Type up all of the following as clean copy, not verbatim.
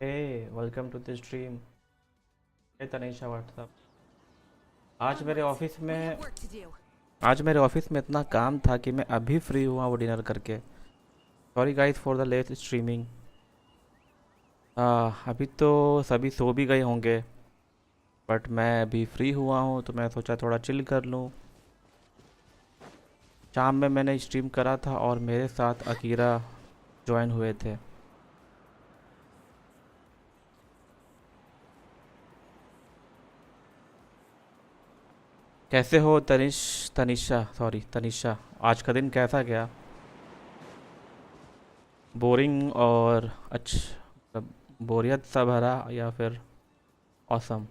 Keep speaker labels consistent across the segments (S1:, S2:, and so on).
S1: Hey, welcome to the stream. Hey Tanisha, what's up. आज मेरे office में आज मेरे ऑफिस में इतना काम था कि मैं अभी फ्री हुआ वो डिनर करके। Sorry guys for the late streaming. अभी तो सभी सो भी गए होंगे, बट मैं अभी फ्री हुआ हूँ तो मैं सोचा थोड़ा चिल कर लूँ। शाम में मैंने स्ट्रीम करा था और मेरे साथ अकीरा ज्वाइन हुए थे। कैसे हो तनिषा, आज का दिन कैसा गया? बोरिंग और अच्छा, मतलब बोरियत सा भरा या फिर awesome?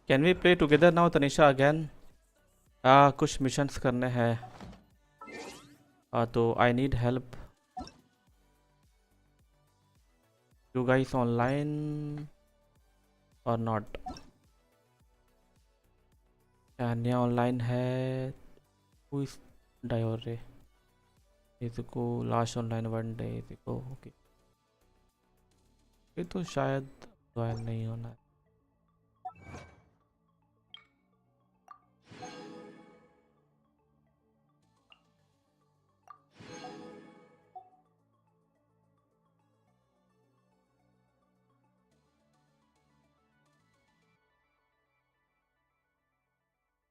S1: Can we play together now Tanisha again? कुछ मिशंस करने हैं। तो I need help. You guys online और नॉट? शान्या ऑनलाइन है? हु इज डायोरे? इसको लास्ट ऑनलाइन वन डे इसको ओके। ये तो शायद ज्वाइन नहीं होना है।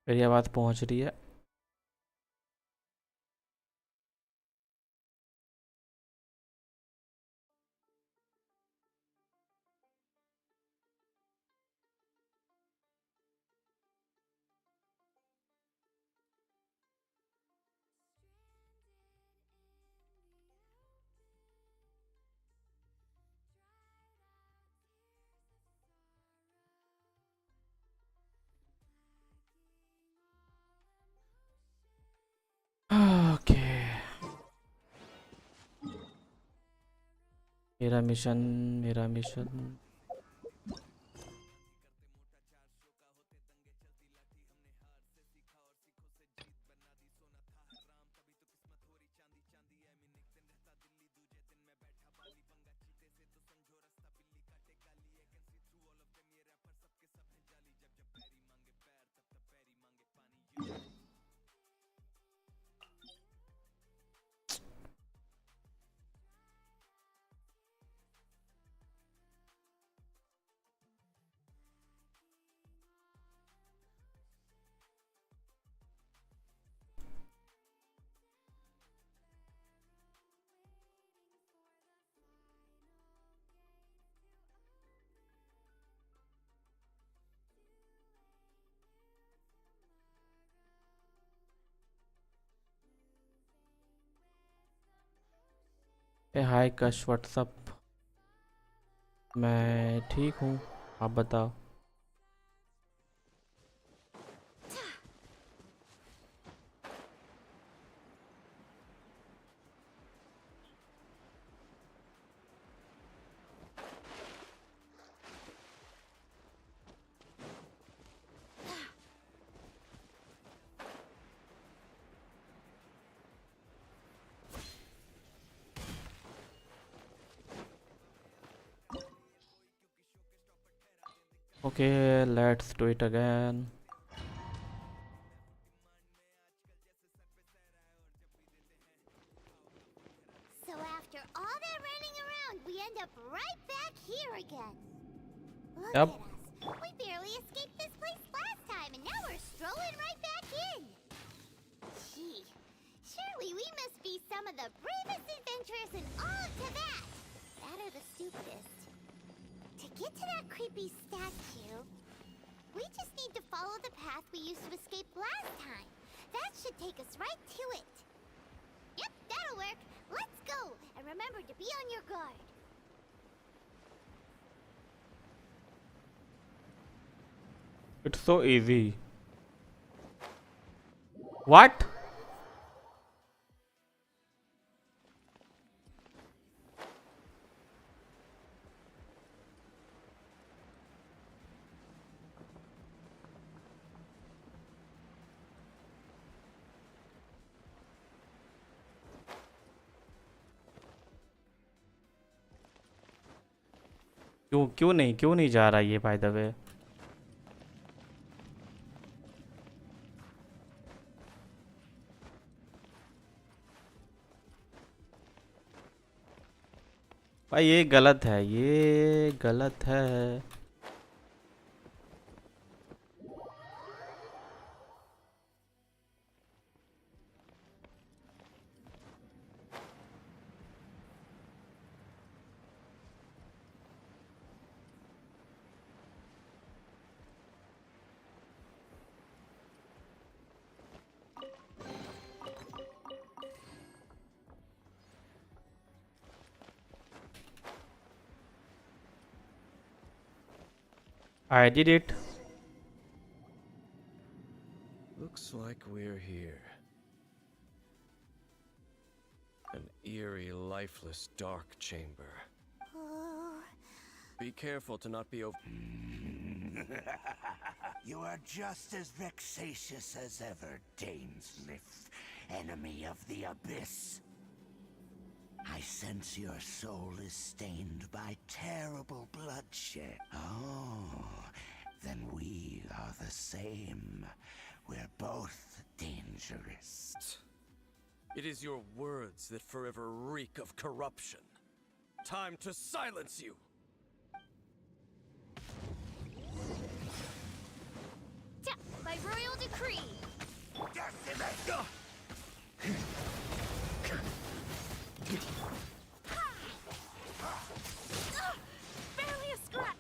S1: मेरी आवाज़ पहुंच रही है? ओके। मेरा मिशन मेरा मिशन ए हाय कश, व्हाट्सअप? मैं ठीक हूँ, आप बताओ। Okay, let's do it again.
S2: So after all that running around, we end up right back here again. Look
S1: अब
S2: at us. We barely escaped this place last time, and now we're strolling right back in. Gee, surely we must be some of the bravest adventurers in all of Tibet. That or the stupidest. To get to that creepy statue, we just need to follow the path we used to escape last time. That should take us right to it. Yep, that'll work. Let's go, and remember to be on your guard.
S1: It's so easy. What? क्यों नहीं जा रहा ये bye the वे? भाई ये गलत है, ये गलत है। I did it.
S3: Looks like we're here. An eerie, lifeless, dark chamber.
S2: Oh,
S3: Be careful to not be over.
S4: You are just as vexatious as ever, Dainsliff, enemy of the Abyss. I sense your soul is stained by terrible bloodshed. Oh, then we are the same. We're both dangerous.
S3: It is your words that forever reek of corruption. Time to silence you!
S2: by royal decree. Barely a scratch.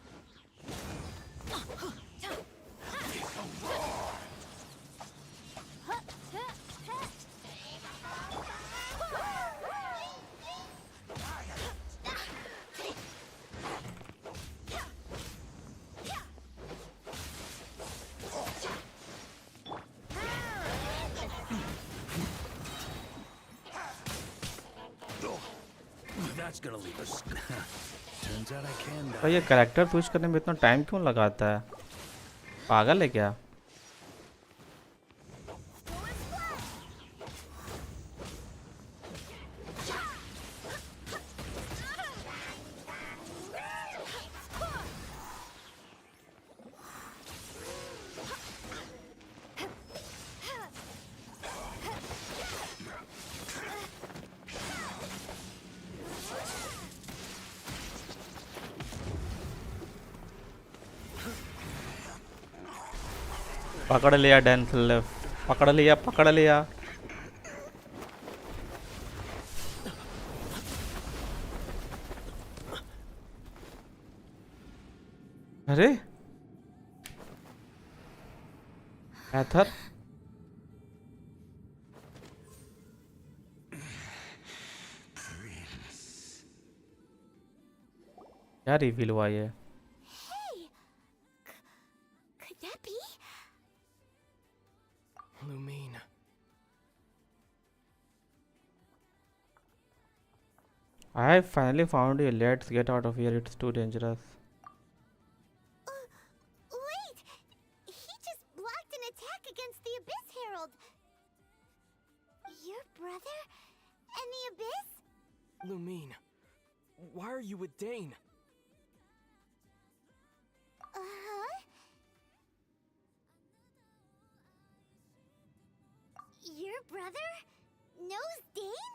S4: That's gonna leave us. Turns out I can.
S1: भाई ये character switch करने में इतना time क्यों लगाता है? पागल है क्या? पकड़ लिया डेंसल, पकड़ लिया। अरे एथर क्या रिवील हुआ ये?
S2: Could that be?
S3: Lumine.
S1: I finally found you. Let's get out of here. It's too dangerous.
S2: Wait! He just blocked an attack against the Abyss Herald. Your brother and the Abyss?
S3: Lumine, why are you with Dane?
S2: Uh-huh. Your brother knows Dane?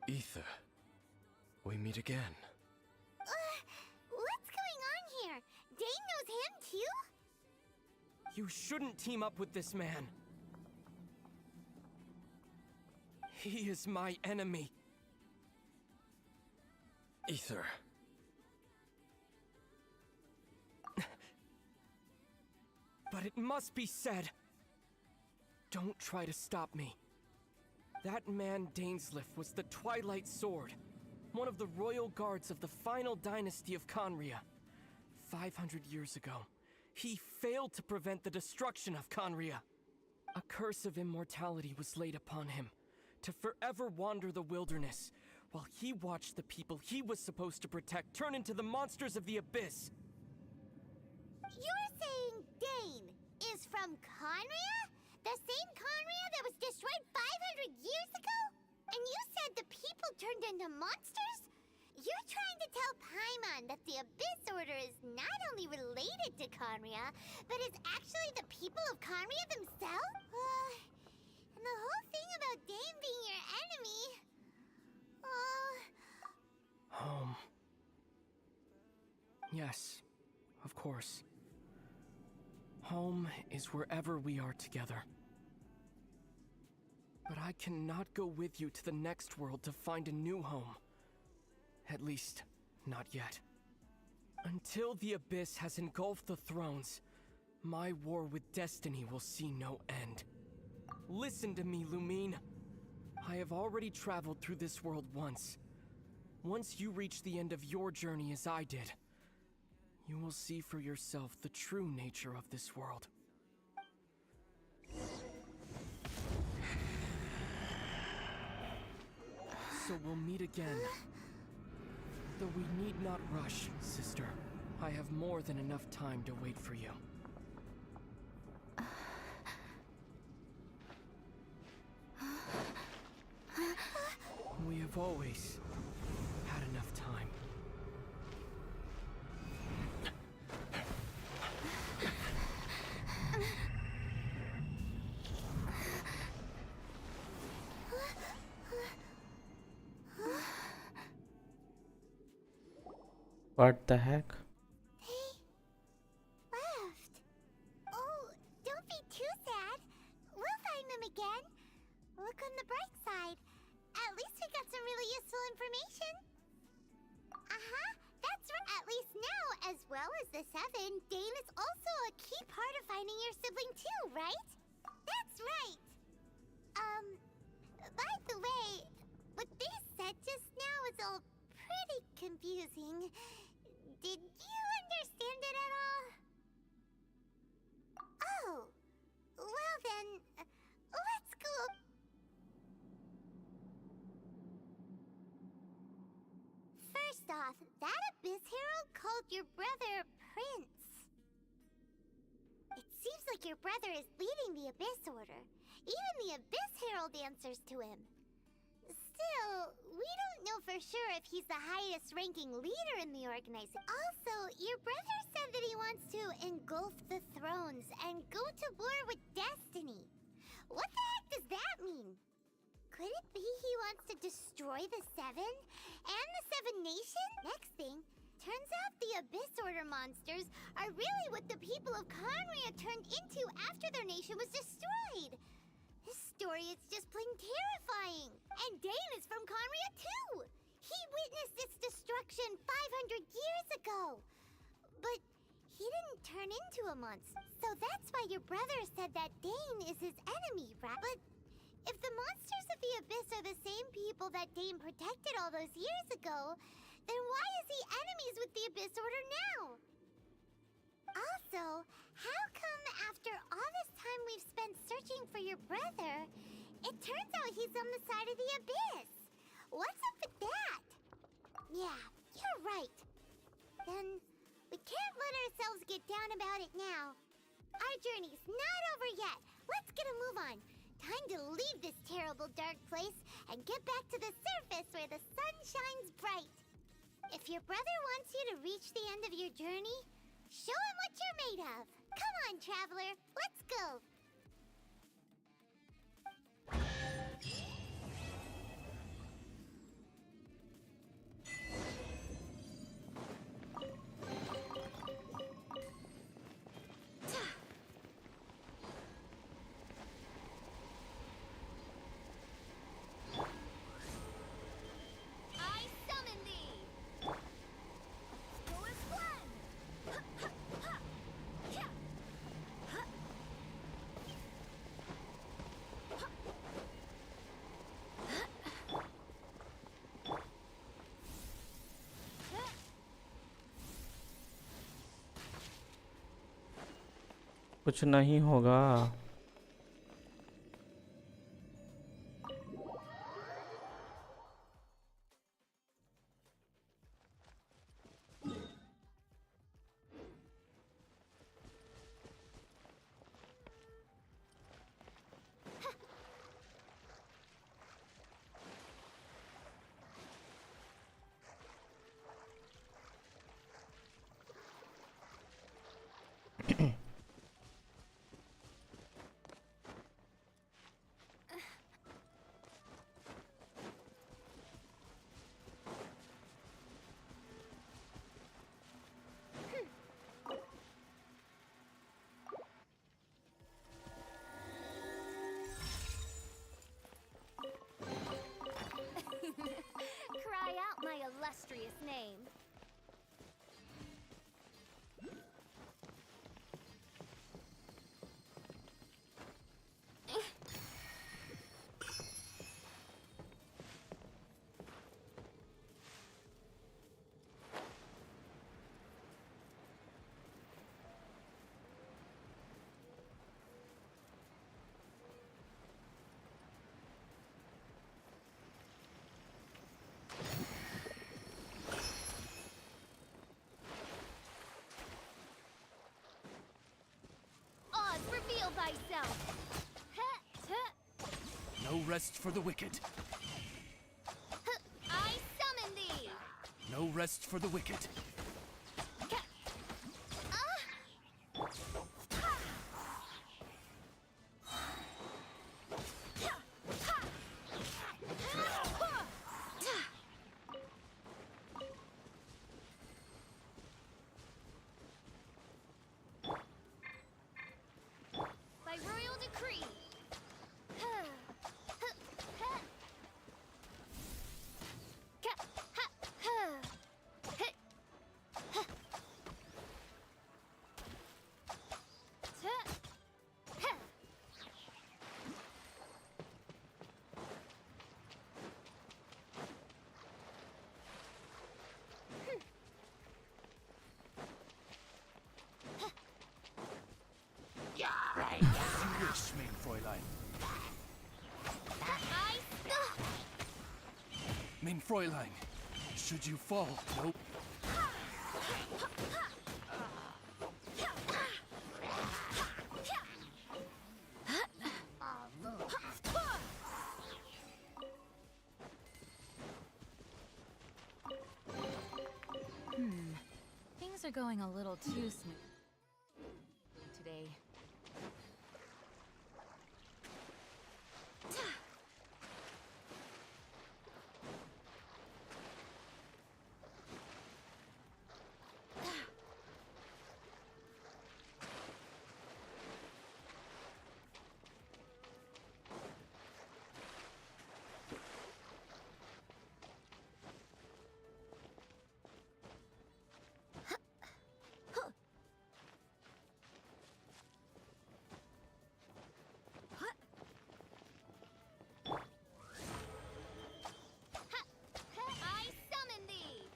S3: Ether, we meet again.
S2: What's going on here? Dane knows him too?
S3: You shouldn't team up with this man. He is my enemy. Ether. But it must be said. Don't try to stop me. That man Dainsliff was the Twilight Sword, one of the royal guards of the final dynasty of Conria. 500 years ago, he failed to prevent the destruction of Conria. A curse of immortality was laid upon him, to forever wander the wilderness, while he watched the people he was supposed to protect turn into the monsters of the Abyss.
S2: You're saying Dane is from Conria? The same Conria that was destroyed 500 years ago? And you said the people turned into monsters? You tell Paimon that the Abyss Order is not only related to Conria, but is actually the people of Conria themselves? And the whole thing about Dame being your enemy...
S3: Home. Yes, of course. Home is wherever we are together. But I cannot go with you to the next world to find a new home. At least, not yet. Until the Abyss has engulfed the thrones, my war with destiny will see no end. Listen to me, Lumine. I have already traveled through this world once. Once you reach the end of your journey as I did, you will see for yourself the true nature of this world. So we'll meet again. Though we need not rush, sister. I have more than enough time to wait for you. We have always had enough time.
S1: What the heck?
S2: They left. Oh, don't be too sad. We'll find them again. Look on the bright side. At least we got some really useful information. That's right. At least now, as well as the 7, Dane is also a key part of finding your sibling too, right? That's right. By the way, what they said just now is all pretty confusing. Did you understand it at all? Oh, well then, let's go. First off, that Abyss Herald called your brother Prince. It seems like your brother is leading the Abyss Order. Even the Abyss Herald answers to him. Still, we don't know for sure if he's the highest ranking leader in the organization. Also, your brother said that he wants to engulf the thrones and go to war with destiny. What the heck does that mean? Could it be he wants to destroy the 7 and the 7 Nation? Next thing, turns out the Abyss Order monsters are really what the people of Conria turned into after their nation was destroyed. This story is just plain terrifying. And Dane is from Conria too. He witnessed its destruction 500 years ago. But he didn't turn into a monster. So that's why your brother said that Dane is his enemy, right? But if the monsters of the Abyss are the same people that Dane protected all those years ago, then why is he enemies with the Abyss Order now? Also, how come after all this time we've spent searching for your brother, it turns out he's on the side of the Abyss? What's up with that? Yeah, you're right. Then we can't let ourselves get down about it now. Our journey's not over yet. Let's get a move on. Time to leave this terrible dark place and get back to the surface where the sun shines bright. If your brother wants you to reach the end of your journey, show him what you're made of. Come on, traveler. Let's go.
S5: I summon thee! Go as planned!
S1: कुछ नहीं होगा.
S5: game. Oz, reveal thyself.
S3: No rest for the wicked.
S5: I summon thee.
S3: No rest for the wicked.
S5: By royal decree.
S3: You wish, mein Fräulein. Mein Fräulein, should you fall, nope.
S6: Things are going a little too smooth today.
S5: I summon thee.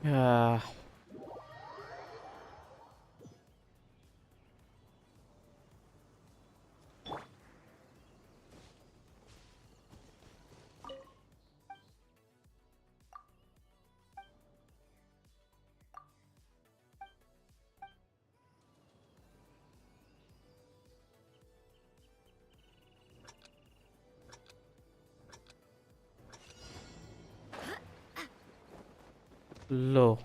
S1: Yeah. लो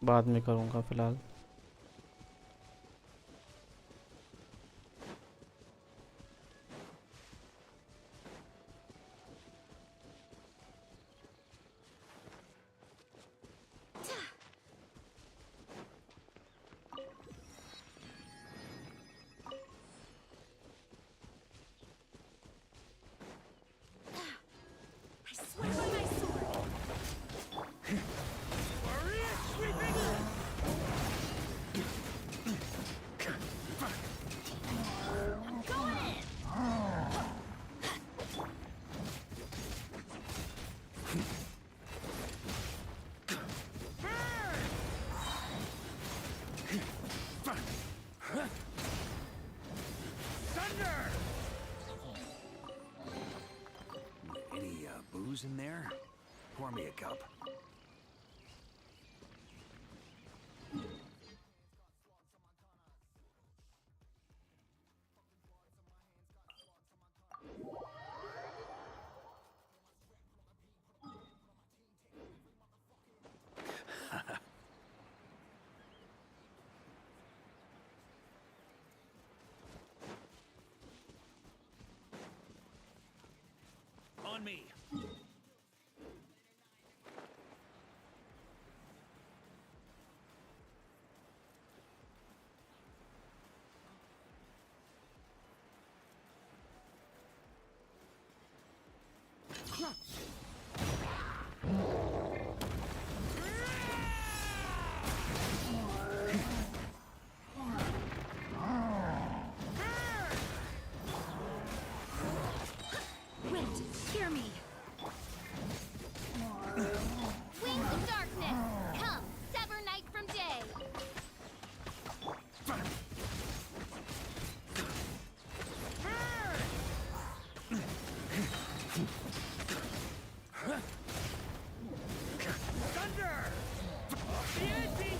S1: बाद में करूँगा फिलहाल।
S7: booze in there? Pour me a cup. On me.
S5: Wait, hear me. Wings of darkness, come, sever night from day.
S3: Thunder! Off the ante!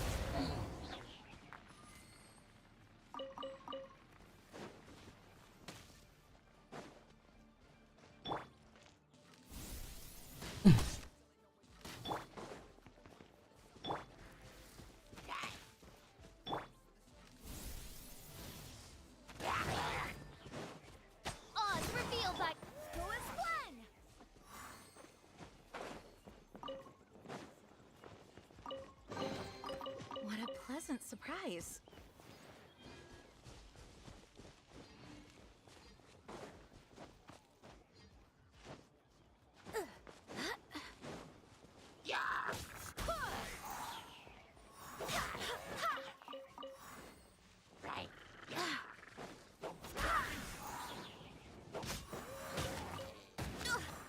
S5: Odds revealed by Lewis one.
S6: What a pleasant surprise.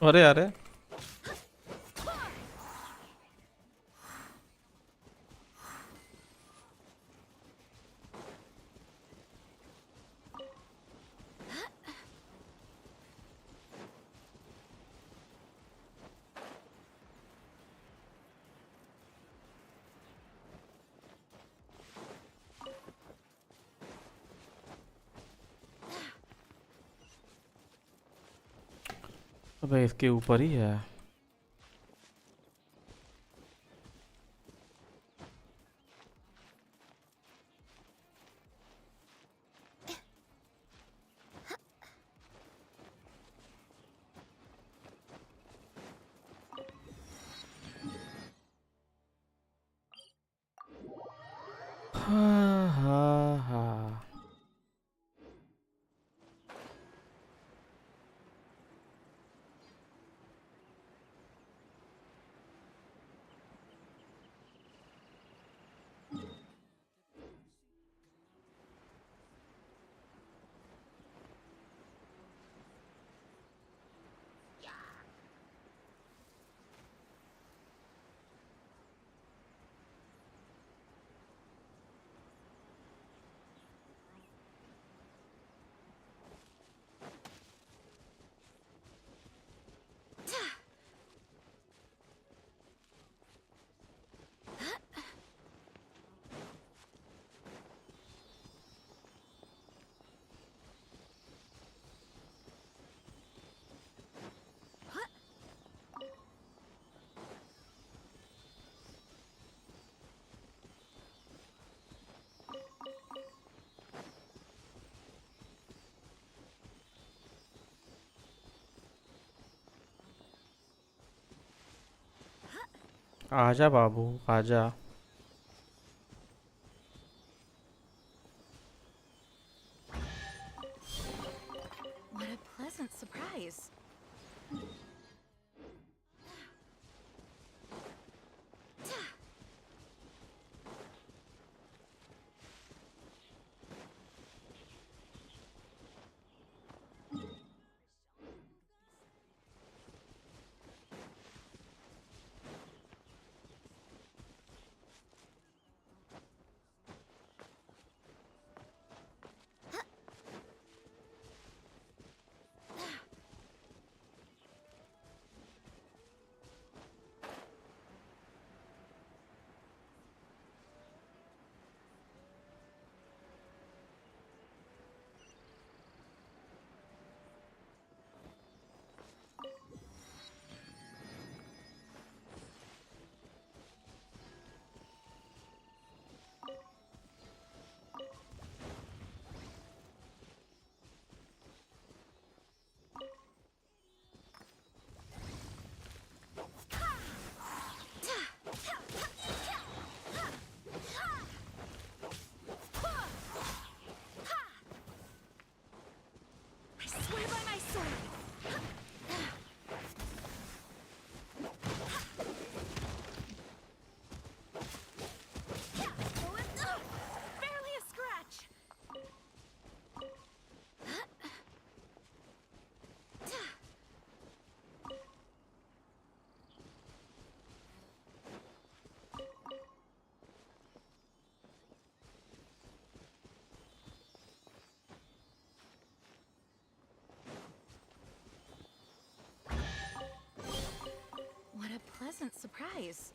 S1: अरे अरे अबे इसके ऊपर ही है। हाँ हाँ हाँ आजा बाबू आजा।
S6: What a pleasant surprise. please.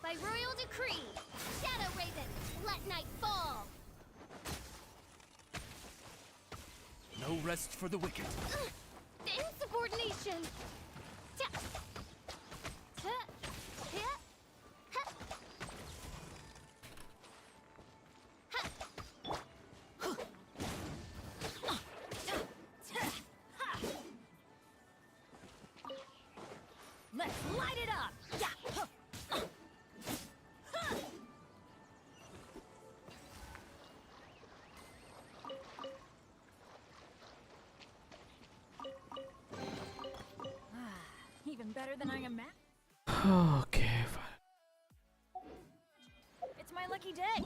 S5: By royal decree, Shadow Raven, let night fall.
S3: No rest for the wicked.
S5: The insubordination. Ta- ta- ta- ha- ha-
S6: Let's light it up. Yeah. Even better than I imagined.
S1: Okay
S6: It's my lucky day.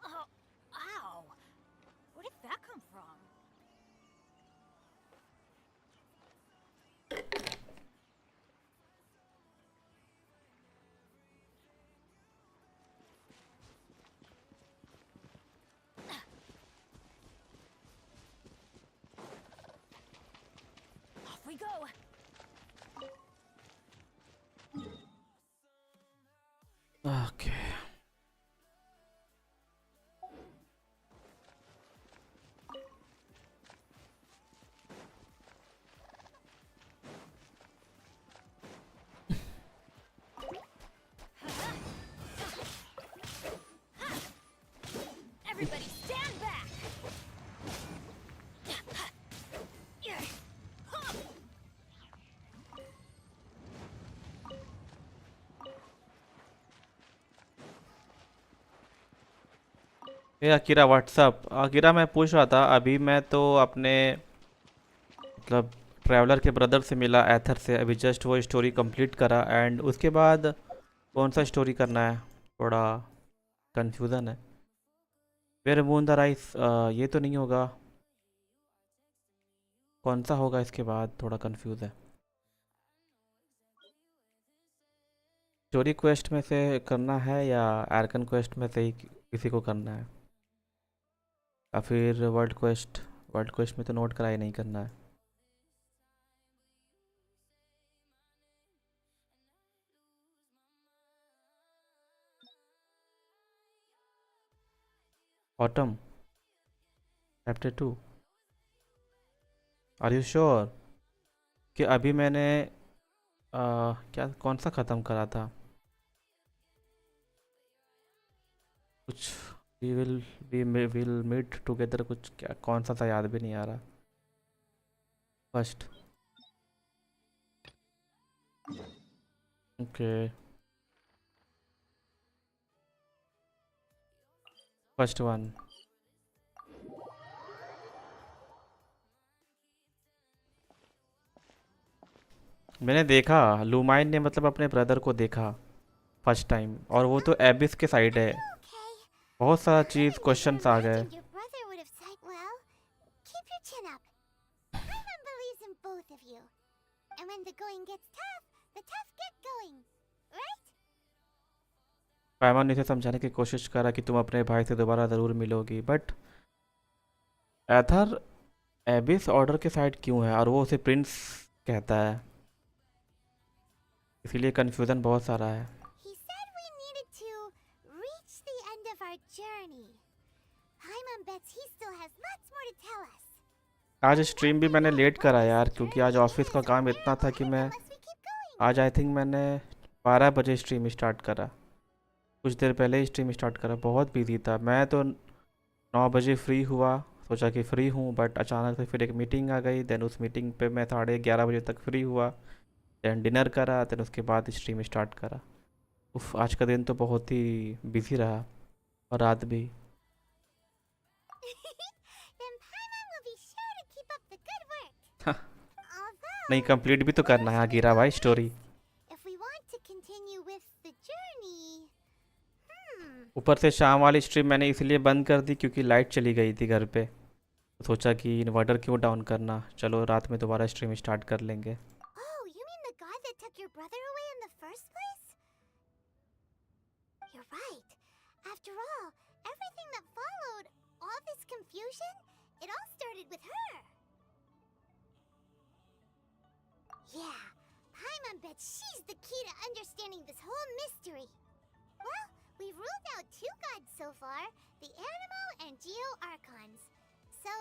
S6: Oh, ow! Where did that come from? Off we go!
S1: Okay
S6: Everybody stand back!
S1: ये Akira WhatsApp Akira मैं पूछ रहा था अभी मैं तो अपने मतलब ट्रैवलर के ब्रदर से मिला एथर से अभी जस्ट वो स्टोरी कंप्लीट करा एंड उसके बाद कौन सा स्टोरी करना है थोड़ा कंफ्यूजन है वेयर मून द राइस ये तो नहीं होगा कौन सा होगा इसके बाद थोड़ा कंफ्यूज है स्टोरी क्वेस्ट में से करना है या आर्कन क्वेस्ट में से ही किसी को करना है या फिर वर्ल्ड क्वेस्ट में तो नोट कराई नहीं करना है autumn chapter 2 are you sure कि अभी मैंने क्या कौन सा ख़त्म करा था कुछ वी विल मीट टुगेदर कुछ क्या कौन सा था याद भी नहीं आ रहा फर्स्ट ओके फर्स्ट वन मैंने देखा लूमाइन ने मतलब अपने ब्रदर को देखा फर्स्ट टाइम और वो तो एबिस के साइड है
S2: Okay.
S1: बहुत सारा चीज़ क्वेश्चंस आ गए
S2: Your brother would have said, well, keep your chin up. Paimon believes in both of you. And when the going gets tough, the tough get going. Right?
S1: पैमन ने इसे समझाने की कोशिश करा कि तुम अपने भाई से दोबारा ज़रूर मिलोगी बट एथर एबिस ऑर्डर के साइड क्यों है और वो उसे प्रिंस कहता है इसीलिए कन्फ्यूज़न बहुत सारा है
S2: He said we needed to reach the end of our journey. Paimon bets he still has lots more to tell us.
S1: आज स्ट्रीम भी मैंने लेट करा यार, क्योंकि आज ऑफिस का काम इतना था कि मैं
S2: Unless we keep going.
S1: आज आई थिंक मैंने 12 बजे स्ट्रीम स्टार्ट करा, कुछ देर पहले ही स्ट्रीम स्टार्ट करा। बहुत बिजी था मैं तो। 9 बजे फ्री हुआ, सोचा कि फ्री हूँ, बट अचानक से फिर एक मीटिंग आ गई। देन उस मीटिंग पे मैं 11:30 बजे तक फ्री हुआ। देन डिनर करा, देन उसके बाद स्ट्रीम स्टार्ट करा। उफ, आज का दिन तो बहुत ही बिजी रहा, और रात भी।
S2: Then Paimon will be sure to keep up the good work.
S1: हाँ,
S2: Although,
S1: नहीं कंप्लीट भी तो करना है गिरा भाई story.
S2: if we want to continue with the journey,
S1: ऊपर से शाम वाली स्ट्रीम मैंने इसलिए बंद कर दी क्योंकि लाइट चली गई थी घर पे। तो सोचा कि इन्वर्टर क्यों डाउन करना, चलो रात में दोबारा स्ट्रीम स्टार्ट कर लेंगे।
S2: oh, you mean the god that took your brother away in the first place? You're right. After all, everything that followed, all this confusion, it all started with her. Yeah, Paimon bet she's the key to understanding this whole mystery. Well, we've ruled out 2 gods so far, the Animo and Geo Archons. So,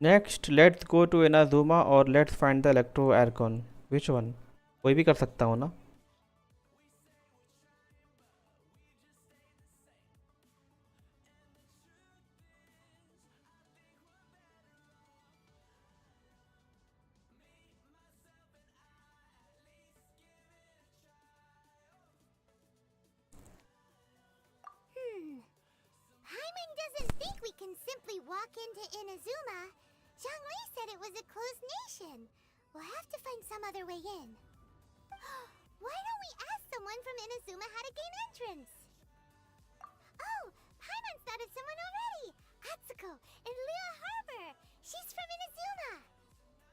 S1: next let's go to Inazuma और let's find the electro archon. Which one? कोई भी कर सकता हूँ ना?
S2: Paimon doesn't think we can simply walk into Inazuma. Zhongli said it was a closed nation. We'll have to find some other way in. Why don't we ask someone from Inazuma how to gain entrance? Oh, Paimon's thought of someone already. Atsuko in Liyue Harbor. She's from Inazuma.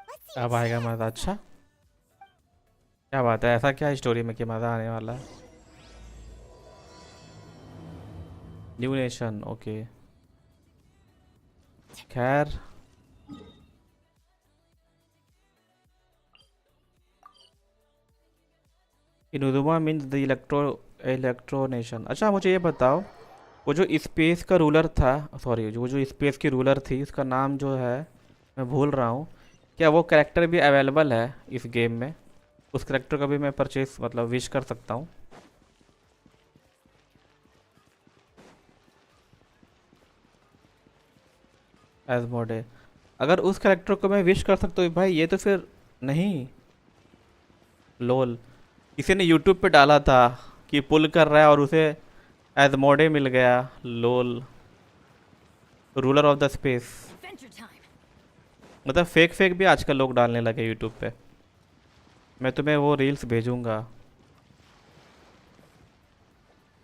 S2: Let's see.
S1: अब आएगा मज़ा। अच्छा, क्या बात है, ऐसा क्या story में कि मज़ा आने वाला है? New nation, okay. खैर, इनुजुमा मीन्स द इलेक्ट्रो नेशन। अच्छा मुझे ये बताओ, वो जो स्पेस का रूलर था, सॉरी वो जो स्पेस की रूलर थी, उसका नाम जो है मैं भूल रहा हूँ, क्या वो कैरेक्टर भी अवेलेबल है इस गेम में? उस कैरेक्टर का भी मैं परचेस मतलब विश कर सकता हूँ? एज मोडे, अगर उस कैरेक्टर को मैं विश कर सकता हूँ भाई, ये तो फिर नहीं। लोल, किसी ने यूट्यूब पे डाला था कि पुल कर रहा है और उसे एज मोडे मिल गया। लोल, रूलर ऑफ द स्पेस। मतलब फेक भी आजकल लोग डालने लगे यूट्यूब पे। मैं तुम्हें वो रील्स भेजूंगा।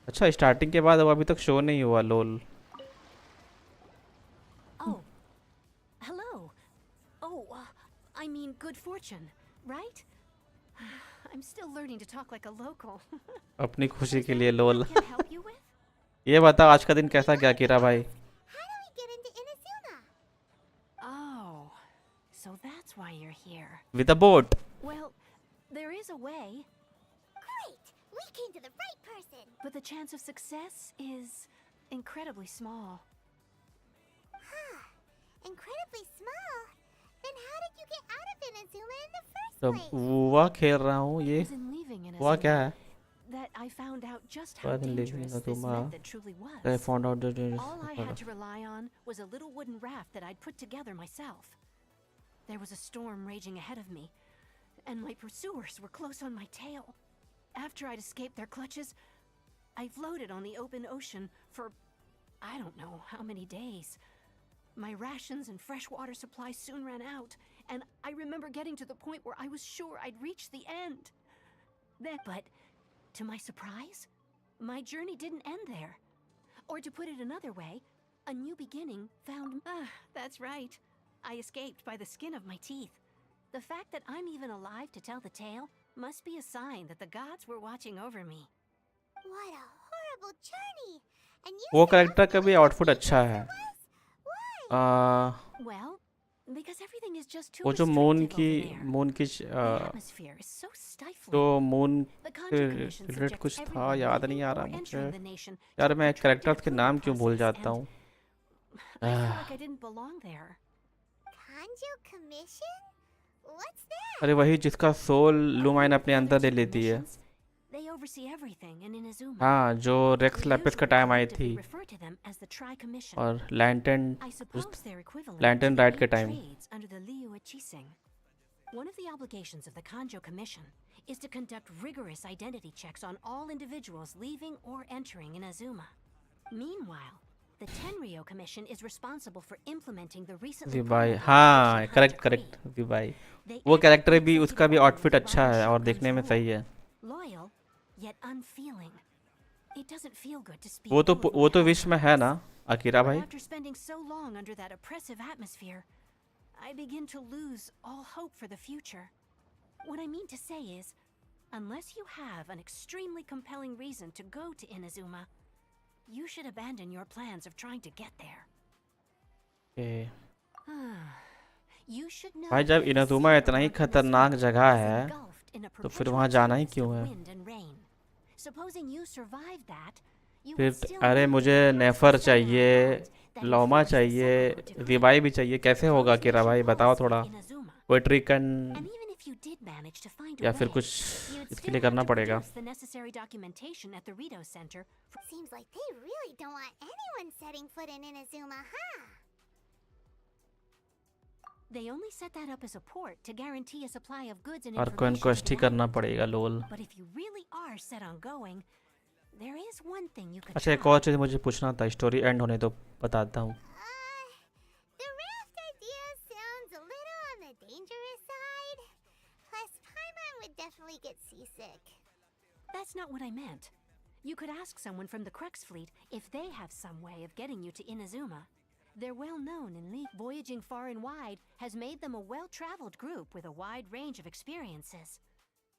S1: अच्छा, स्टार्टिंग के बाद वो अभी तक शो नहीं हुआ। लोल,
S8: I mean, good fortune, right? I'm still learning to talk like a local.
S1: अपनी खुशी के लिए। लोल,
S8: Can I help you with?
S1: ये बताओ आज का दिन कैसा गया किरा भाई?
S2: How do we get into Inazuma?
S8: Oh, so that's why you're here.
S1: With a boat.
S8: Well, there is a way,
S2: Great! We came to the right person.
S8: but the chance of success is incredibly small.
S2: Incredibly small. Then how did you get out of Inazuma in the first
S1: तो
S2: place?
S1: हुआ खेल रहा हूँ ये।
S8: It was in leaving
S1: हुआ क्या
S8: Inazuma
S1: है?
S8: that I found out just how
S1: What in leaving
S8: dangerous this
S1: Inazuma?
S8: method truly was.
S1: I found out that
S8: All I had to rely on was a little wooden raft that I'd put together myself. There was a storm raging ahead of me, and my pursuers were close on my tail. After I'd escaped their clutches, I floated on the open ocean for I don't know how many days. My rations and fresh water supply soon ran out, and I remember getting to the point where I was sure I'd reached the end. But to my surprise, my journey didn't end there. Or to put it another way, a new beginning found... that's right. I escaped by the skin of my teeth. The fact that I'm even alive to tell the tale must be a sign that the gods were watching over me.
S2: What a horrible journey! And you
S1: वो
S2: said
S1: character का भी
S2: Atsuko
S1: outfit
S2: was
S1: अच्छा है।
S2: Why?
S8: Well, because everything is just too
S1: वो जो moon
S8: restrictive over there.
S1: Moon की
S8: The atmosphere is so stifling.
S1: जो moon
S8: The
S1: से
S8: Conjure Commission
S1: रिलेटेड
S8: subjects
S1: कुछ था,
S8: everyone
S1: याद नहीं
S8: leaving
S1: आ
S8: or
S1: रहा मुझे
S8: entering the nation
S1: यार।
S8: to a
S1: मैं
S8: protracted
S1: कैरेक्टर्स के
S8: approval
S1: नाम क्यों भूल
S8: process,
S1: जाता
S8: and
S1: हूँ?
S8: I felt like I didn't belong there.
S2: Kanjo commission? What's that?
S1: अरे वही जिसका सोल लुमाइन अपने अंदर ले लेती है।
S8: They oversee everything in Inazuma.
S1: हाँ, जो रेक्स
S8: We
S1: लैपिस का
S8: usually
S1: टाइम आई
S8: collectively
S1: थी
S8: refer to them as the Tri-Commission.
S1: और lentil
S8: I suppose they're equivalent
S1: Lantern
S8: to the
S1: Ride के
S8: 8
S1: time.
S8: trades under the Liu-Ichising. One of the obligations of the Kanjo Commission is to conduct rigorous identity checks on all individuals leaving or entering Inazuma. Meanwhile, the Tenryo Commission is responsible for implementing the recently
S1: विबाई,
S8: promulgated
S1: हाँ
S8: Hyte
S1: correct
S8: Decree.
S1: Correct विबाई।
S8: They
S1: वो
S8: act
S1: character
S8: as
S1: भी,
S8: executive
S1: उसका भी
S8: order
S1: outfit
S8: with
S1: अच्छा है
S8: ridership
S1: और देखने में
S8: control.
S1: सही है।
S8: Loyal, yet unfeeling. It doesn't feel good to speak.
S1: वो
S8: ill of
S1: तो
S8: my
S1: विश में है ना अकीरा
S8: But
S1: भाई।
S8: after spending so long under that oppressive atmosphere, I begin to lose all hope for the future. What I mean to say is, unless you have an extremely compelling reason to go to Inazuma, you should abandon your plans of trying to get there.
S1: A,
S8: You should know
S1: भाई जब
S8: that the
S1: Inazuma
S8: sea
S1: इतना ही
S8: around
S1: खतरनाक
S8: Inazuma
S1: जगह
S8: is
S1: है
S8: engulfed in a
S1: तो फिर
S8: perpetual
S1: वहाँ जाना ही
S8: tempest
S1: क्यों
S8: of
S1: है?
S8: wind and rain. Supposing you survive that, you
S1: फिर
S8: will still
S1: अरे
S8: know
S1: मुझे
S8: the
S1: नेफर
S8: powerful
S1: चाहिए,
S8: samurai god that
S1: लौमा
S8: enforced the
S1: चाहिए,
S8: Sengoku decree.
S1: विबाई भी चाहिए, कैसे होगा
S8: Those
S1: अकीरा भाई
S8: mission
S1: बताओ
S8: halls
S1: थोड़ा।
S8: in Inazuma.
S1: कोई trick
S8: And even if you did manage to find
S1: या
S8: a
S1: फिर
S8: way,
S1: कुछ
S8: you'd
S1: इसके
S8: still
S1: लिए
S8: have
S1: करना
S8: to
S1: पड़ेगा।
S8: produce the necessary documentation at the Rito Center.
S2: Seems like they really don't want anyone setting foot in Inazuma, huh?
S8: They only set that up as a port to guarantee a supply of goods and
S1: और
S8: information.
S1: Conquest
S8: to
S1: he
S8: the
S1: करना
S8: island.
S1: पड़ेगा लोल।
S8: But if you really are set on going, there is one thing you could
S1: अच्छा एक
S8: try.
S1: और चीज़ मुझे पूछना था, story and होने तो बताता हूँ।
S2: The raft idea sounds a little on the dangerous side. Plus, Paimon would definitely get seasick.
S8: That's not what I meant. You could ask someone from the Crux fleet if they have some way of getting you to Inazuma. They're well known in League. Voyaging far and wide has made them a well-traveled group with a wide range of experiences.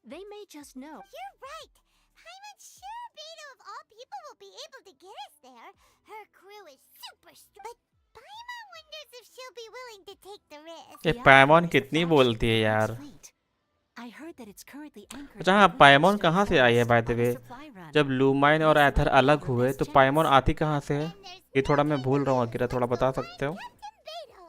S8: They may just know.
S2: You're right. Paimon's sure Beto of all people will be able to get us there. Her crew is super strong. But Paimon wonders if she'll be willing to take the risk.
S1: ये
S8: The
S1: पायमोन
S8: island is a
S1: कितनी
S8: flagship
S1: बोलती है
S8: of the
S1: यार।
S8: Crux fleet. I heard that it's currently anchored
S1: अच्छा
S8: in
S1: हाँ,
S8: the
S1: पायमोन
S8: Prossr
S1: कहाँ से आई है
S8: forest
S1: by the
S8: on a
S1: way?
S8: supply run.
S1: जब लूमाइन और एथर अलग हुए तो पायमोन आती कहाँ से है? ये थोड़ा मैं भूल रहा हूँ अकीरा, थोड़ा बता सकते हो?
S2: Captain Beto.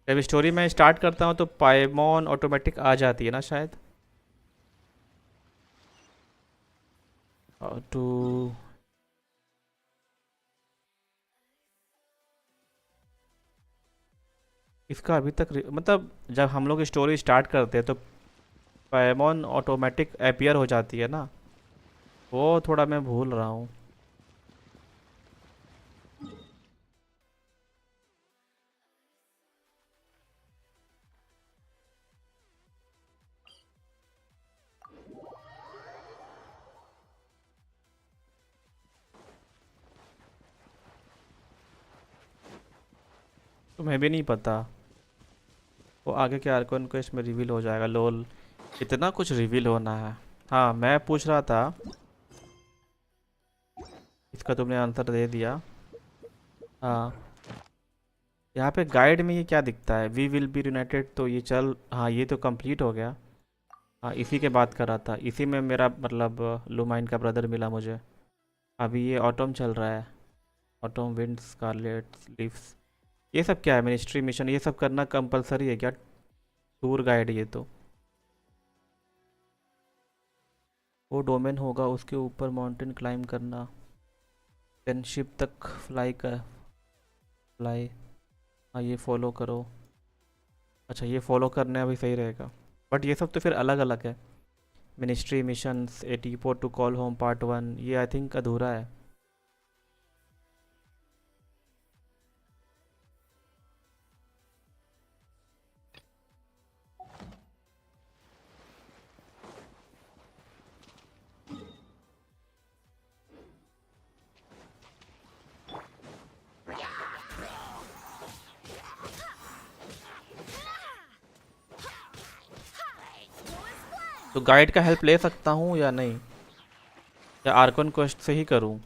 S1: जब स्टोरी में स्टार्ट करता हूँ तो पायमोन ऑटोमेटिक आ जाती है ना शायद। टू इसका अभी तक मतलब जब हम लोग स्टोरी स्टार्ट करते हैं तो पायमोन ऑटोमेटिक अपीयर हो जाती है ना, वो थोड़ा मैं भूल रहा हूँ। तुम्हें भी नहीं पता? वो आगे के आर्कन को इसमें रिवील हो जाएगा। लोल इतना कुछ रिवील होना है। हाँ मैं पूछ रहा था, इसका तुमने आंसर दे दिया। हाँ यहाँ पे गाइड में ये क्या दिखता है? वी विल बी यूनाइटेड, तो ये चल, हाँ ये तो कंप्लीट हो गया। हाँ इसी के बात कर रहा था, इसी में मेरा मतलब लुमाइन का ब्रदर मिला मुझे। अभी ये ऑटम चल रहा है, ऑटम विंड स्कारलेट लीव्स। ये सब क्या है? मिनिस्ट्री मिशन ये सब करना कंपलसरी है क्या? टूर गाइड ये तो वो डोमेन होगा, उसके ऊपर माउंटेन क्लाइंब करना, देन शिप तक फ्लाई। हाँ ये फॉलो करो। अच्छा ये फॉलो करने अभी सही रहेगा, बट ये सब तो फिर अलग अलग है। Ministry missions, a teapot to call home part 1, ये आई थिंक अधूरा है। तो गाइड का हेल्प ले सकता हूँ या नहीं, या आर्कन क्वेस्ट से ही करूँ?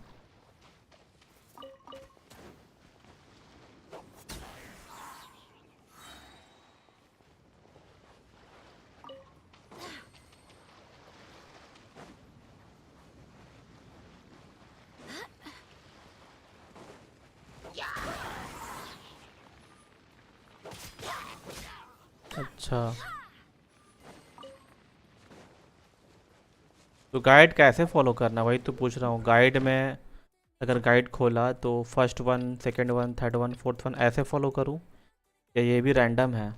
S1: अच्छा, तो गाइड कैसे फॉलो करना, वही तो पूछ रहा हूँ। गाइड में अगर गाइड खोला तो first one, second one, third one, fourth one ऐसे फॉलो करूँ, या ये भी रैंडम है?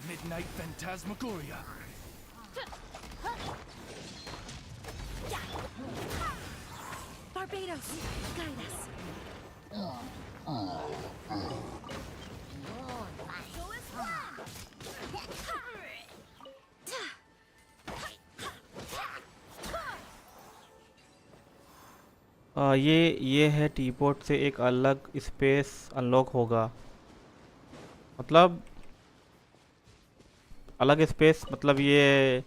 S3: Midnight Phantasmagoria.
S8: Barbados, guide us.
S1: ये है टीपोर्ट से एक अलग स्पेस अनलॉक होगा, मतलब अलग स्पेस, मतलब ये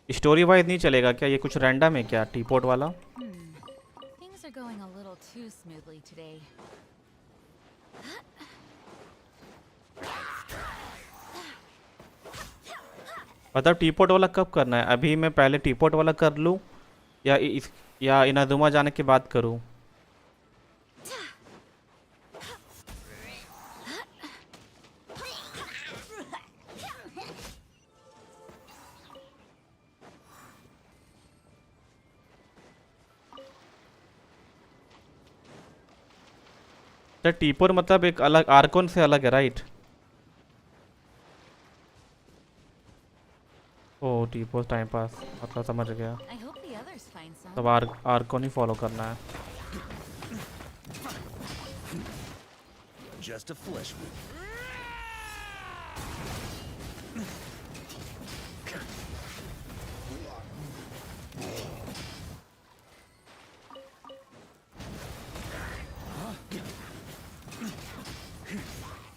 S1: स्टोरी वाइज नहीं चलेगा क्या? ये कुछ रैंडम है क्या टीपोर्ट वाला?
S6: Things are going a little too smoothly today.
S1: मतलब टीपोर्ट वाला कब करना है? अभी मैं पहले टीपोर्ट वाला कर लूँ, या इनाजुमा जाने के बाद करूँ? तो टीपोर मतलब एक अलग आर्कोन से अलग है, राइट? ओ टीपोर टाइम पास, मतलब समझ गया।
S6: I hope the others find some.
S1: तब आर्कोन ही फॉलो करना है।
S7: Just a flesh wound.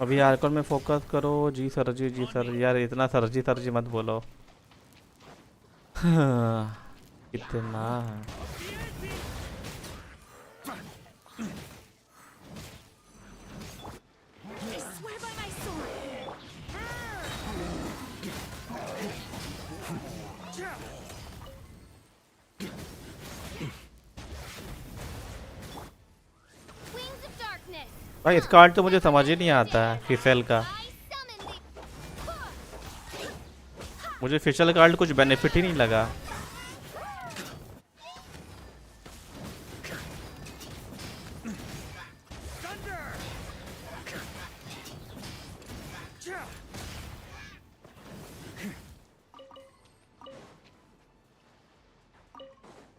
S1: अभी आर्कोन में फोकस करो। जी सर जी, जी सर। यार इतना सर जी मत बोलो। कितना है?
S8: I swear by my sword.
S5: Wings of darkness.
S1: भाई इसका आर्ट तो मुझे समझ ही नहीं आता है फिशल का।
S5: I summon the
S1: मुझे फिशल का आर्ट कुछ बेनिफिट ही नहीं लगा।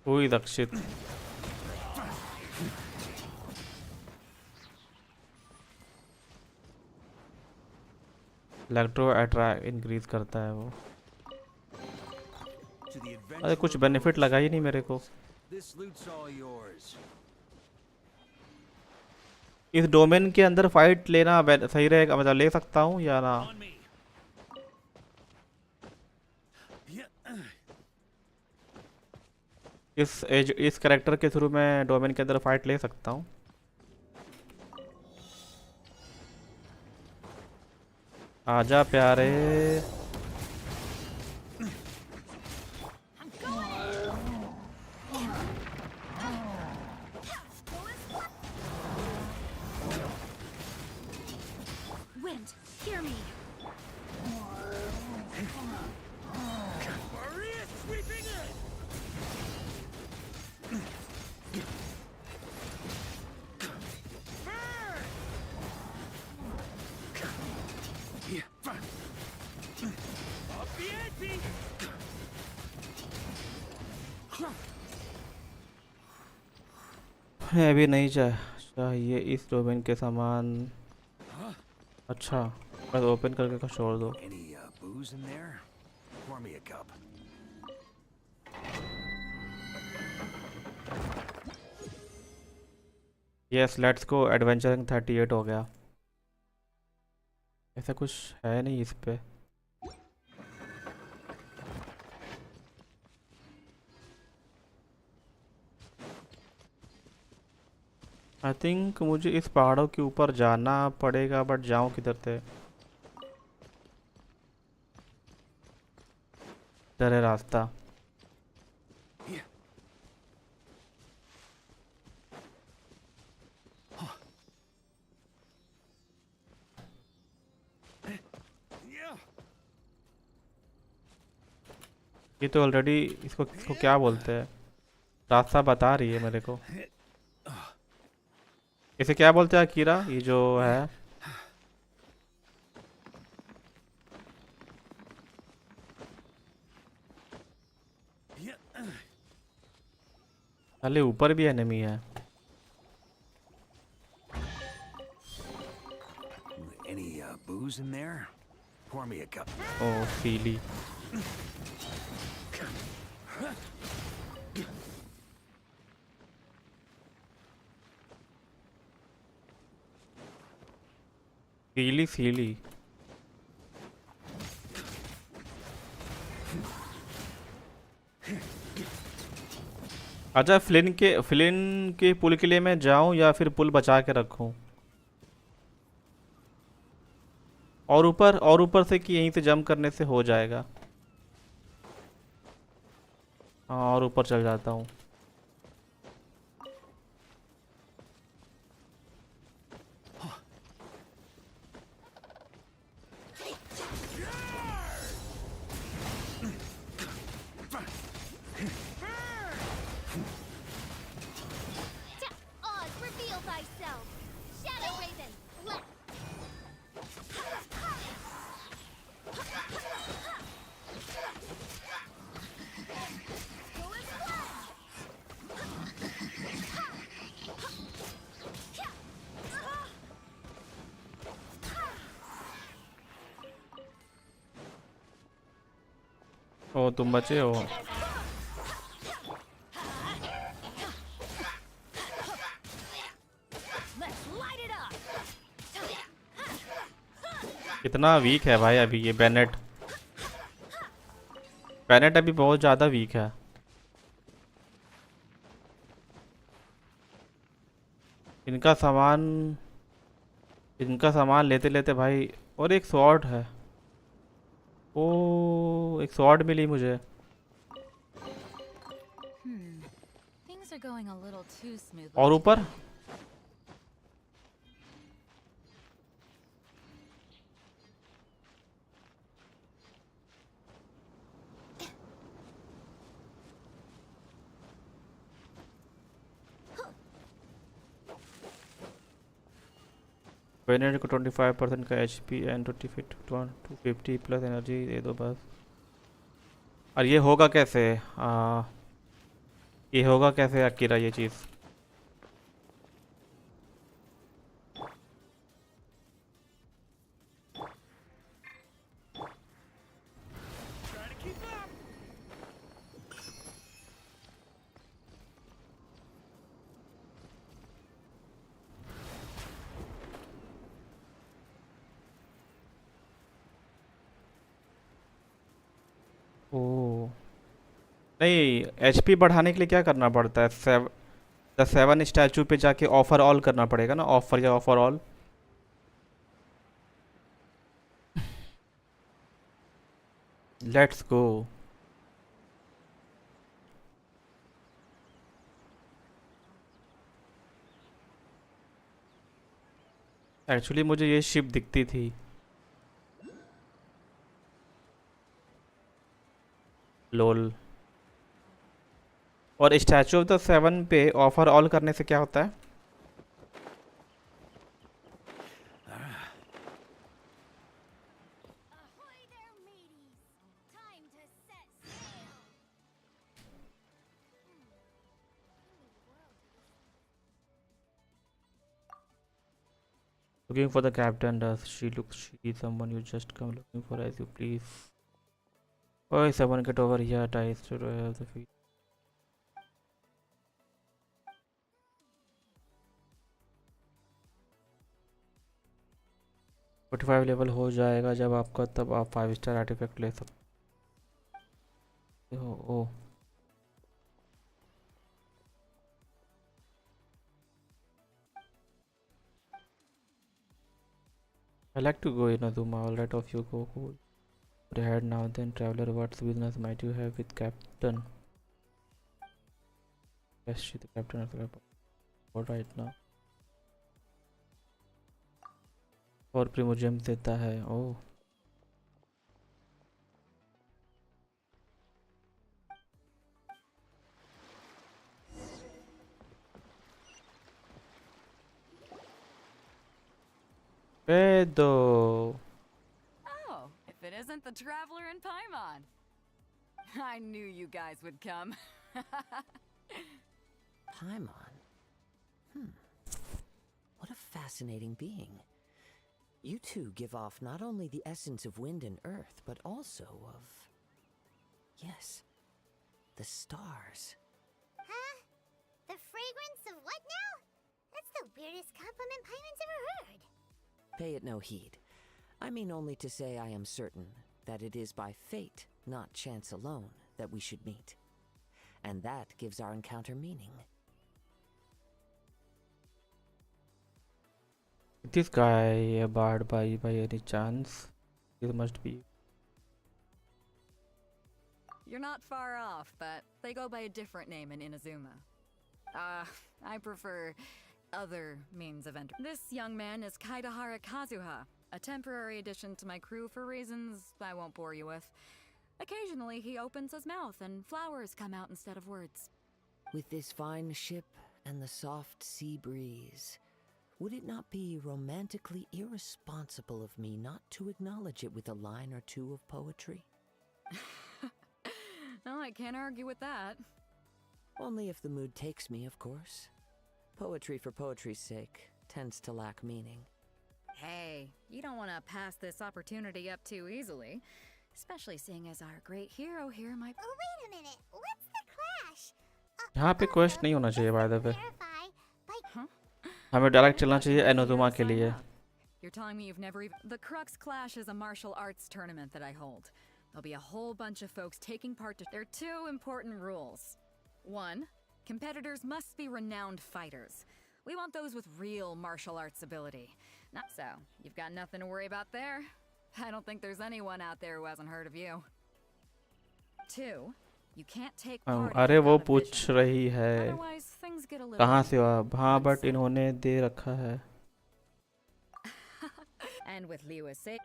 S1: हुई रक्षित। इलेक्ट्रो अट्रैक्ट इंक्रीज करता है वो।
S7: To the
S1: अरे कुछ बेनिफिट लगा ही नहीं मेरे को।
S7: This loot's all yours.
S1: इस डोमेन के अंदर फाइट लेना सही रहेगा, मतलब ले सकता हूँ या ना?
S7: On me. Yeah.
S1: इस कैरेक्टर के थ्रू मैं डोमेन के अंदर फाइट ले सकता हूँ। आजा प्यारे।
S8: Wind, hear me.
S7: Maria sweeping in. Up the ante.
S1: अभी नहीं चाहिए इस डोमेन के सामान। अच्छा बस ओपन करके छोड़ दो।
S7: Any booze in there? Pour me a cup.
S1: Yes let's go adventuring 38 हो गया। ऐसा कुछ है नहीं इस पे। आई थिंक मुझे इस पहाड़ों के ऊपर जाना पड़ेगा, बट जाऊं किधर से? इधर है रास्ता। ये तो ऑलरेडी इसको इसको क्या बोलते हैं, रास्ता बता रही है मेरे को। इसे क्या बोलते हैं अकीरा, ये जो है? अरे ऊपर भी एनिमी है।
S7: Any booze in there? Pour me a cup.
S1: ओ फीली। फीली फीली। अच्छा फ्लिन के पुल के लिए मैं जाऊं या फिर पुल बचा के रखूं? और ऊपर से कि यहीं से जंप करने से हो जाएगा? हाँ और ऊपर चल जाता हूँ।
S5: Oz, reveal thyself. Shadow Raven, left.
S1: ओ तुम बचे हो?
S5: Let's light it up.
S1: कितना वीक है भाई अभी ये बेनेट। बेनेट अभी बहुत ज़्यादा वीक है। इनका सामान लेते लेते भाई। और एक स्वॉर्ड है। ओ एक स्वॉर्ड मिली मुझे।
S6: Things are going a little too smoothly.
S1: और ऊपर वेनेट को 25% का HP एंड 250 प्लस एनर्जी दे दो बस। और ये होगा कैसे? ये होगा कैसे अकीरा ये चीज़?
S7: Trying to keep up.
S1: ओ नहीं, HP बढ़ाने के लिए क्या करना पड़ता है? द 7 स्टैचू पे जाके ऑफर ऑल करना पड़ेगा ना, ऑफर या offer all. Let's go. Actually मुझे ये शिप दिखती थी। लोल। और स्टैचू ऑफ द 7 पे ऑफर ऑल करने से क्या होता है?
S5: Ahoy there, mateys. Time to set sail.
S1: Looking for the captain. Does she look? She is someone you just come looking for as you please. Oh, someone get over here. Ties to have the feet. 45 level हो जाएगा जब आपका, तब आप 5 star artefact ले सकते हो। ओ I like to go in Azuma. All right, off you go. Cool. Ahead now. Then, traveler, what business might you have with Captain? Yes, she the captain of the boat right now. और प्रीमोजियम देता है। ओह पेदो।
S6: Oh, if it isn't the traveler in Paimon. I knew you guys would come.
S9: Paimon? What a fascinating being. You two give off not only the essence of wind and earth, but also of... Yes, the stars.
S2: Huh? The fragrance of what now? That's the weirdest compliment Paimon's ever heard.
S9: Pay it no heed. I mean only to say I am certain that it is by fate, not chance alone, that we should meet. And that gives our encounter meaning.
S1: This guy a bard by any chance? It must be.
S6: You're not far off, but they go by a different name in Inazuma. I prefer other means of entry. This young man is Kaidahara Kazuha, a temporary addition to my crew for reasons I won't bore you with. Occasionally he opens his mouth and flowers come out instead of words.
S9: With this fine ship and the soft sea breeze, would it not be romantically irresponsible of me not to acknowledge it with a line or two of poetry?
S6: No, I can't argue with that.
S9: Only if the mood takes me, of course. Poetry for poetry's sake tends to lack meaning.
S6: Hey, you don't want to pass this opportunity up too easily. Especially seeing as our great hero here might...
S2: Oh, wait a minute. What's the clash?
S1: यहाँ पे question नहीं होना चाहिए by the way.
S2: Verify by
S1: हमें direct चलना चाहिए एनोजुमा के लिए।
S6: You're telling me you've never even... The Crux Clash is a martial arts tournament that I hold. There'll be a whole bunch of folks taking part to... There are two important rules. One, competitors must be renowned fighters. We want those with real martial arts ability. Not so. You've got nothing to worry about there. I don't think there's anyone out there who hasn't heard of you. Two, you can't take part
S1: अरे वो
S6: without a
S1: पूछ
S6: vision.
S1: रही है
S6: Otherwise, things get a little...
S1: कहाँ से हो आप? हाँ बट इन्होंने दे रखा है।
S6: And with Liu's sake...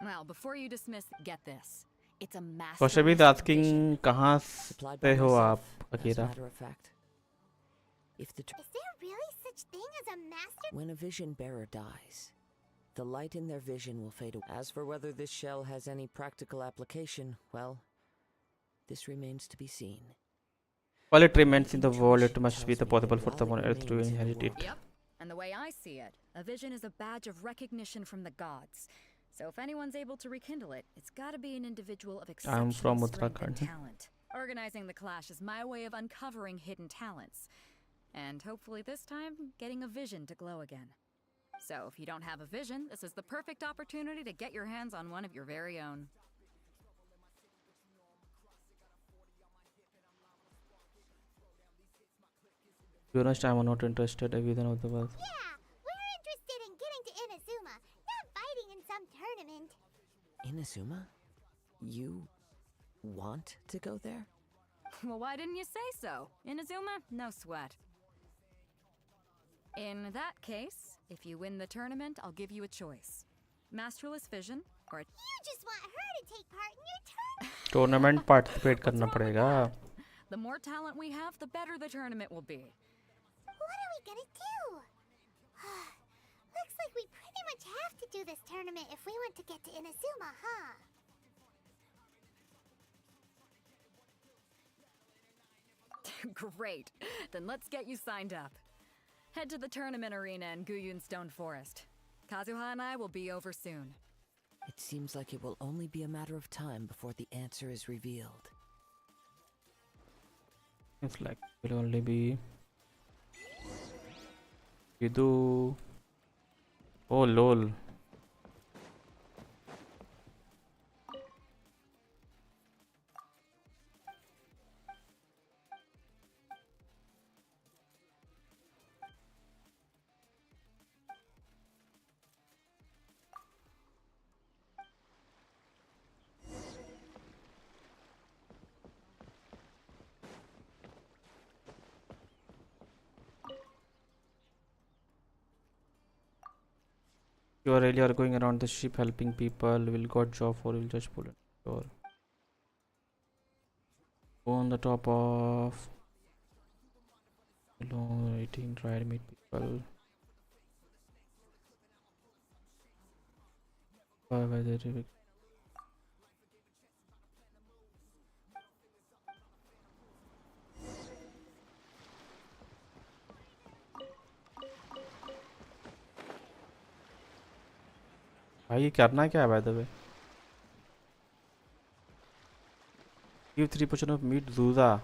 S6: Well, before you dismiss, get this. It's a master...
S1: Kaushal is asking कहाँ
S9: Supplied
S1: से
S9: by
S1: हो
S9: myself,
S1: आप
S9: as a
S1: Akira?
S9: matter of fact. If the
S2: Is there really such thing as a master?
S9: When a vision bearer dies, the light in their vision will fade away. As for whether this shell has any practical application, well, this remains to be seen.
S1: While it remains in the world, it must be the possible for someone else to inherit it.
S6: Yep. And the way I see it, a vision is a badge of recognition from the gods. So if anyone's able to rekindle it, it's got to be an individual of exceptional
S1: from
S6: strength and
S1: Uttarakhand.
S6: talent. Organizing the clash is my way of uncovering hidden talents. And hopefully this time, getting a vision to glow again. So if you don't have a vision, this is the perfect opportunity to get your hands on one of your very own.
S1: To be honest, I'm not interested in either of the world.
S2: Yeah, we're interested in getting to Inazuma, not fighting in some tournament.
S9: Inazuma? You want to go there?
S6: Well, why didn't you say so? Inazuma? No sweat. In that case, if you win the tournament, I'll give you a choice. Masterless vision, or a...
S2: You just want her to take part in your tournament.
S1: Tournament participate करना पड़ेगा।
S6: The more talent we have, the better the tournament will be.
S2: What are we gonna do? Looks like we pretty much have to do this tournament if we want to get to Inazuma, huh?
S6: Great. Then let's get you signed up. Head to the tournament arena in Guyun Stone Forest. Kazuha and I will be over soon.
S9: It seems like it will only be a matter of time before the answer is revealed.
S1: It's like it will only be. You do. Oh lol. You are really are going around the ship helping people. Will got job or will just pull it. Sure. Go on the top of long rating. Try to meet people. Whether भाई ये करना क्या है by the way give 3% of meat जूजा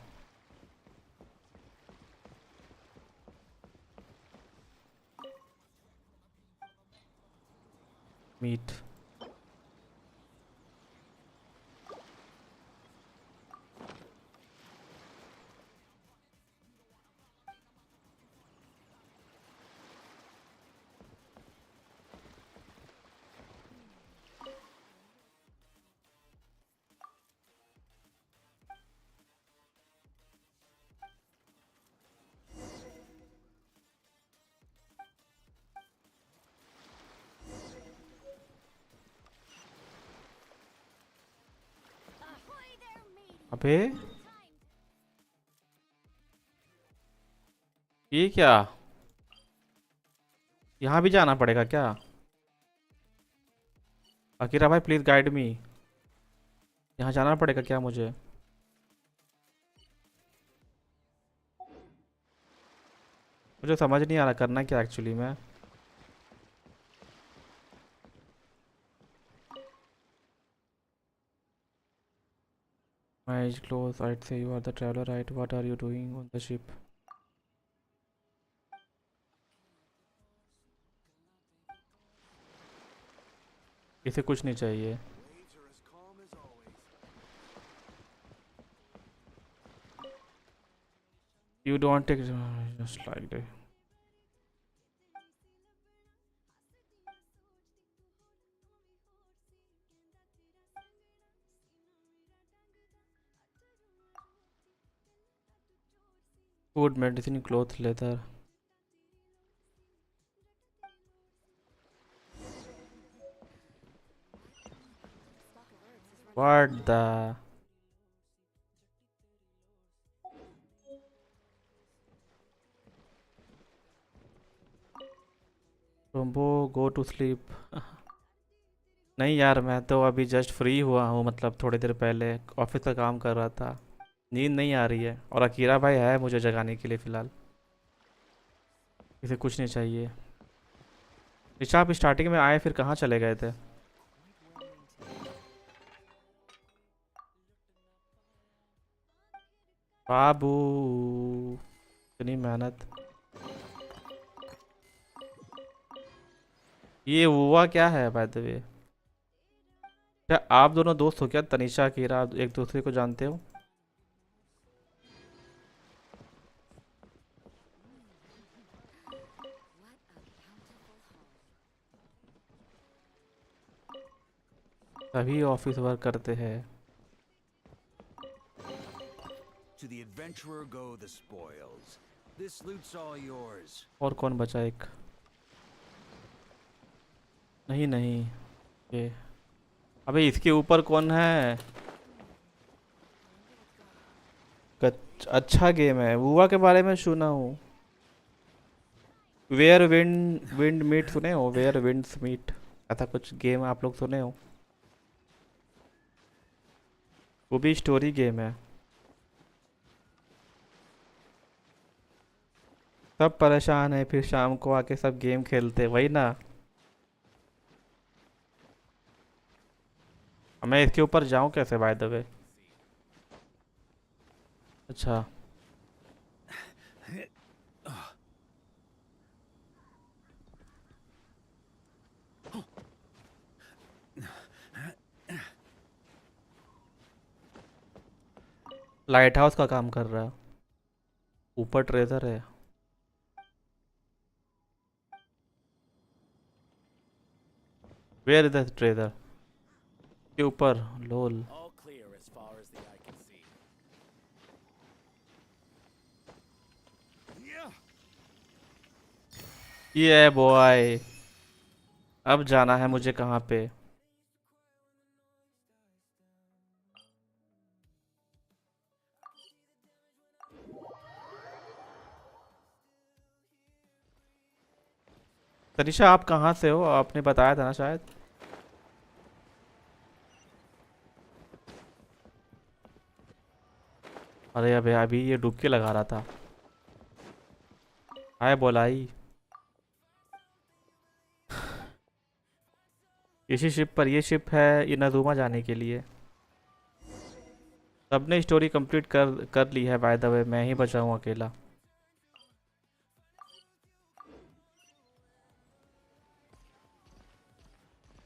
S1: meat अबे ये क्या यहाँ भी जाना पड़ेगा क्या अकीरा भाई प्लीज गाइड मी यहाँ जाना पड़ेगा क्या मुझे मुझे समझ नहीं आ रहा करना क्या एक्चुअली में My eyes closed. I'd say you are the traveler, right? What are you doing on the ship? इसे कुछ नहीं चाहिए You don't take just like that. Food, medicine, clothes, leather. What the? Rombo, go to sleep. नहीं यार मैं तो अभी just free हुआ हूँ मतलब थोड़ी देर पहले ऑफिस का काम कर रहा था नींद नहीं आ रही है और अकीरा भाई है मुझे जगाने के लिए फ़िलहाल इसे कुछ नहीं चाहिए ऋषा आप स्टार्टिंग में आए फिर कहाँ चले गए थे बाबू इतनी मेहनत ये हुआ क्या है बाय द वे क्या आप दोनों दोस्त हो क्या तनीषा अकीरा आप एक दूसरे को जानते हो सभी ऑफिस वर्क करते हैं
S7: To the adventurer go the spoils. This loot's all yours.
S1: और कौन बचा एक नहीं नहीं ये अबे इसके ऊपर कौन है अच्छा गेम है वुआ के बारे में सुना हूँ वेयर विंड मीट सुने हो वेयर विंड्स मीट ऐसा कुछ गेम आप लोग सुने हो वो भी स्टोरी गेम है सब परेशान है फिर शाम को आके सब गेम खेलते वही ना मैं इसके ऊपर जाऊं कैसे बाय द वे अच्छा लाइट हाउस का काम कर रहा है ऊपर ट्रेजर है वेयर इज द ट्रेजर के ऊपर लोल
S10: All clear as far as the eye can see.
S1: ये बॉय अब जाना है मुझे कहाँ पे? तनिषा आप कहाँ से हो? आपने बताया था ना शायद। अरे अबे अभी ये डुबकी लगा रहा था। हाय बोलाई। इसी शिप पर, ये शिप है इनाजुमा जाने के लिए। सबने स्टोरी कंप्लीट कर ली है बाय द वे, मैं ही बचा हूँ अकेला।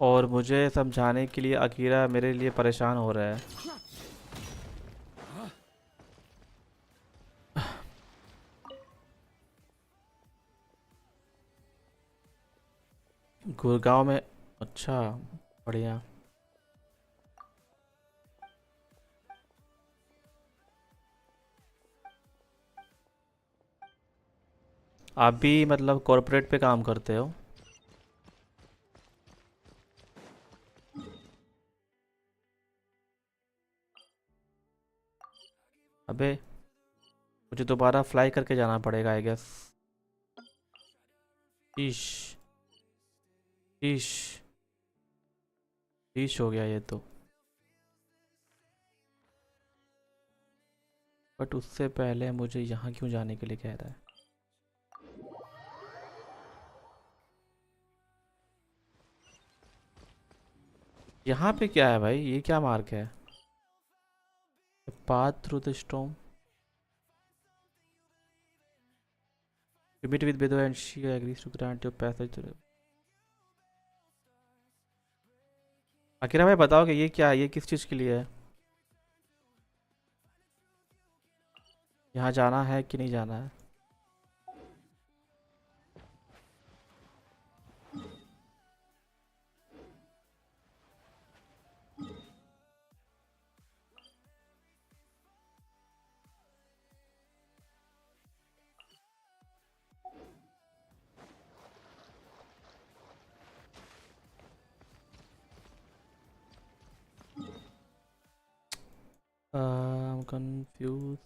S1: और मुझे समझाने के लिए अकीरा मेरे लिए परेशान हो रहा है। गुड़गांव में? अच्छा, बढ़िया। आप भी मतलब कॉर्पोरेट पे काम करते हो? अबे मुझे दोबारा फ्लाई करके जाना पड़ेगा आई गेस। ईश ईश ईश हो गया ये तो। बट उससे पहले मुझे यहाँ क्यों जाने के लिए कह रहा है? यहाँ पे क्या है भाई? ये क्या मार्ग है? Path through the storm. You meet with Bedo and she agrees to grant your passage to... Akira भाई बताओ कि ये क्या है? ये किस चीज़ के लिए है? यहाँ जाना है कि नहीं जाना है? I'm confused.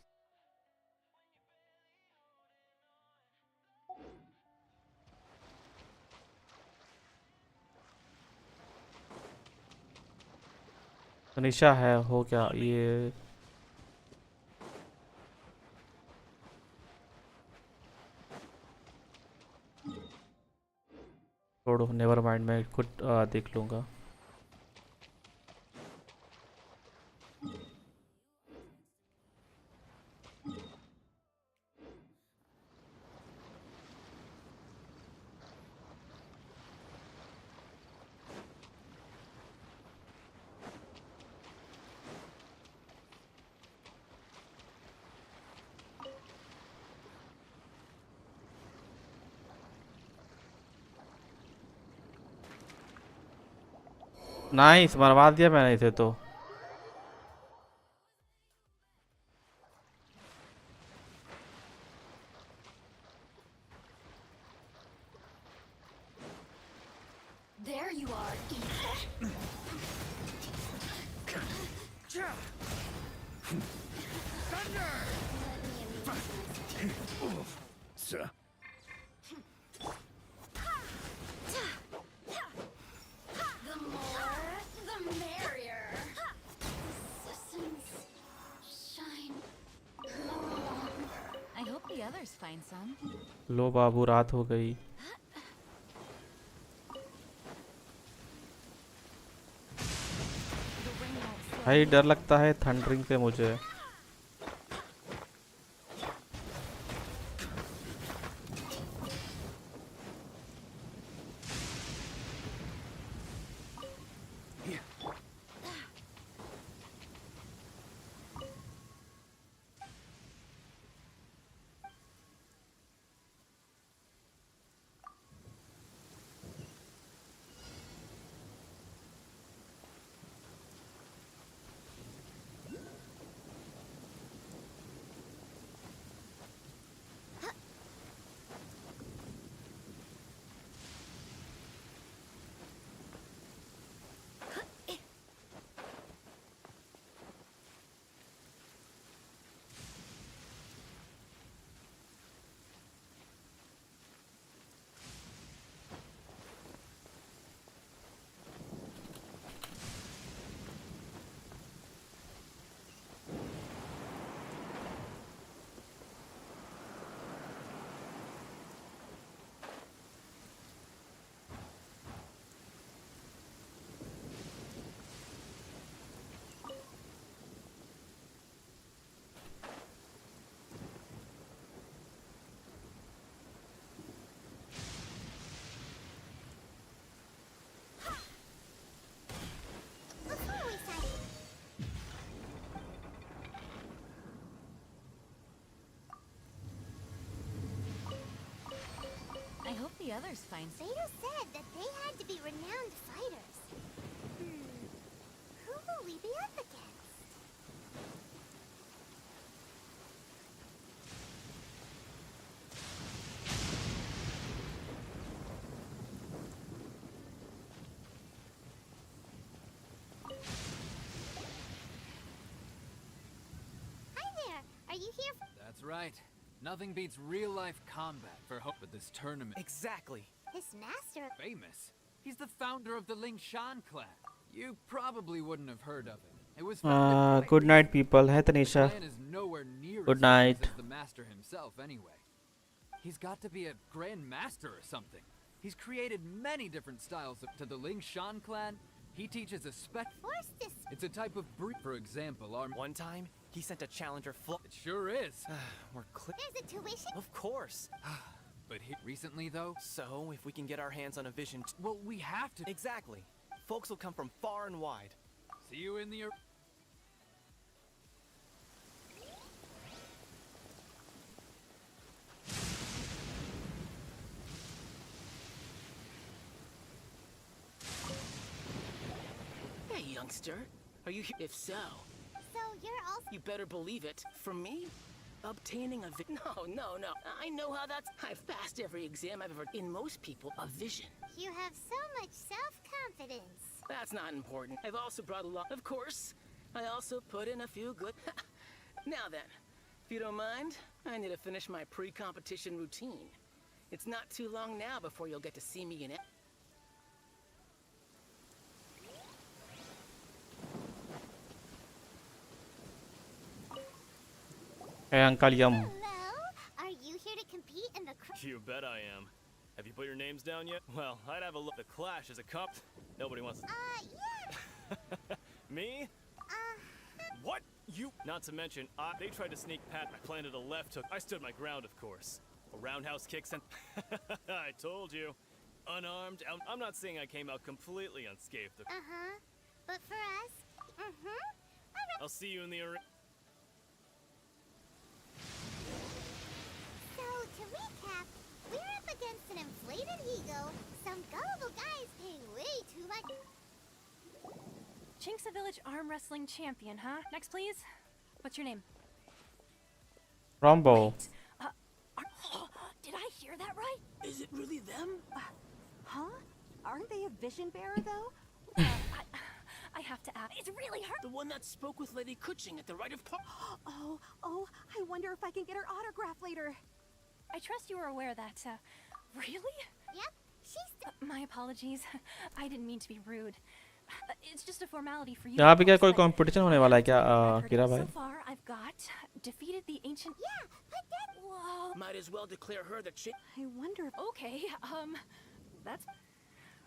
S1: तनिषा है हो क्या ये? छोड़ो, नेवर माइंड, मैं खुद देख लूँगा। नाइस, मरवा दिया मैंने इसे तो।
S8: There you are, evil.
S7: Sir.
S5: The more, the merrier. Citizens shine.
S6: I hope the others find some.
S1: लो बाबू, रात हो गई। भाई डर लगता है थंडरिंग से मुझे।
S5: others find?
S2: Beto said that they had to be renowned fighters. Who will we be up against? Hi there. Are you here for
S10: That's right. Nothing beats real-life combat for hope at this tournament.
S3: Exactly.
S2: his master?
S10: Famous. He's the founder of the Lingshan clan. You probably wouldn't have heard of it. It was
S1: Good night, people. Hai Tanisha.
S10: clan is nowhere near
S1: Good
S10: as famous
S1: night.
S10: as the master himself anyway. He's got to be a grand master or something. He's created many different styles to the Lingshan clan. He teaches a
S2: Force this.
S10: It's a type of breed. For example, our
S3: One time, he sent a challenger
S10: it sure is.
S3: We're
S2: There's a tuition.
S3: Of course.
S10: But recently though,
S3: So, if we can get our hands on a vision...
S10: well, we have to.
S3: Exactly. Folks will come from far and wide.
S10: See you in the.
S11: Hey, youngster. Are you here? If so,
S2: So you're also.
S11: you better believe it. For me, obtaining a No. I know how that's... I've passed every exam I've ever... In most people, a vision.
S2: You have so much self-confidence.
S11: That's not important. I've also brought a lot... Of course, I also put in a few good... Now then, if you don't mind, I need to finish my pre-competition routine. It's not too long now before you'll get to see me in it.
S1: Hey, Uncle Yum.
S2: Hello? Are you here to compete in the
S12: You bet I am. Have you put your names down yet? Well, I'd have a look. The Clash is a cup. Nobody wants to...
S2: yeah.
S12: Me? What? You? Not to mention, they tried to sneak past. I planted a left hook. I stood my ground, of course. A roundhouse kick sent... I told you. Unarmed. I'm not saying I came out completely unscathed.
S2: Uh-huh. But for us,
S12: I'll see you in the arena.
S2: So, to recap, we're up against an inflated ego, some gullible guys paying way too much.
S8: Chink's a village arm wrestling champion, huh? Next, please. What's your name?
S1: Rombo.
S8: Did I hear that right?
S11: Is it really them?
S13: Huh? Aren't they a vision bearer, though?
S8: I have to ask. It's really hard.
S11: The one that spoke with Lady Kuching at the rite of...
S13: Oh, I wonder if I can get her autograph later.
S8: I trust you were aware that, really?
S2: Yep, she's...
S8: My apologies. I didn't mean to be rude. It's just a formality for you.
S1: यहाँ पे क्या
S8: folks,
S1: कोई
S8: but
S1: competition होने वाला है क्या किरा भाई?
S8: So far, I've got defeated the ancient...
S2: Yeah, but that...
S8: Whoa.
S11: Might as well declare her the chick...
S13: I wonder if...
S8: Okay, that's...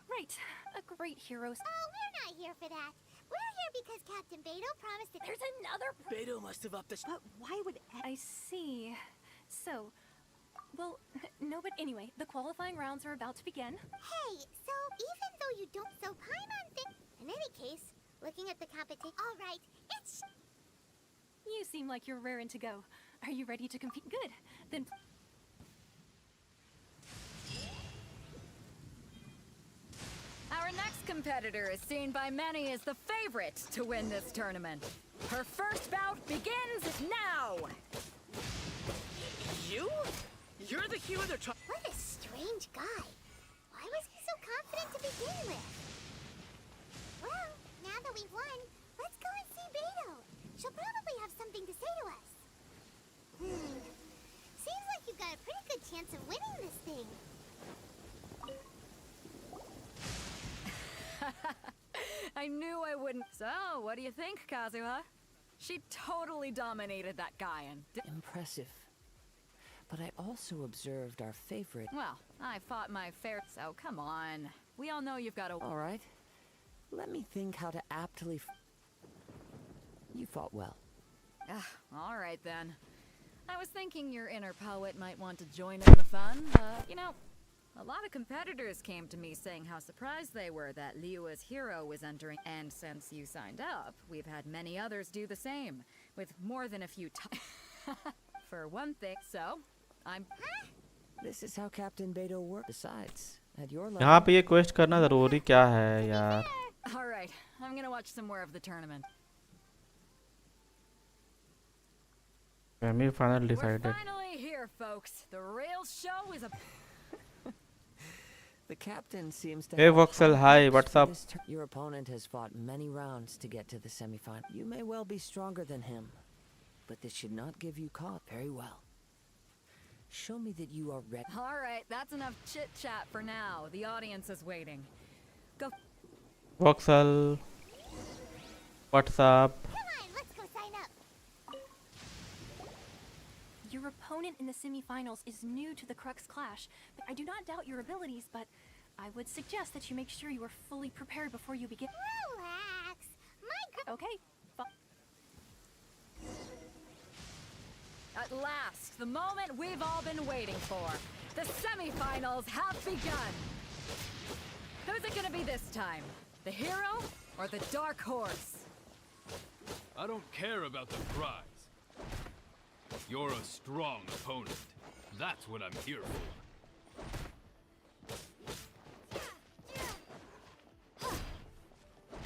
S8: Right. A great hero.
S2: Oh, we're not here for that. We're here because Captain Beto promised to...
S8: There's another...
S11: Beto must have upped the...
S13: But why would...
S8: I see. So... Well, no, but anyway, the qualifying rounds are about to begin.
S2: Hey, so even though you don't so pine on things... In any case, looking at the competition... Alright, it's...
S8: You seem like you're raring to go. Are you ready to compete? Good. Then... Our next competitor is seen by many as the favorite to win this tournament. Her first bout begins now!
S11: You? You're the hero they're trying...
S2: What a strange guy. Why was he so confident to begin with? Well, now that we've won, let's go and see Beto. She'll probably have something to say to us. Seems like you've got a pretty good chance of winning this thing.
S8: I knew I wouldn't. So, what do you think, Kazuha? She totally dominated that guy and...
S9: Impressive. But I also observed our favorite...
S8: Well, I fought my fair... So, come on. We all know you've got a...
S9: All right. Let me think how to aptly... You fought well.
S8: All right, then. I was thinking your inner poet might want to join in the fun, but, you know... A lot of competitors came to me saying how surprised they were that Liyue's hero was entering, and since you signed up, we've had many others do the same, with more than a few For one thing, so, I'm...
S2: Huh?
S9: This is how Captain Beto works. Besides, at your level,
S1: यहाँ पे ये quest करना जरूरी क्या है यार?
S6: All right, I'm gonna watch some more of the tournament.
S1: Semi-final
S6: We're
S1: decided.
S6: finally here, folks. The real show is a.
S9: the captain seems to
S1: Hey
S9: have
S1: Voxel,
S9: high
S1: hi,
S9: hopes
S1: what's
S9: for
S1: up?
S9: this Your opponent has fought many rounds to get to the semifinal. You may well be stronger than him, but this should not give you cause. Very well. Show me that you are ready.
S6: All right, that's enough chit chat for now. The audience is waiting. Go.
S1: Voxel, what's up?
S2: Come on, let's go sign up.
S13: Your opponent in the semifinals is new to the Crux Clash. I do not doubt your abilities, but I would suggest that you make sure you are fully prepared before you begin.
S2: Relax.
S13: Okay.
S6: At last, the moment we've all been waiting for. The semifinals have begun. Who's it gonna be this time? The hero or the dark horse?
S12: I don't care about the prize. You're a strong opponent. That's what I'm here for.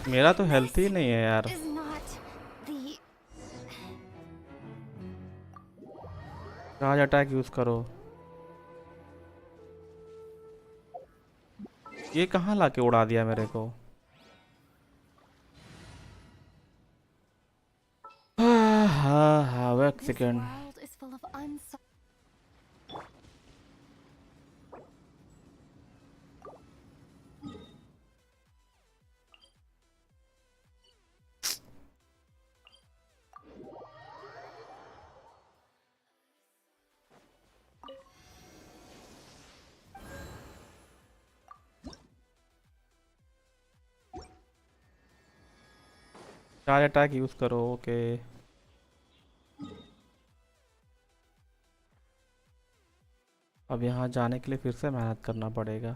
S1: मेरा तो health ही नहीं है यार.
S2: Is not the
S1: charge attack use करो. ये कहाँ लाके उड़ा दिया मेरे को? हाँ, एक second.
S2: world is full of
S1: charge attack use करो. ओके. अब यहाँ जाने के लिए फिर से मेहनत करना पड़ेगा.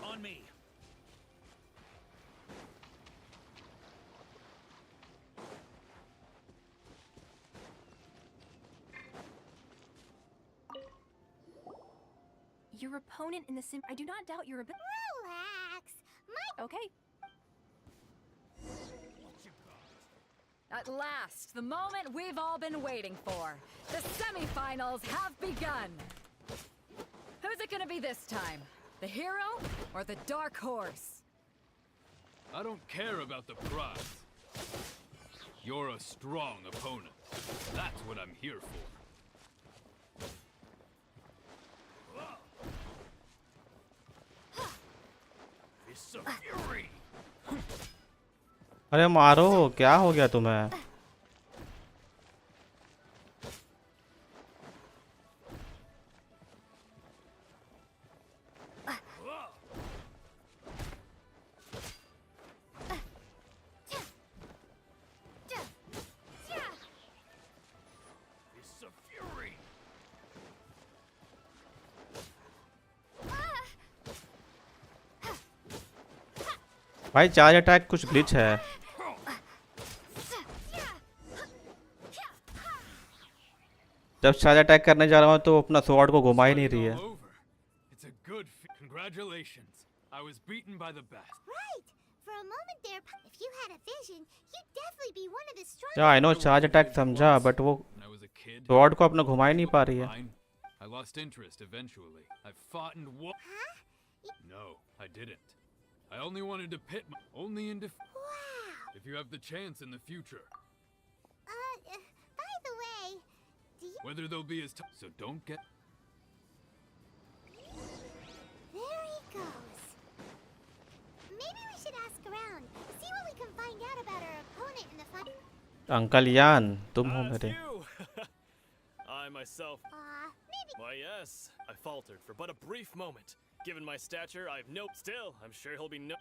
S7: On me.
S13: Your opponent in the I do not doubt your ability.
S2: Relax.
S13: Okay.
S6: At last, the moment we've all been waiting for. The semifinals have begun. Who's it gonna be this time? The hero or the dark horse?
S12: I don't care about the prize. You're a strong opponent. That's what I'm here for. It's a fury.
S1: अरे मारो, क्या हो गया तुम्हें?
S12: It's a fury.
S1: भाई charge attack कुछ glitch है. जब चार्ज अटैक करने जा रहा हूँ तो अपना स्वॉर्ड को घुमा ही नहीं रही है.
S12: It's a good. Congratulations. I was beaten by the best.
S2: Right. for a moment there. If you had a vision, you'd definitely be one of the strongest.
S1: या आई नो चार्ज अटैक समझा, but वो sword को अपना घुमा ही नहीं पा रही है.
S10: I lost interest eventually. I fought and won.
S2: Huh?
S10: No, I didn't. I only wanted to pit my only in
S2: Wow.
S10: if you have the chance in the future.
S2: By the way, do you...
S10: Whether there'll be as so don't get.
S2: There he goes. Maybe we should ask around, see what we can find out about our opponent in the fight.
S1: Uncle यान, तुम हो
S12: It's
S1: मेरे.
S12: you. I myself.
S2: Maybe.
S12: Why, yes. I faltered for but a brief moment. Given my stature, I've no. Still, I'm sure he'll be no.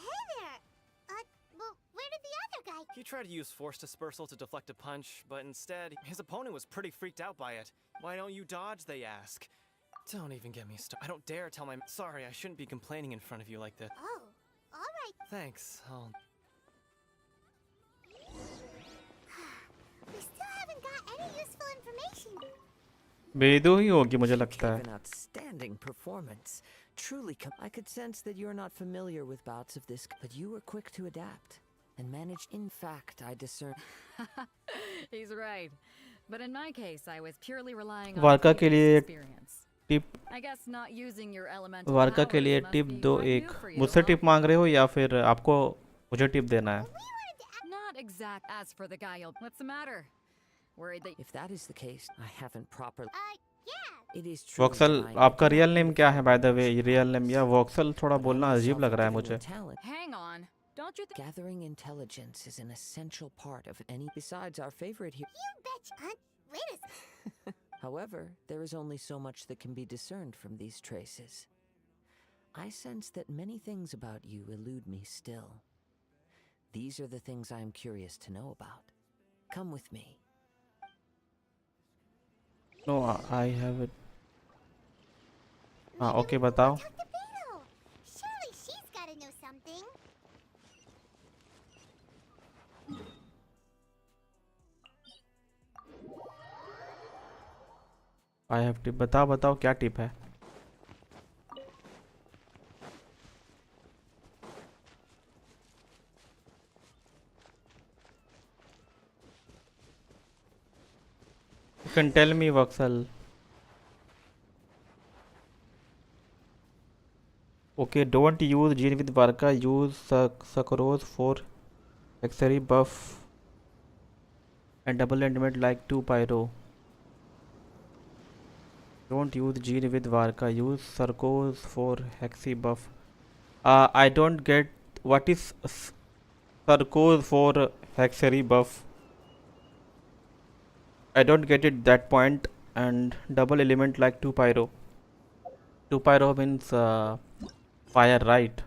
S2: Hey there. Well, where did the other guy?
S14: He tried to use force dispersal to deflect a punch, but instead, his opponent was pretty freaked out by it. Why don't you dodge, they ask. Don't even get me started. I don't dare tell my... Sorry, I shouldn't be complaining in front of you like that.
S2: Oh, all right.
S14: Thanks, I'll...
S2: We still haven't got any useful information.
S1: बेदो ही होगी मुझे लगता है.
S9: An outstanding performance. Truly, I could sense that you're not familiar with bouts of this, but you were quick to adapt and managed. In fact, I discern.
S6: He's right. But in my case, I was purely relying on
S1: वार्का के लिए
S6: experience.
S1: Tip
S6: I guess not using your elemental
S1: वार्का के
S6: powers
S1: लिए
S6: must
S1: tip
S6: be
S1: दो
S6: quite
S1: एक.
S6: new for you,
S1: मुझसे
S6: huh?
S1: Tip मांग रहे हो या फिर आपको मुझे टिप देना है?
S6: Not exact. As for the guy, what's the matter? Worried that
S9: If that is the case, I haven't properly.
S2: Yeah.
S9: It is true.
S1: Voxel, आपका रियल नेम क्या है by the way? Real name या voxel थोड़ा बोलना अजीब लग रहा है मुझे.
S6: Hang on. Don't you think
S9: Gathering intelligence is an essential part of any. Besides, our favorite here.
S2: You betcha. Wait a second.
S9: However, there is only so much that can be discerned from these traces. I sense that many things about you elude me still. These are the things I am curious to know about. Come with me.
S1: No, I have it. हाँ, okay बताओ.
S2: Surely she's gotta know something.
S1: I have tip. बताओ बताओ क्या tip है? You can tell me, Vaxal. Okay, don't use gene with Varka. Use sucrose for accessory buff and double element like 2 pyro. Don't use gene with Varka. Use sucrose for hexy buff. I don't get what is sucrose for hexery buff. I don't get it that point. And double element like 2 pyro. 2 pyro means fire, right?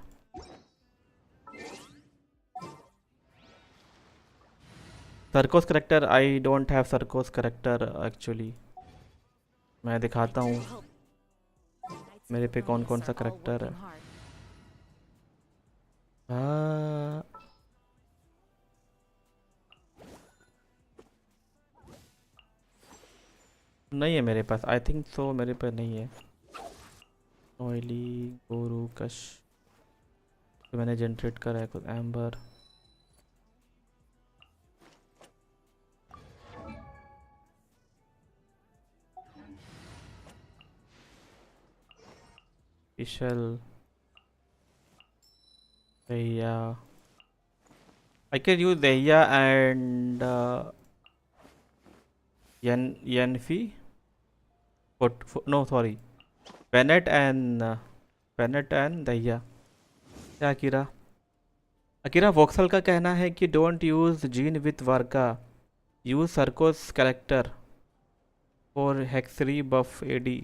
S1: Sarkos character, I don't have Sarkos character actually. मैं दिखाता हूँ मेरे पे कौन कौन सा character है. नहीं है मेरे पास. आई थिंक सो मेरे पे नहीं है. ऑयली गोरू कश तो मैंने जनरेट करा है कुछ. Amber Ishal Daya. I can use Daya and Yanfi. No, sorry. Bennett and Daya. क्या अकीरा? अकीरा वॉक्सल का कहना है कि don't use Jean with Varka. Use Sucrose character for hexerei buff एडी.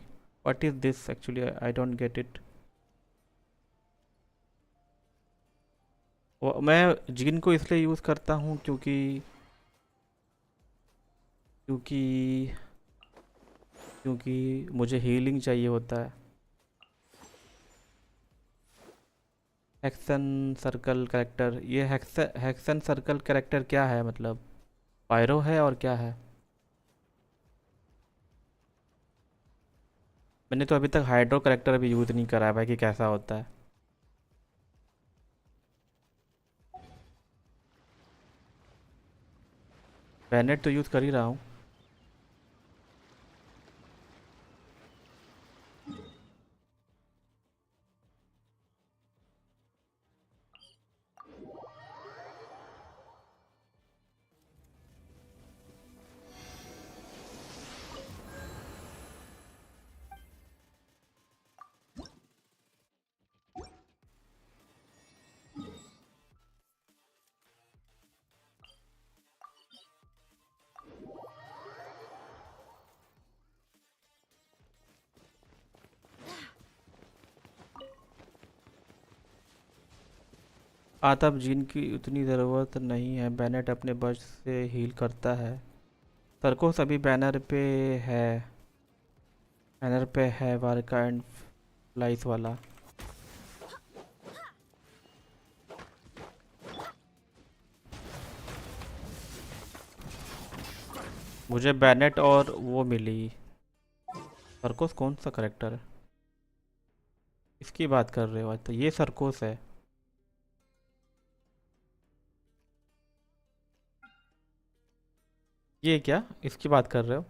S1: What is this actually? I don't get it. मैं Jean को इसलिए use करता हूँ क्योंकि मुझे हीलिंग चाहिए होता है. Hexane circle character. ये हेक्सन सर्कल कैरेक्टर क्या है? मतलब पायरो है और क्या है? मैंने तो अभी तक हाइड्रो करेक्टर भी यूज़ नहीं करा है भाई कि कैसा होता है। बैनेट तो यूज़ कर ही रहा हूँ। आतब जीन की उतनी ज़रूरत नहीं है, बैनेट अपने बच से हील करता है। सरकोस अभी बैनर पे है वारका एंड फ्लाइस वाला। मुझे बैनेट और वो मिली। सरकोस कौन सा करेक्टर है? इसकी बात कर रहे हो? तो ये सरकोस है। ये क्या इसकी बात कर रहे हो?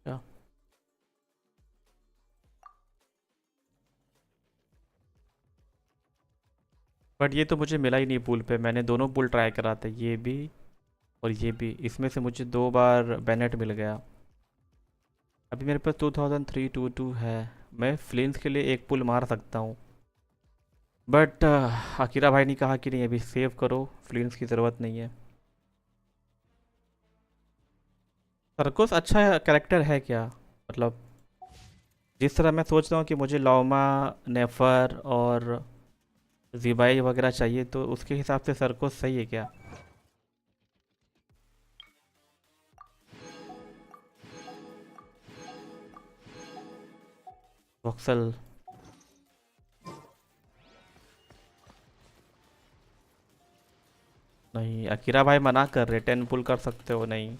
S1: क्या? बट ये तो मुझे मिला ही नहीं पूल पे। मैंने दोनों पूल ट्राई करा थे, ये भी और ये भी। इसमें से मुझे 2 बार बैनेट मिल गया। अभी मेरे पास 2322 है। मैं फ्लिंस के लिए एक पुल मार सकता हूँ, बट अकीरा भाई ने कहा कि नहीं अभी सेव करो, फ्लिंस की ज़रूरत नहीं है। सरकोस अच्छा कैरेक्टर है क्या? मतलब जिस तरह मैं सोच रहा हूँ कि मुझे लौमा, नेफर और ज़िबाई वगैरह चाहिए, तो उसके हिसाब से सरकोस सही है क्या? वक्सल नहीं, अकीरा भाई मना कर रहे, 10 पुल कर सकते हो नहीं।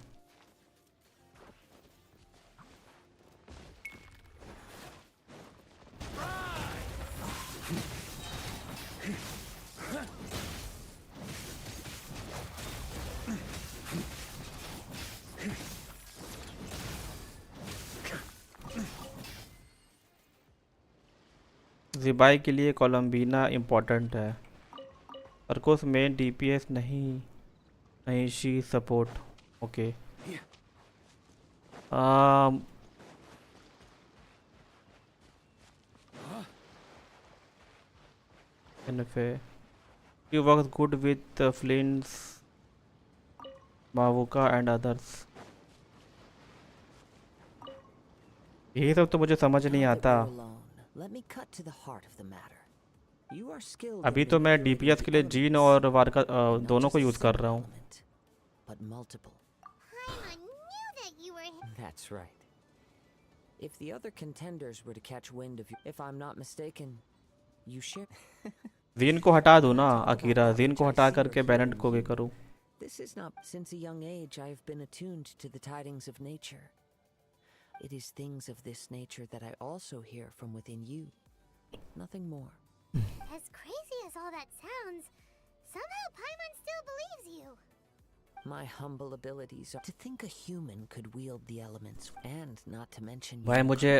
S1: ज़िबाई के लिए कोलम्बीना इम्पोर्टेंट है। सरकोस मेन डीपीएस नहीं, नहीं she support. Okay. NFA he works good with Flynn's, Mavuka and others। यही सब तो मुझे समझ नहीं आता। अभी तो मैं डीपीएस के लिए जीन और वारका दोनों को यूज़ कर रहा हूँ।
S9: That's right. If the other contenders were to catch wind of you, if I'm not mistaken, you ship.
S1: Gene को हटा दो ना अकीरा, जीन को हटा करके बैनेट को भी करूँ।
S9: This is not. Since a young age, I have been attuned to the tidings of nature. It is things of this nature that I also hear from within you. Nothing more.
S2: As crazy as all that sounds, somehow Paimon still believes you.
S9: My humble abilities are to think a human could wield the elements, and not to mention
S1: भाई मुझे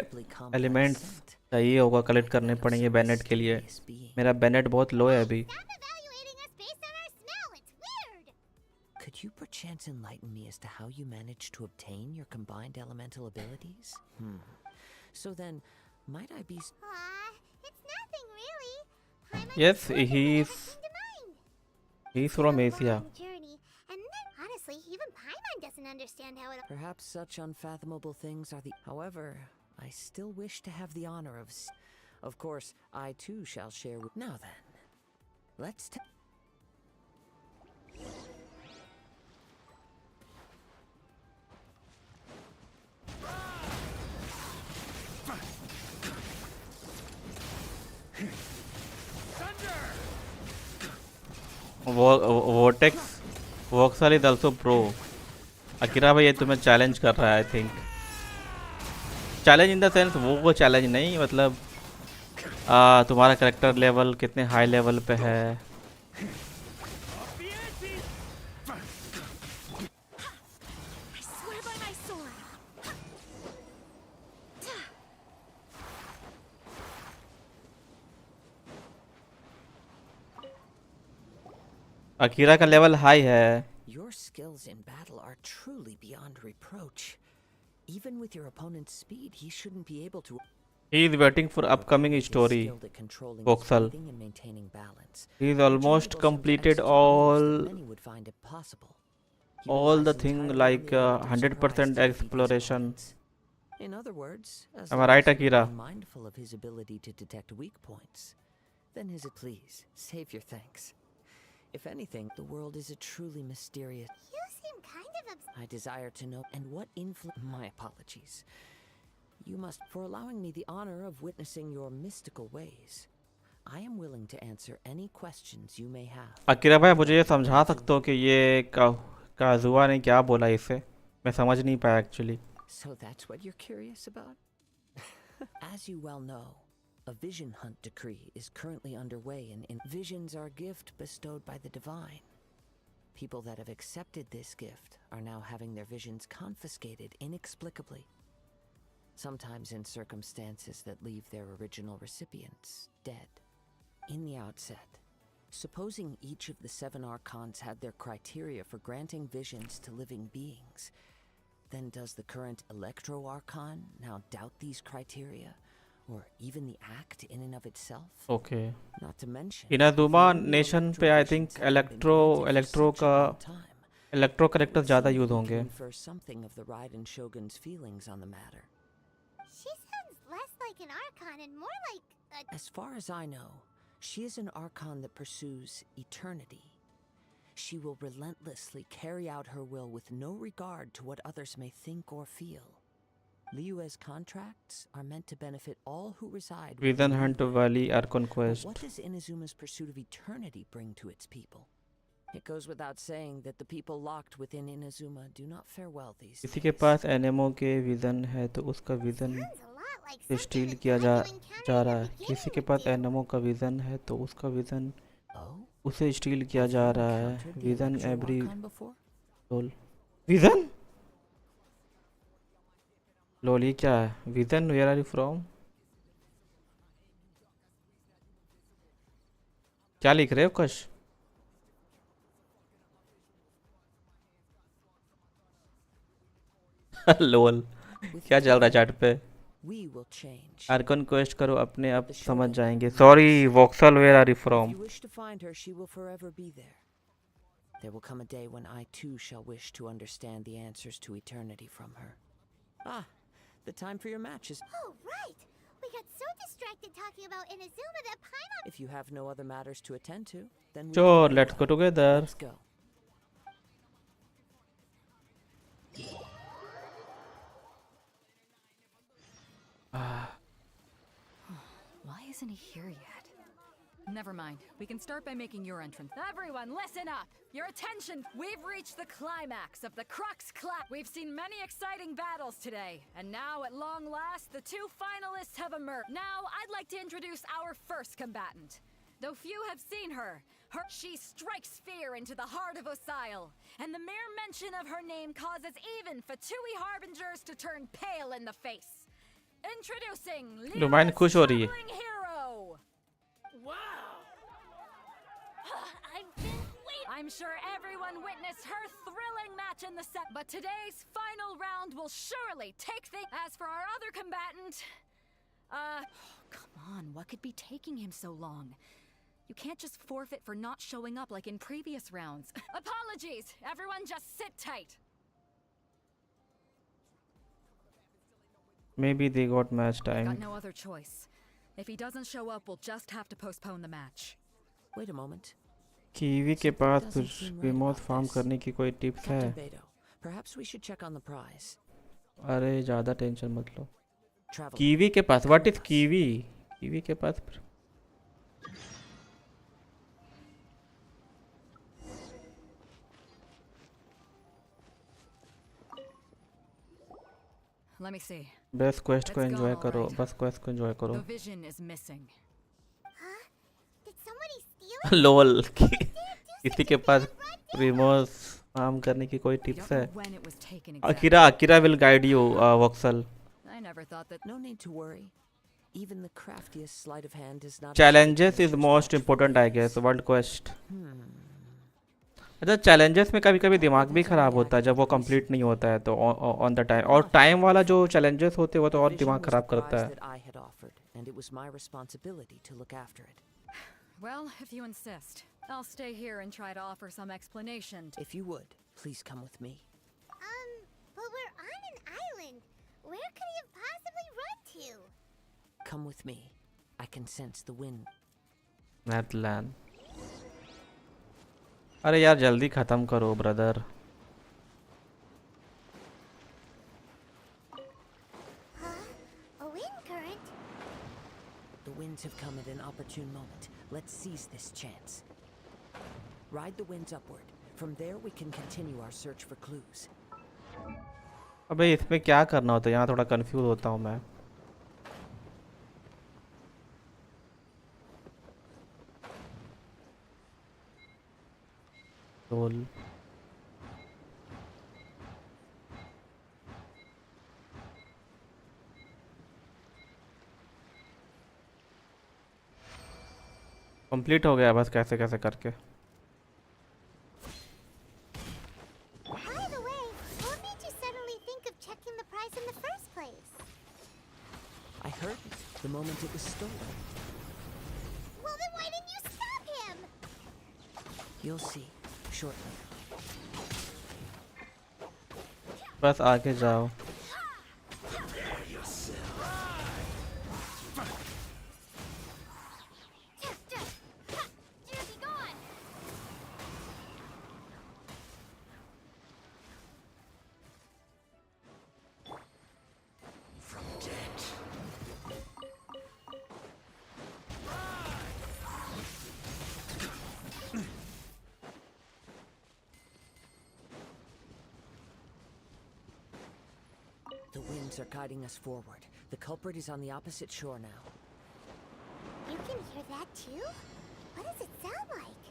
S1: elements चाहिए होगा, collect करने पड़ेंगे बैनेट के लिए। मेरा बैनेट बहुत लो है अभी।
S9: Could you perchance enlighten me as to how you managed to obtain your combined elemental abilities? So then, might I be...
S2: It's nothing really.
S1: Yes, he's from Asia.
S2: Honestly, even Paimon doesn't understand how it...
S9: Perhaps such unfathomable things are the... However, I still wish to have the honor of... Of course, I too shall share with... Now then, let's...
S1: vortex voxel is also pro. Akira भाई ये तुम्हें challenge कर रहा है I think. Challenge in the sense वो challenge नहीं, मतलब तुम्हारा करेक्टर लेवल कितने हाई लेवल पे है। अकीरा का लेवल हाई है।
S9: Your skills in battle are truly beyond reproach. Even with your opponent's speed, he shouldn't be able to.
S1: He is waiting for upcoming story. Voxel. He is almost completed all the thing like 100% exploration.
S9: In other words, as
S1: Am I right, Akira?
S9: mindful of his ability to detect weak points, then please save your thanks. If anything, the world is a truly mysterious.
S2: You seem kind of
S9: I desire to know and what influence. My apologies. You must for allowing me the honor of witnessing your mystical ways. I am willing to answer any questions you may have.
S1: Akira भाई मुझे ये समझा सकते हो कि ये काजुआ ने क्या बोला इसे? मैं समझ नहीं पाया actually.
S9: So that's what you're curious about? As you well know, a vision hunt decree is currently underway and visions are a gift bestowed by the divine. People that have accepted this gift are now having their visions confiscated inexplicably. Sometimes in circumstances that leave their original recipients dead. In the outset, supposing each of the 7 archons had their criteria for granting visions to living beings, then does the current Electro Archon now doubt these criteria? Or even the act in and of itself?
S1: Okay.
S9: Not to mention,
S1: Inazuma nation पे I think electro character ज़्यादा use होंगे।
S9: something of the Raiden Shogun's feelings on the matter.
S2: She sounds less like an Archon and more like a...
S9: As far as I know, she is an Archon that pursues eternity. She will relentlessly carry out her will with no regard to what others may think or feel. Liyue's contracts are meant to benefit all who reside.
S1: Vision Hunt Valley Archon Quest.
S9: What does Inazuma's pursuit of eternity bring to its people? It goes without saying that the people locked within Inazuma do not fare well these days.
S1: किसी के पास एनिमो के vision है तो उसका vision steel किया जा रहा है। किसी के पास एनिमो का विजन है तो उसका विजन उसे स्टील किया जा रहा है। Vision every lol vision lol ये क्या है? Vision where are you from? क्या लिख रहे हो कश? लोल क्या चल रहा है चैट पे? आर्कन क्वेस्ट करो अपने आप समझ जाएंगे। Sorry Voxel where are you from?
S9: There will come a day when I too shall wish to understand the answers to eternity from her. Ah, the time for your match is.
S2: Oh, right! We got so distracted talking about Inazuma that Paimon...
S9: If you have no other matters to attend to, then
S1: sure, let's go together.
S9: Let's go.
S6: Why isn't he here yet? Never mind. We can start by making your entrance. Everyone, listen up! Your attention! We've reached the climax of the Crux Clash. We've seen many exciting battles today, and now, at long last, the 2 finalists have emerged. Now, I'd like to introduce our first combatant. Though few have seen her, she strikes fear into the heart of Osail, and the mere mention of her name causes even Fatui Harbingers to turn pale in the face. Introducing
S1: Lumayan खुश हो रही है।
S6: Hero.
S5: Wow! I've been waiting.
S6: I'm sure everyone witnessed her thrilling match in the set, but today's final round will surely take things. As for our other combatant, come on, what could be taking him so long? You can't just forfeit for not showing up like in previous rounds. Apologies, everyone just sit tight.
S1: Maybe they got match time.
S6: Got no other choice. If he doesn't show up, we'll just have to postpone the match.
S9: Wait a moment.
S1: Kiwi के पास विमोट farm करने की कोई tips है?
S9: Perhaps we should check on the prize.
S1: अरे ज़्यादा tension मत लो। Kiwi के पास what is kiwi? Kiwi के पास
S6: let me see.
S1: बस क्वेस्ट को
S6: It's
S1: एंजॉय
S6: gone,
S1: करो,
S6: alright.
S1: बस क्वेस्ट को एंजॉय करो.
S6: The vision is missing.
S2: Did somebody steal it?
S1: लोल किसी के पास रिमोट काम करने की कोई
S6: I
S1: टिप्स
S6: don't
S1: है?
S6: know when it was taken
S1: Akira
S6: exactly.
S1: will guide you, Voxel.
S6: I never thought that.
S9: No need to worry. Even the craftiest sleight of hand is not.
S1: Challenges is most important, I guess. World quest. अच्छा, challenges में कभी कभी दिमाग भी खराब होता है जब वो कंप्लीट नहीं होता है तो ऑन द टाइम. और टाइम वाला जो challenges होते हैं वो तो और दिमाग खराब करता है.
S9: That I had offered, and it was my responsibility to look after it.
S6: Well, if you insist, I'll stay here and try to offer some explanation.
S9: If you would, please come with me.
S2: But we're on an island. Where could he have possibly run to?
S9: Come with me. I can sense the wind.
S1: LIAN. अरे यार जल्दी खत्म करो brother.
S2: A wind current?
S9: The winds have come at an opportune moment. Let's seize this chance. Ride the winds upward. From there we can continue our search for clues.
S1: अबे इसमें क्या करना होता है? यहाँ थोड़ा कंफ्यूज होता हूँ मैं. रोल कंप्लीट हो गया बस कैसे कैसे करके.
S2: By the way, what made you suddenly think of checking the price in the first place?
S9: I heard it the moment it was stolen.
S2: Well, then why didn't you stop him?
S9: You'll see shortly.
S1: बस आगे जाओ.
S9: The winds are guiding us forward. The culprit is on the opposite shore now.
S2: You can hear that too? What does it sound like?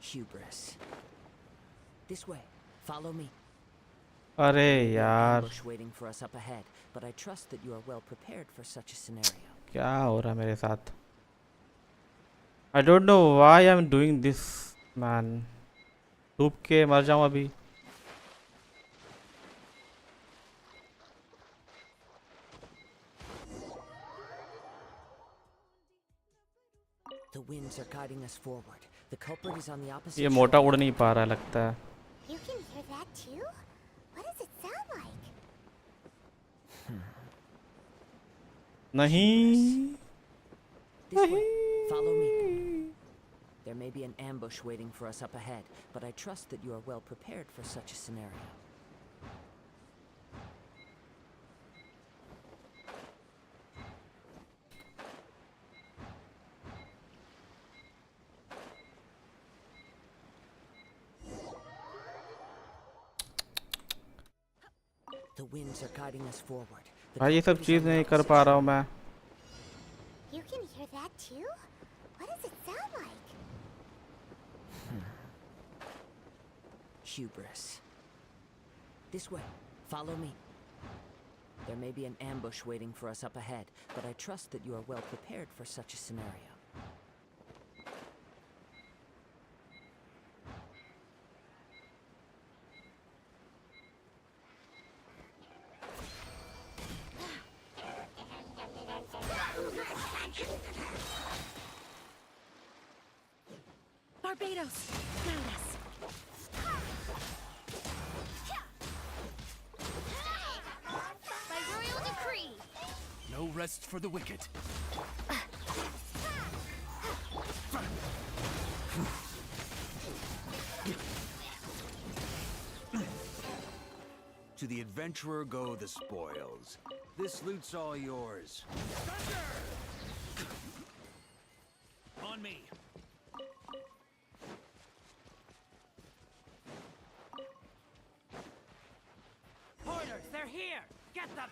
S9: Hubris. This way. Follow me.
S1: अरे
S9: An
S1: यार
S9: ambush waiting for us up ahead, but I trust that you are well prepared for such a scenario.
S1: क्या हो रहा है मेरे साथ? I don't know why I'm doing this, man. डूब के मर जाऊं अभी.
S9: The winds are guiding us forward. The culprit is on the opposite
S1: ये
S9: shore.
S1: मोटा उड़ नहीं पा रहा लगता है.
S2: You can hear that too? What does it sound like?
S1: नहीं.
S9: This way. Follow me. There may be an ambush waiting for us up ahead, but I trust that you are well prepared for such a scenario. The winds are guiding us forward. The
S1: भाई ये सब
S9: culprit is
S1: cheese
S9: on the
S1: नहीं कर
S9: opposite
S1: पा रहा
S9: shore.
S1: हूँ मैं.
S2: You can hear that too? What does it sound like?
S9: Hubris. This way. Follow me. There may be an ambush waiting for us up ahead, but I trust that you are well prepared for such a scenario.
S8: Barbados! Malice!
S5: By royal decree.
S3: No rest for the wicked.
S7: To the adventurer go the spoils. This loot's all yours.
S12: On me.
S15: They're here! Get them!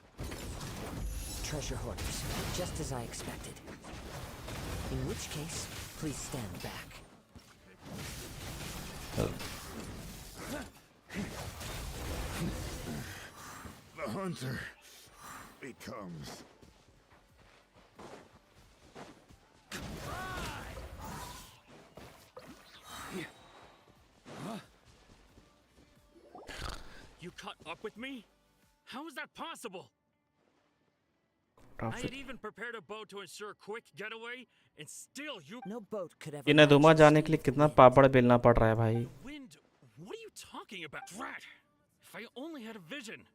S9: Treasure hoarders, just as I expected. In which case, please stand back.
S16: The hunter becomes.
S15: You caught up with me? How is that possible? I had even prepared a boat to ensure a quick getaway, and still you.
S9: No boat could ever.
S1: इन्हें दुमा जाने के लिए कितना पापड़ बेलना पड़ रहा है भाई.
S15: Wind? What are you talking about? Drat! If I only had a vision.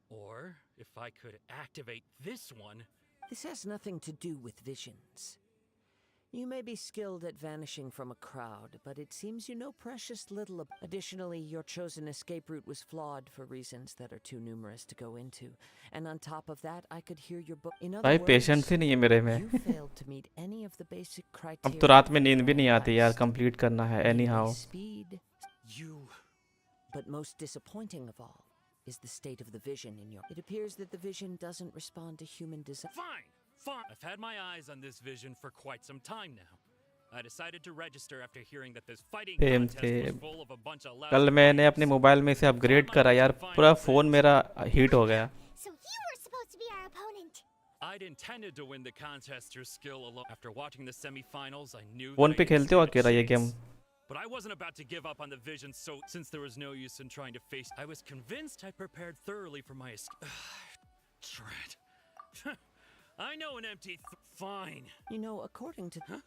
S15: Or if I could activate this one.
S9: This has nothing to do with visions. You may be skilled at vanishing from a crowd, but it seems you know precious little. Additionally, your chosen escape route was flawed for reasons that are too numerous to go into. And on top of that, I could hear your book. In other
S1: भाई
S9: words,
S1: patience ही नहीं है मेरे में.
S9: you failed to meet any of the basic criteria.
S1: अब तो रात में नींद भी नहीं आती यार, कंप्लीट करना है anyhow.
S9: Speed.
S15: You.
S9: But most disappointing of all is the state of the vision in your. It appears that the vision doesn't respond to human desire.
S15: Fine. I've had my eyes on this vision for quite some time now. I decided to register after hearing that this fighting contest was full of a bunch of loud.
S1: कल मैंने अपने mobile में से upgrade करा यार, पूरा phone मेरा heat हो गया.
S2: So you were supposed to be our opponent.
S15: I'd intended to win the contest through skill alone. After watching the semi-finals, I knew.
S1: Phone पे खेलते हो अकेला ये game?
S15: But I wasn't about to give up on the vision, so since there was no use in trying to face, I was convinced I prepared thoroughly for my escape. Drat. I know an empty. Fine.
S9: You know, according to. Huh?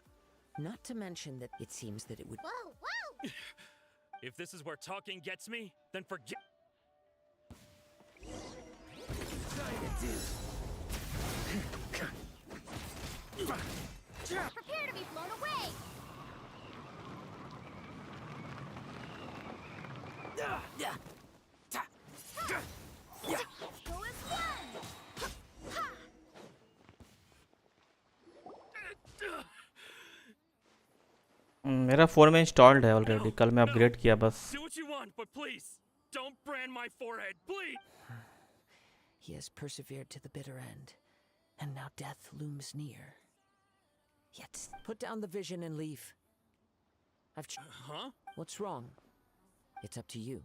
S9: Not to mention that it seems that it would.
S2: Whoa, whoa!
S15: If this is where talking gets me, then forget.
S5: Prepare to be blown away! Go as one!
S1: मेरा phone में installed है already, कल मैं upgrade किया बस.
S15: Do what you want, but please don't brand my forehead, please.
S9: He has persevered to the bitter end, and now death looms near. Yet, put down the vision and leave. I've.
S15: Huh?
S9: What's wrong? It's up to you.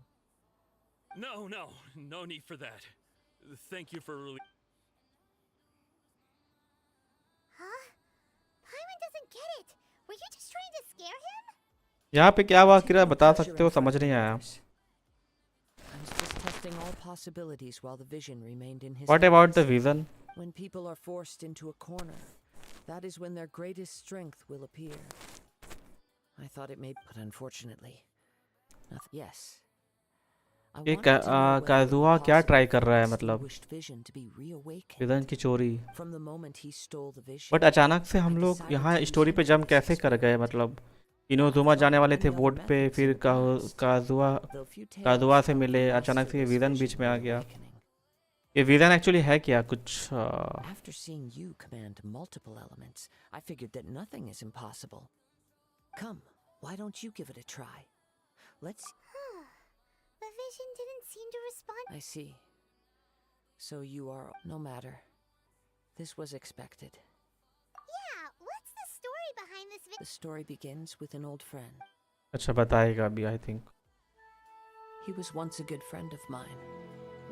S15: No need for that. Thank you for really.
S2: Huh? Paimon doesn't get it. Were you just trying to scare him?
S1: यहाँ पे क्या हुआ किरा बता सकते हो, समझ नहीं आया.
S9: I was just testing all possibilities while the vision remained in his.
S1: What about the vision?
S9: When people are forced into a corner, that is when their greatest strength will appear. I thought it may, but unfortunately, nothing. Yes.
S1: ये काजुआ क्या try कर रहा है मतलब? Villain की चोरी. But अचानक से हम लोग यहाँ स्टोरी पे जंप कैसे कर गए मतलब? इनोजुमा जाने वाले थे बोट पे, फिर काजुआ से मिले, अचानक से ये विलन बीच में आ गया. ये विलन एक्चुअली है क्या कुछ?
S9: After seeing you command multiple elements, I figured that nothing is impossible. Come, why don't you give it a try? Let's.
S2: The vision didn't seem to respond.
S9: I see. So you are. No matter. This was expected.
S2: Yeah, what's the story behind this
S9: The story begins with an old friend.
S1: अच्छा बताएगा अभी I think.
S9: He was once a good friend of mine.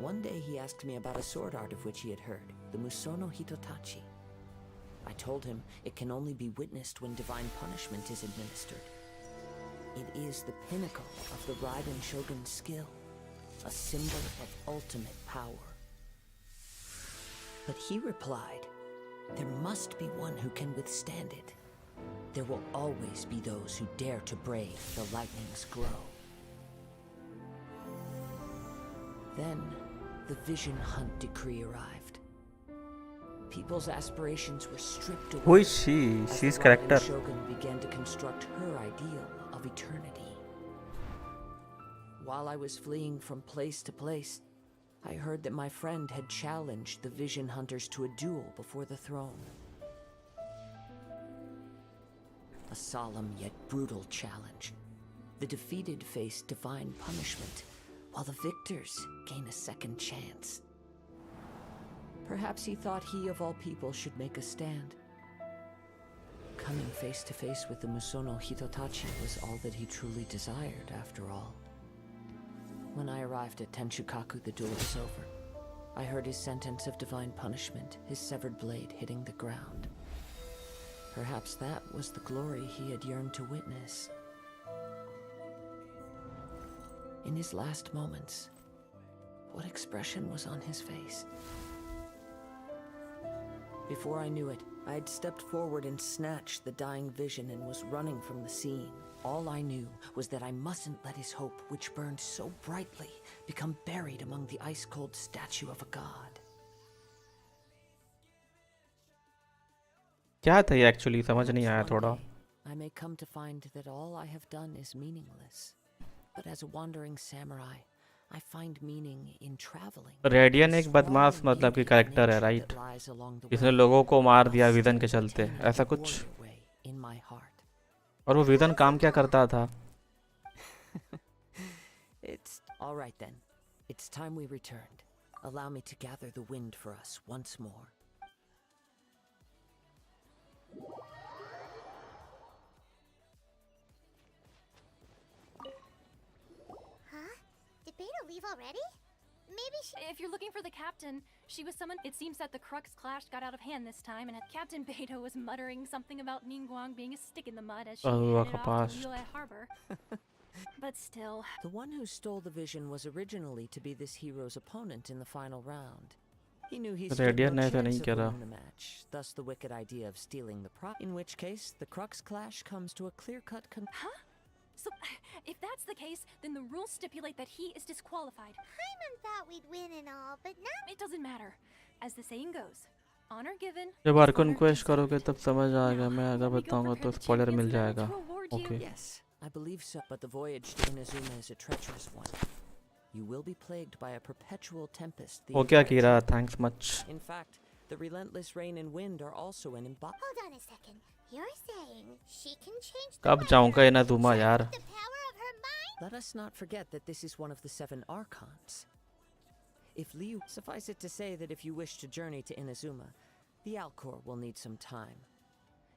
S9: One day he asked me about a sword art of which he had heard, the Musono Hitotachi. I told him it can only be witnessed when divine punishment is administered. It is the pinnacle of the Raiden Shogun's skill, a symbol of ultimate power. But he replied, there must be one who can withstand it. There will always be those who dare to brave the lightning's glow. Then, the Vision Hunt decree arrived. People's aspirations were stripped away.
S1: Who is she? She's character.
S9: The Shogun began to construct her ideal of eternity. While I was fleeing from place to place, I heard that my friend had challenged the Vision Hunters to a duel before the throne. A solemn yet brutal challenge. The defeated faced divine punishment, while the victors gain a second chance. Perhaps he thought he of all people should make a stand. Coming face to face with the Musono Hitotachi was all that he truly desired, after all. When I arrived at Tenshukaku, the duel was over. I heard his sentence of divine punishment, his severed blade hitting the ground. Perhaps that was the glory he had yearned to witness. In his last moments, what expression was on his face? Before I knew it, I had stepped forward and snatched the dying vision and was running from the scene. All I knew was that I mustn't let his hope, which burned so brightly, become buried among the ice-cold statue of a god.
S1: क्या था ये actually समझ नहीं आया थोड़ा.
S9: I may come to find that all I have done is meaningless. But as a wandering samurai, I find meaning in traveling.
S1: Radian एक बदमाश मतलब की कैरेक्टर है, राइट? इसने लोगों को मार दिया विजन के चलते, ऐसा कुछ. और वो विजन काम क्या करता था?
S9: It's all right then. It's time we returned. Allow me to gather the wind for us once more.
S2: Huh? Did Beta leave already? Maybe she...
S13: If you're looking for the captain, she was summoned. It seems that the Crux clash got out of hand this time, and Captain Beta was muttering something about Ningguang being a stick in the mud as she headed off to Liyue Harbor. But still...
S9: The one who stole the vision was originally to be this hero's opponent in the final round. He knew he stood no chance of winning the match, thus the wicked idea of stealing the prop. In which case, the Crux clash comes to a clear-cut
S13: Huh? So, if that's the case, then the rules stipulate that he is disqualified.
S2: Hyman thought we'd win and all, but now...
S13: It doesn't matter. As the saying goes, honor given...
S1: जब Arkan quest करोगे तब समझ आएगा. मैं अगर बताऊंगा तो spoiler मिल जाएगा. Okay.
S9: Yes, I believe so. But the voyage to Inazuma is a treacherous one. You will be plagued by a perpetual tempest.
S1: Okay, Akira, thanks much.
S9: In fact, the relentless rain and wind are also an impossible.
S2: Hold on a second. You're saying she can change the
S1: कब जाऊंगा इनाज़ुमा यार?
S2: the power of her mind?
S9: Let us not forget that this is one of the 7 archons. If Liu, suffice it to say that if you wish to journey to Inazuma, the Alcor will need some time.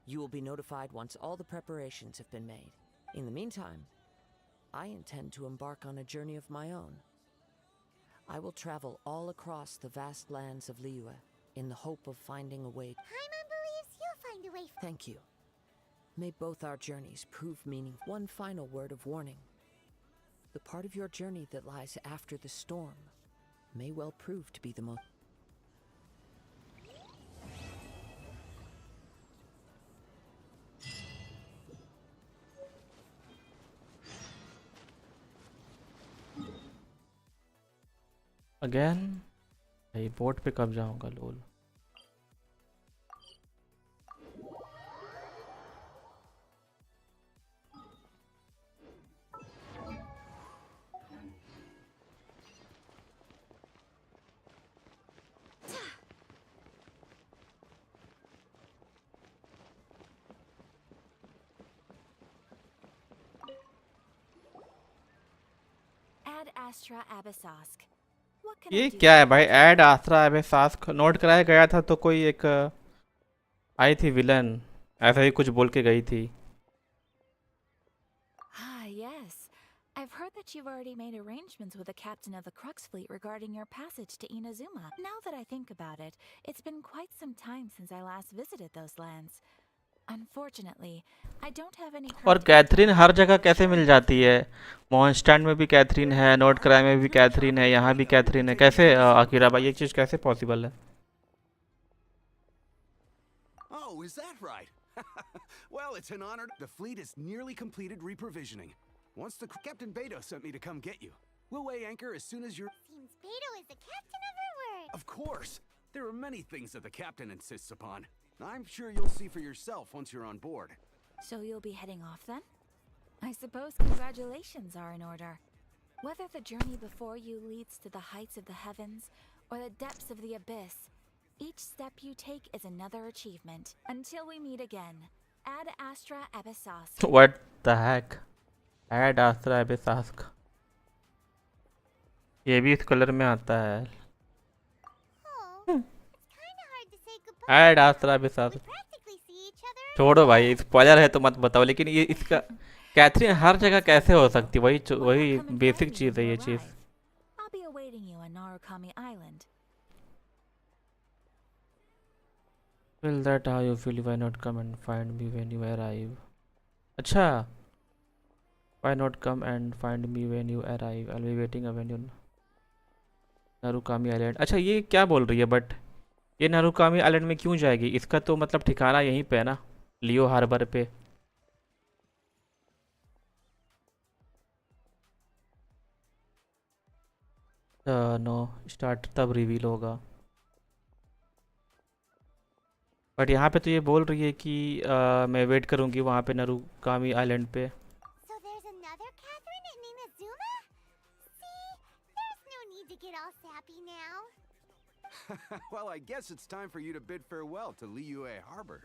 S9: You will be notified once all the preparations have been made. In the meantime, I intend to embark on a journey of my own. I will travel all across the vast lands of Liyue in the hope of finding a way.
S2: Hyman believes you'll find a way.
S9: Thank you. May both our journeys prove meaning. One final word of warning. The part of your journey that lies after the storm may well prove to be the most...
S1: Again? भाई boat पे कब जाऊंगा लोल?
S13: Ad Astra Abyssosk.
S1: ये क्या है भाई? Add आस्त्रा एबेसास्क note कराया गया था तो कोई एक आई थी विलन, ऐसा ही कुछ बोल के गई थी.
S17: Ah, yes. I've heard that you've already made arrangements with the captain of the Crux fleet regarding your passage to Inazuma. Now that I think about it, it's been quite some time since I last visited those lands. Unfortunately, I don't have any.
S1: और Catherine हर जगह कैसे मिल जाती है? मॉन्स्टैंड में भी Catherine है, note cry में भी कैथरीन है, यहाँ भी कैथरीन है. कैसे अकीरा भाई ये चीज़ कैसे पॉसिबल है?
S7: Oh, is that right? Well, it's an honor. The fleet is nearly completed reprovisioning. Once the Captain Beto sent me to come get you. We'll weigh anchor as soon as you're...
S2: Seems Beto is the captain of her word.
S7: Of course. There are many things that the captain insists upon. I'm sure you'll see for yourself once you're on board.
S17: So you'll be heading off then? I suppose congratulations are in order. Whether the journey before you leads to the heights of the heavens or the depths of the abyss, each step you take is another achievement. Until we meet again, Ad Astra Abyssosk.
S1: What the heck? Ad Astra Abyssosk. ये भी इस colour में आता है। Add आसरा भी साथ। छोड़ो भाई, स्पॉइलर है तो मत बताओ, लेकिन ये इसका कैथरीन हर जगह कैसे हो सकती है? वही बेसिक चीज़ है ये चीज़।
S17: I'll be awaiting you on Narukami Island.
S1: Well, that how you feel. Why not come and find me when you arrive? अच्छा, why not come and find me when you arrive? I'll be waiting when you Narukami island. अच्छा, ये क्या बोल रही है? But ये नारुकामी island में क्यों जाएगी? इसका तो मतलब ठिकाना यहीं पे है ना, लियो हार्बर पे। नो, स्टार्ट तब रिवील होगा। बट यहाँ पे तो ये बोल रही है कि मैं वेट करूँगी वहाँ पे नारुकामी आइलैंड पे।
S2: So there's another Catherine in Inazuma? See, there's no need to get all sappy now.
S7: Well, I guess it's time for you to bid farewell to Liyue Harbor.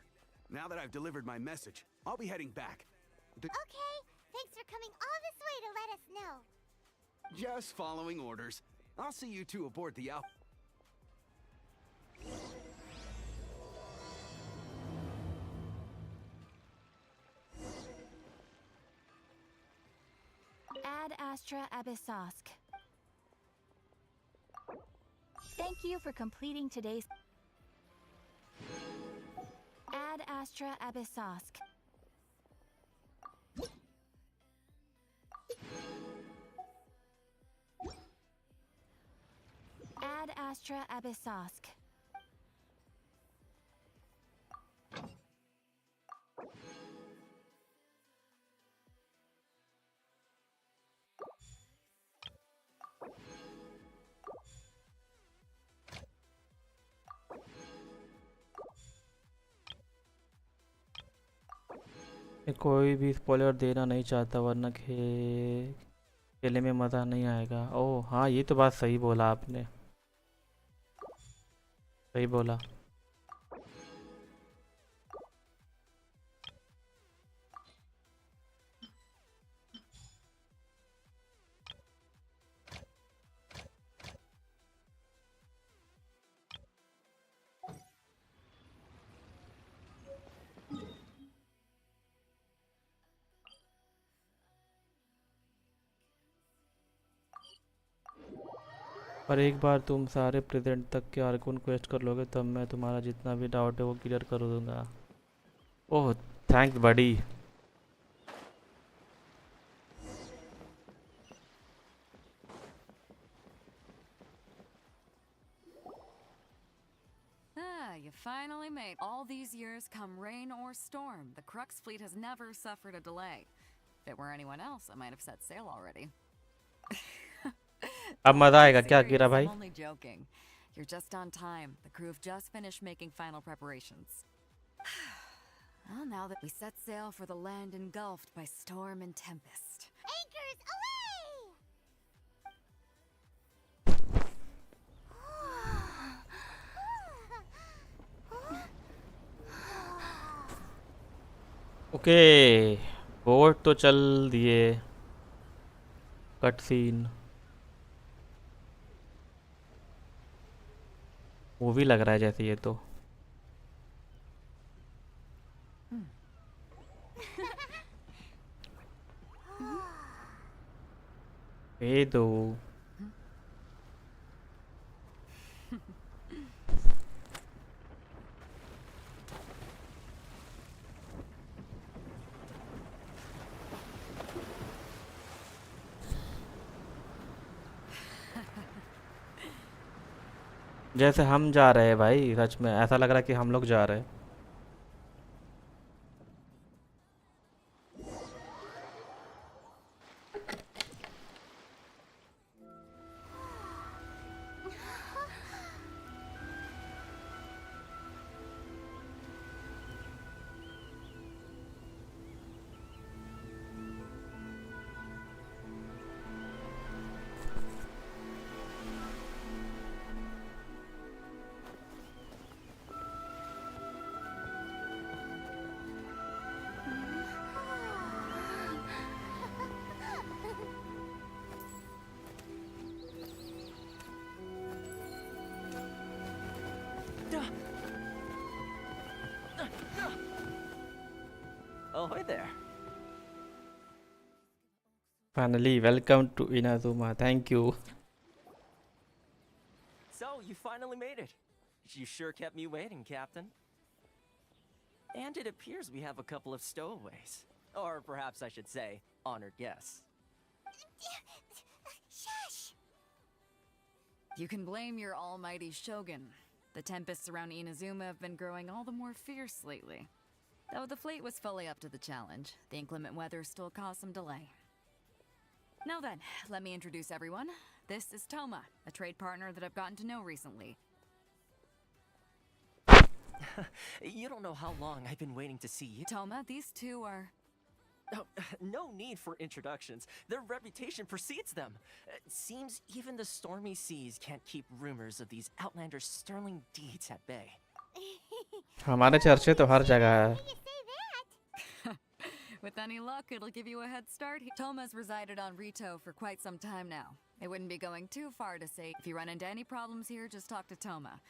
S7: Now that I've delivered my message, I'll be heading back.
S2: Okay, thanks for coming all this way to let us know.
S7: Just following orders. I'll see you two aboard the Alpha.
S17: Ad Astra Abyssosk. Thank you for completing today's Ad Astra Abyssosk. Ad Astra Abyssosk.
S1: कोई भी spoiler देना नहीं चाहता, वरना खेलने में मज़ा नहीं आएगा। ओह हाँ, ये तो बात सही बोला आपने, सही बोला। पर एक बार तुम सारे प्रेजेंट तक के आर्कून क्वेस्ट कर लोगे, तब मैं तुम्हारा जितना भी डाउट है वो क्लियर कर दूंगा। Oh thanks buddy.
S6: You finally made. All these years, come rain or storm, the Crux fleet has never suffered a delay. If it were anyone else, I might have set sail already.
S1: अब मजा आएगा क्या कीरा भाई?
S6: I'm only joking. You're just on time. The crew have just finished making final preparations. Well, now that we set sail for the land engulfed by storm and tempest.
S2: Anchors away!
S1: Okay, boat तो चल दिए। Cut scene movie लग रहा है जैसे ये तो। ये दो जैसे हम जा रहे हैं भाई, सच में ऐसा लग रहा है कि हम लोग जा रहे हैं।
S14: Ahoy there.
S1: Finally, welcome to Inazuma. Thank you.
S14: So, you finally made it. You sure kept me waiting, Captain. And it appears we have a couple of stowaways. Or perhaps I should say, honored guests.
S2: Shush!
S6: You can blame your almighty shogun. The tempests around Inazuma have been growing all the more fierce lately. Though the fleet was fully up to the challenge, the inclement weather still caused some delay. Now then, let me introduce everyone. This is Toma, a trade partner that I've gotten to know recently.
S14: You don't know how long I've been waiting to see you.
S6: Toma, these two are...
S14: Oh, no need for introductions. Their reputation precedes them. It seems even the stormy seas can't keep rumors of these outlanders' sterling deeds at bay.
S1: हमारे चर्चे तो हर जगह है.
S6: With any luck, it'll give you a head start. Toma's resided on Rito for quite some time now. It wouldn't be going too far to say if you run into any problems here, just talk to Toma.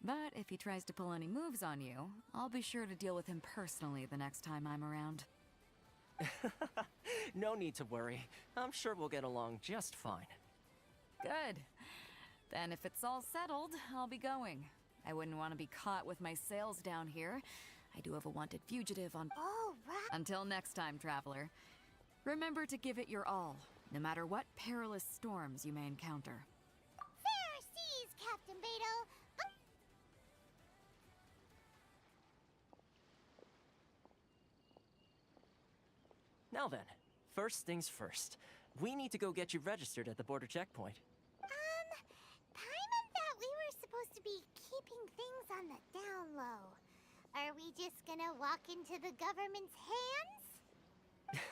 S6: But if he tries to pull any moves on you, I'll be sure to deal with him personally the next time I'm around.
S14: No need to worry. I'm sure we'll get along just fine.
S6: Good. Then if it's all settled, I'll be going. I wouldn't want to be caught with my sails down here. I do have a wanted fugitive on...
S2: Oh, right.
S6: Until next time, traveler. Remember to give it your all, no matter what perilous storms you may encounter.
S2: Fair seas, Captain Beto.
S14: Now then, first things first. We need to go get you registered at the border checkpoint.
S2: Paimon thought we were supposed to be keeping things on the down low. Are we just gonna walk into the government's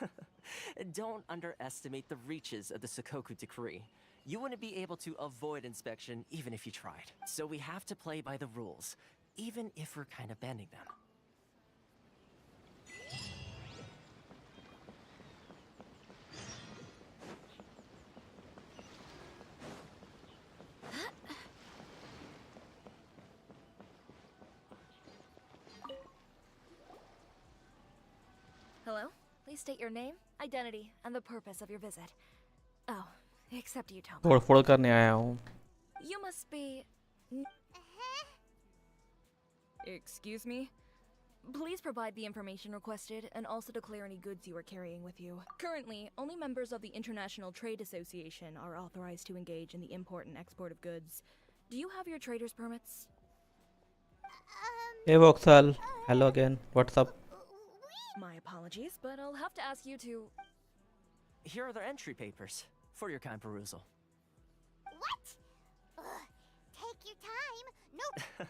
S2: hands?
S14: Don't underestimate the reaches of the Sakoku Decree. You wouldn't be able to avoid inspection even if you tried. So we have to play by the rules, even if we're kind of bending them.
S17: Hello? Please state your name, identity, and the purpose of your visit. Oh, except you, Toma.
S1: तोड़-फोड़ करने आया हूँ.
S17: You must be... Excuse me? Please provide the information requested and also declare any goods you are carrying with you. Currently, only members of the International Trade Association are authorized to engage in the import and export of goods. Do you have your trader's permits?
S1: Hey Voxel, hello again. What's up?
S17: My apologies, but I'll have to ask you to...
S14: Here are their entry papers, for your kind perusal.
S2: What? Take your time. Nope.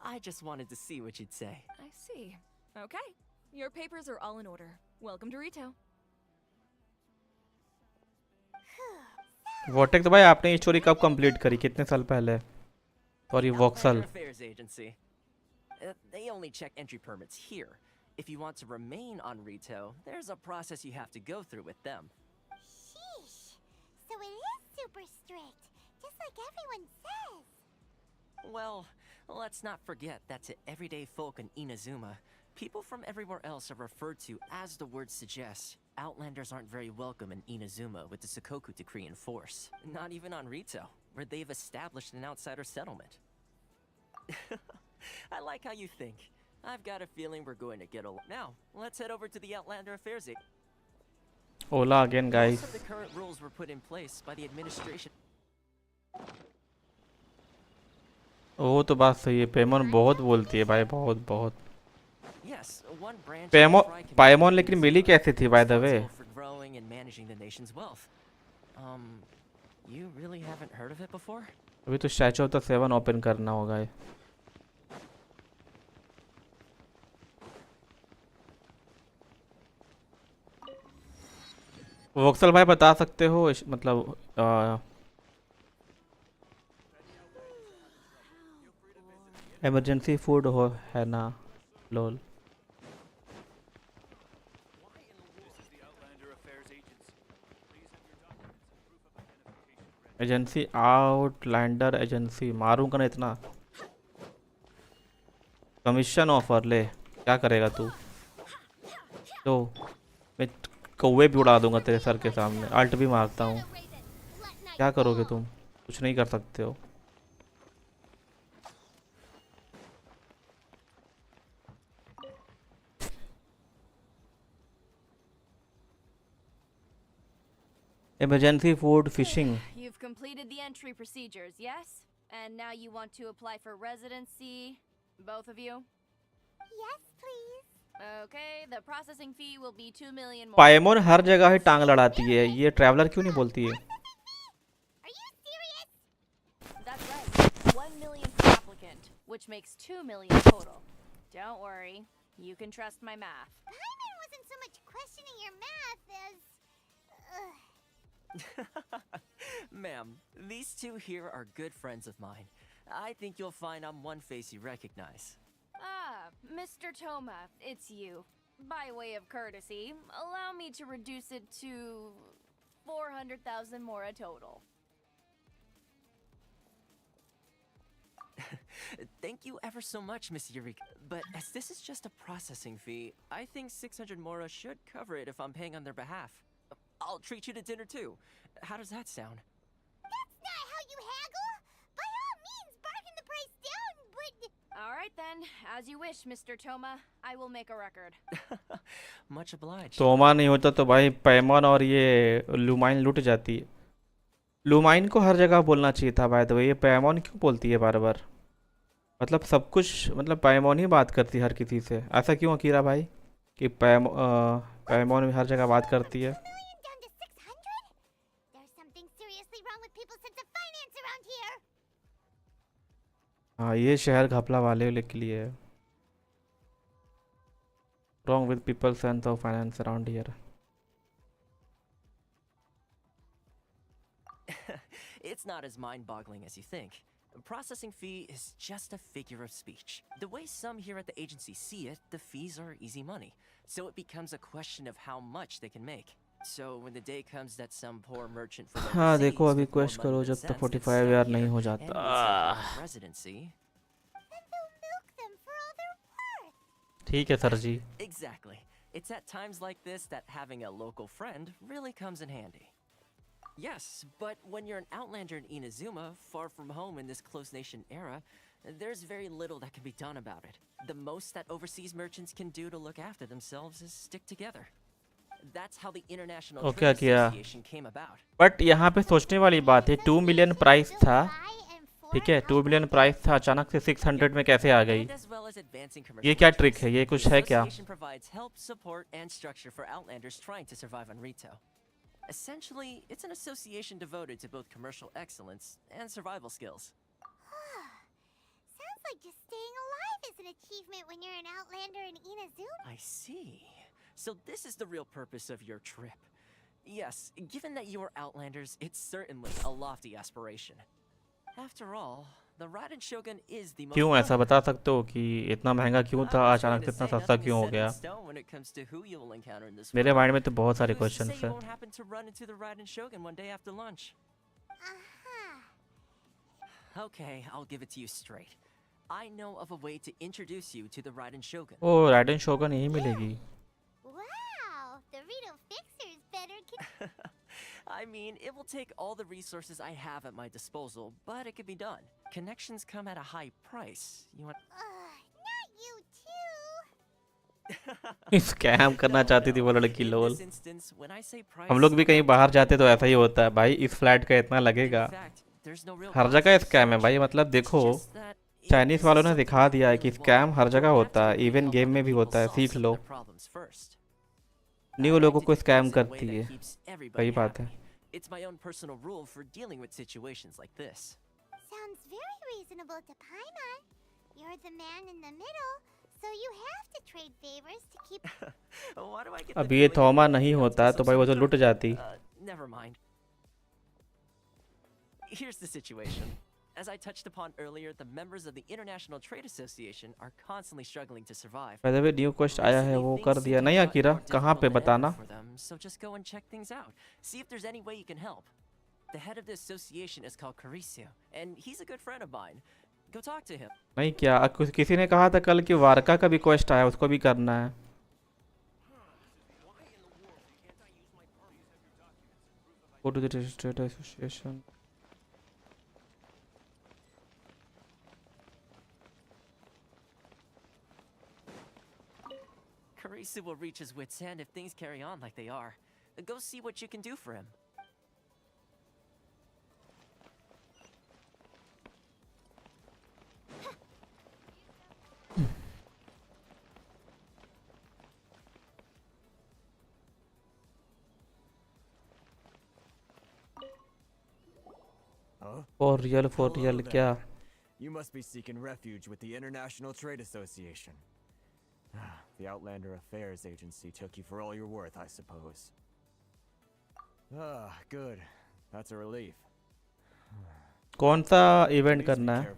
S14: I just wanted to see what you'd say.
S17: I see. Okay. Your papers are all in order. Welcome to Rito.
S1: वोटेक तो भाई आपने ये story कब complete करी? कितने साल पहले? Sorry, Voxel.
S14: Affairs Agency. They only check entry permits here. If you want to remain on Rito, there's a process you have to go through with them.
S2: Sheesh. So it is super strict, just like everyone says.
S14: Well, let's not forget that to everyday folk in Inazuma, people from everywhere else are referred to as the word suggests. Outlanders aren't very welcome in Inazuma with the Sakoku Decree in force. Not even on Rito, where they've established an outsider settlement. I like how you think. I've got a feeling we're going to get along. Now, let's head over to the Outlander Affairs Agency.
S1: Hola again, guys.
S14: Most of the current rules were put in place by the administration.
S1: वो तो बात सही है. पेमोन बहुत बोलती है भाई, बहुत बहुत.
S14: Yes, one branch
S1: पाइमोन लेकिन मिली कैसे थी by the way?
S14: for growing and managing the nation's wealth. You really haven't heard of it before?
S1: अभी तो statue of the seven open करना होगा. वोक्सल भाई बता सकते हो मतलब इमरजेंसी फूड हो है ना लोल. एजेंसी आउटलैंडर एजेंसी मारूंगा ना इतना. कमीशन ऑफर ले, क्या करेगा तू? तो मैं कौवे भी उड़ा दूंगा तेरे सर के सामने, अल्ट भी मारता हूँ। क्या करोगे तुम? कुछ नहीं कर सकते हो। Emergency food fishing.
S18: You've completed the entry procedures, yes? And now you want to apply for residency, both of you?
S2: Yes, please.
S18: Okay, the processing fee will be 2 million more.
S1: पायमोन हर जगह ही टांग लड़ाती है, ये ट्रैवलर क्यों नहीं बोलती है?
S18: That's right. 1 million per applicant, which makes 2 million total. Don't worry, you can trust my math.
S2: Paimon wasn't so much questioning your math as...
S19: Ma'am, these two here are good friends of mine. I think you'll find I'm one face you recognize.
S18: Ah, Mr. Toma, it's you. By way of courtesy, allow me to reduce it to 400,000 more a total.
S19: Thank you ever so much, Miss Eureka. But as this is just a processing fee, I think 600 Mora should cover it if I'm paying on their behalf. I'll treat you to dinner too. How does that sound?
S2: That's not how you haggle! By all means, bargain the price down, but...
S18: Alright then, as you wish, Mr. Toma. I will make a record.
S19: Much obliged.
S1: तोमा नहीं होता तो भाई पैमन और ये लुमाइन लूट जाती। लुमाइन को हर जगह बोलना चाहिए था भाई, तो ये पैमन क्यों बोलती है बार बार? मतलब सब कुछ, मतलब पैमन ही बात करती है हर किसी से। ऐसा क्यों अकीरा भाई कि पैमन हर जगह बात करती है? हाँ, ये शहर घपला वाले के लिए है। Wrong with people's sense of finance around here.
S19: It's not as mind-boggling as you think. Processing fee is just a figure of speech. The way some here at the agency see it, the fees are easy money. So it becomes a question of how much they can make. So when the day comes that some poor merchant from
S1: हाँ देखो, अभी question करो जब तक 45 यार नहीं हो जाता। ठीक है sir ji.
S19: Exactly. It's at times like this that having a local friend really comes in handy. Yes, but when you're an outlander in Inazuma, far from home in this closed nation era, there's very little that can be done about it. The most that overseas merchants can do to look after themselves is stick together. That's how the International Trade Association came about.
S1: But यहाँ पे सोचने वाली बात है, 2 million price था, ठीक है, 2 million price था, अचानक से 600 में कैसे आ गई? ये क्या ट्रिक है? ये कुछ है क्या?
S19: Essentially, it's an association devoted to both commercial excellence and survival skills.
S2: Sounds like just staying alive is an achievement when you're an outlander in Inazuma.
S19: I see. So this is the real purpose of your trip. Yes, given that you are outlanders, it's certainly a lofty aspiration. After all, the Raiden Shogun is the most...
S1: क्यों ऐसा बता सकते हो कि इतना महंगा क्यों था, अचानक से इतना सस्ता क्यों हो गया? मेरे माइंड में तो बहुत सारे क्वेश्चंस हैं।
S19: Okay, I'll give it to you straight. I know of a way to introduce you to the Raiden Shogun.
S1: Oh Raiden Shogun यही मिलेगी।
S2: Wow, the Rito Fixer's better.
S19: I mean, it will take all the resources I have at my disposal, but it can be done. Connections come at a high price. You want...
S2: Not you too.
S1: Scam करना चाहती थी वो लड़की लोल। हम लोग भी कहीं बाहर जाते तो ऐसा ही होता है भाई, इस फ्लैट का इतना लगेगा। हर जगह स्कैम है भाई, मतलब देखो चाइनीज वालों ने दिखा दिया है कि स्कैम हर जगह होता है, इवन गेम में भी होता है, सीख लो। न्यू लोगों को स्कैम करती है, सही बात है।
S19: It's my own personal rule for dealing with situations like this.
S2: Sounds very reasonable to Paimon. You're the man in the middle, so you have to trade favors to keep...
S19: Why do I get
S1: अब ये थोमा नहीं होता तो भाई वो तो लुट जाती।
S19: Never mind. Here's the situation. As I touched upon earlier, the members of the International Trade Association are constantly struggling to survive.
S1: By the way, new question आया है, वो कर दिया नहीं अकीरा? कहाँ पे बताना?
S19: So just go and check things out. See if there's any way you can help. The head of the association is called Carisio, and he's a good friend of mine. Go talk to him.
S1: नहीं क्या, किसी ने कहा था कल कि वारका का भी क्वेस्ट आया, उसको भी करना है। Go to the registered association.
S19: Karisu will reach his wit's end if things carry on like they are. Go see what you can do for him.
S1: For real क्या?
S20: You must be seeking refuge with the International Trade Association. The Outlander Affairs Agency took you for all you're worth, I suppose. Good. That's a relief.
S1: कौन सा event करना है?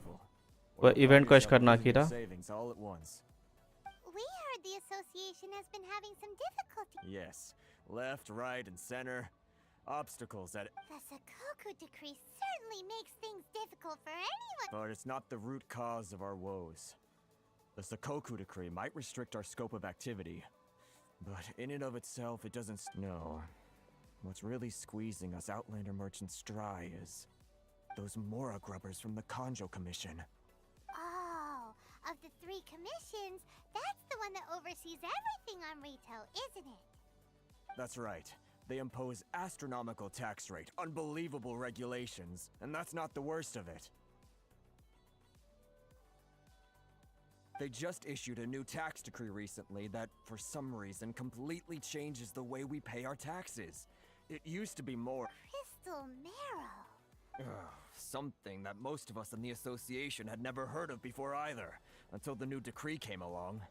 S1: वो event को करना कीरा?
S20: Savings all at once.
S2: We heard the association has been having some difficulty.
S20: Yes. Left, right, and center. Obstacles at...
S2: The Sakoku decree certainly makes things difficult for anyone.
S20: But it's not the root cause of our woes. The Sakoku decree might restrict our scope of activity, but in and of itself, it doesn't... No. What's really squeezing us Outlander merchants dry is those Mora grubbers from the Kanjo Commission.
S2: Oh, of the 3 commissions, that's the one that oversees everything on retail, isn't it?
S20: That's right. They impose astronomical tax rate, unbelievable regulations, and that's not the worst of it. They just issued a new tax decree recently that, for some reason, completely changes the way we pay our taxes. It used to be more...
S2: Crystal Marrow.
S20: Something that most of us in the association had never heard of before either, until the new decree came along.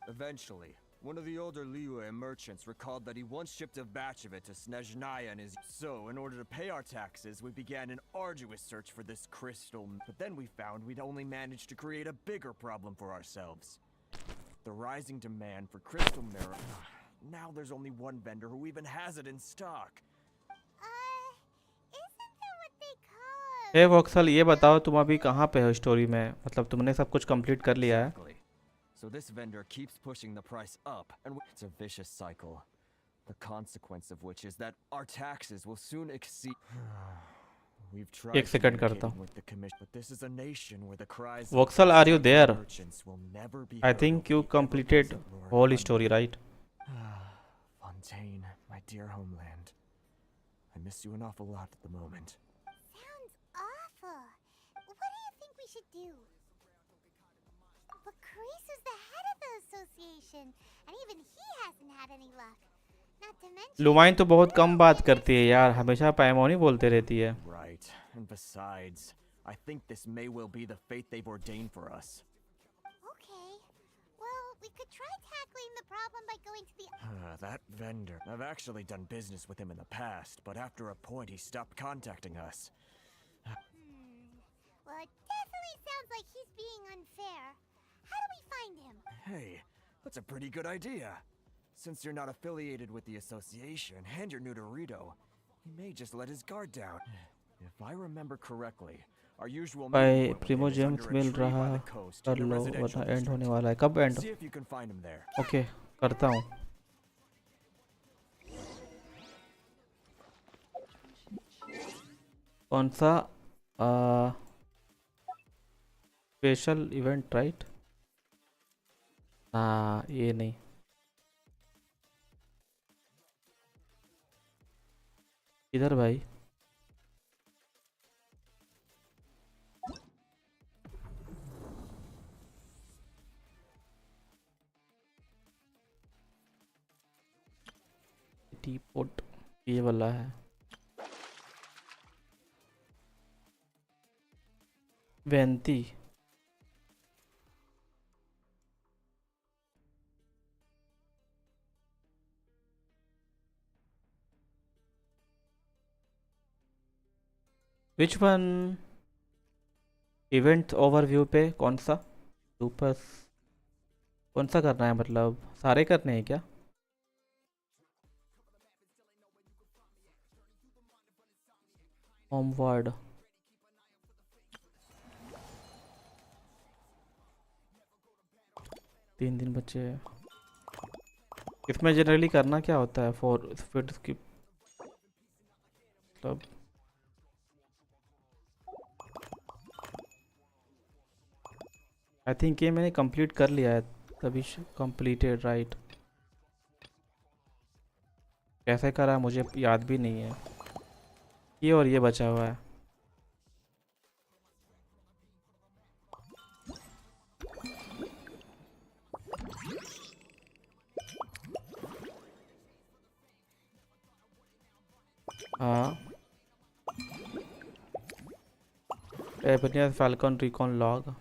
S20: Eventually, one of the older Liyue merchants recalled that he once shipped a batch of it to Snezhnaya and his... So, in order to pay our taxes, we began an arduous search for this crystal... But then we found we'd only managed to create a bigger problem for ourselves. The rising demand for crystal mirror... Now there's only one vendor who even has it in stock.
S2: Isn't that what they call...
S1: Hey voxel, ये बताओ तुम अभी कहाँ पे हो story में? मतलब तुमने सब कुछ कंप्लीट कर लिया है?
S20: So this vendor keeps pushing the price up, and it's a vicious cycle. The consequence of which is that our taxes will soon exceed... We've tried communicating with the commission, but this is a nation where the cries of
S1: Voxel, are you there?
S20: merchants will never be
S1: I
S20: heard.
S1: think you completed whole story, right?
S20: Fontaine, my dear homeland. I miss you an awful lot at the moment.
S2: Sounds awful. What do you think we should do? But Carisu's the head of the association, and even he hasn't had any luck. Not to mention...
S1: लुमाइन तो बहुत कम बात करती है यार, हमेशा पैमोनी बोलते रहती है.
S20: Right, and besides, I think this may well be the fate they've ordained for us.
S2: Okay, well, we could try tackling the problem by going to the...
S20: That vendor. I've actually done business with him in the past, but after a point he stopped contacting us.
S2: Well, it definitely sounds like he's being unfair. How do we find him?
S20: Hey, that's a pretty good idea. Since you're not affiliated with the association and you're new to Rito, he may just let his guard down. If I remember correctly, our usual
S1: भाई Primo James मिल रहा कर लो वरना and होने वाला है. कब and?
S20: See if you can find him there.
S1: Okay, करता हूँ. कौन सा स्पेशल इवेंट राइट? हाँ, ये नहीं. इधर भाई. टीपोट ये वाला है. Venti. Which one? Event overview पे कौन सा? सुपर कौन सा करना है? मतलब सारे करने हैं क्या? होमवर्ड. तीन दिन बचे हैं. इसमें जनरली करना क्या होता है? फॉर फिट स्किप मतलब आई थिंक ये मैंने कंप्लीट कर लिया है तभी कंप्लीटेड राइट। कैसे करा मुझे याद भी नहीं है। ये और ये बचा हुआ है। हाँ एबनियस फाल्कन रिकॉन लॉग।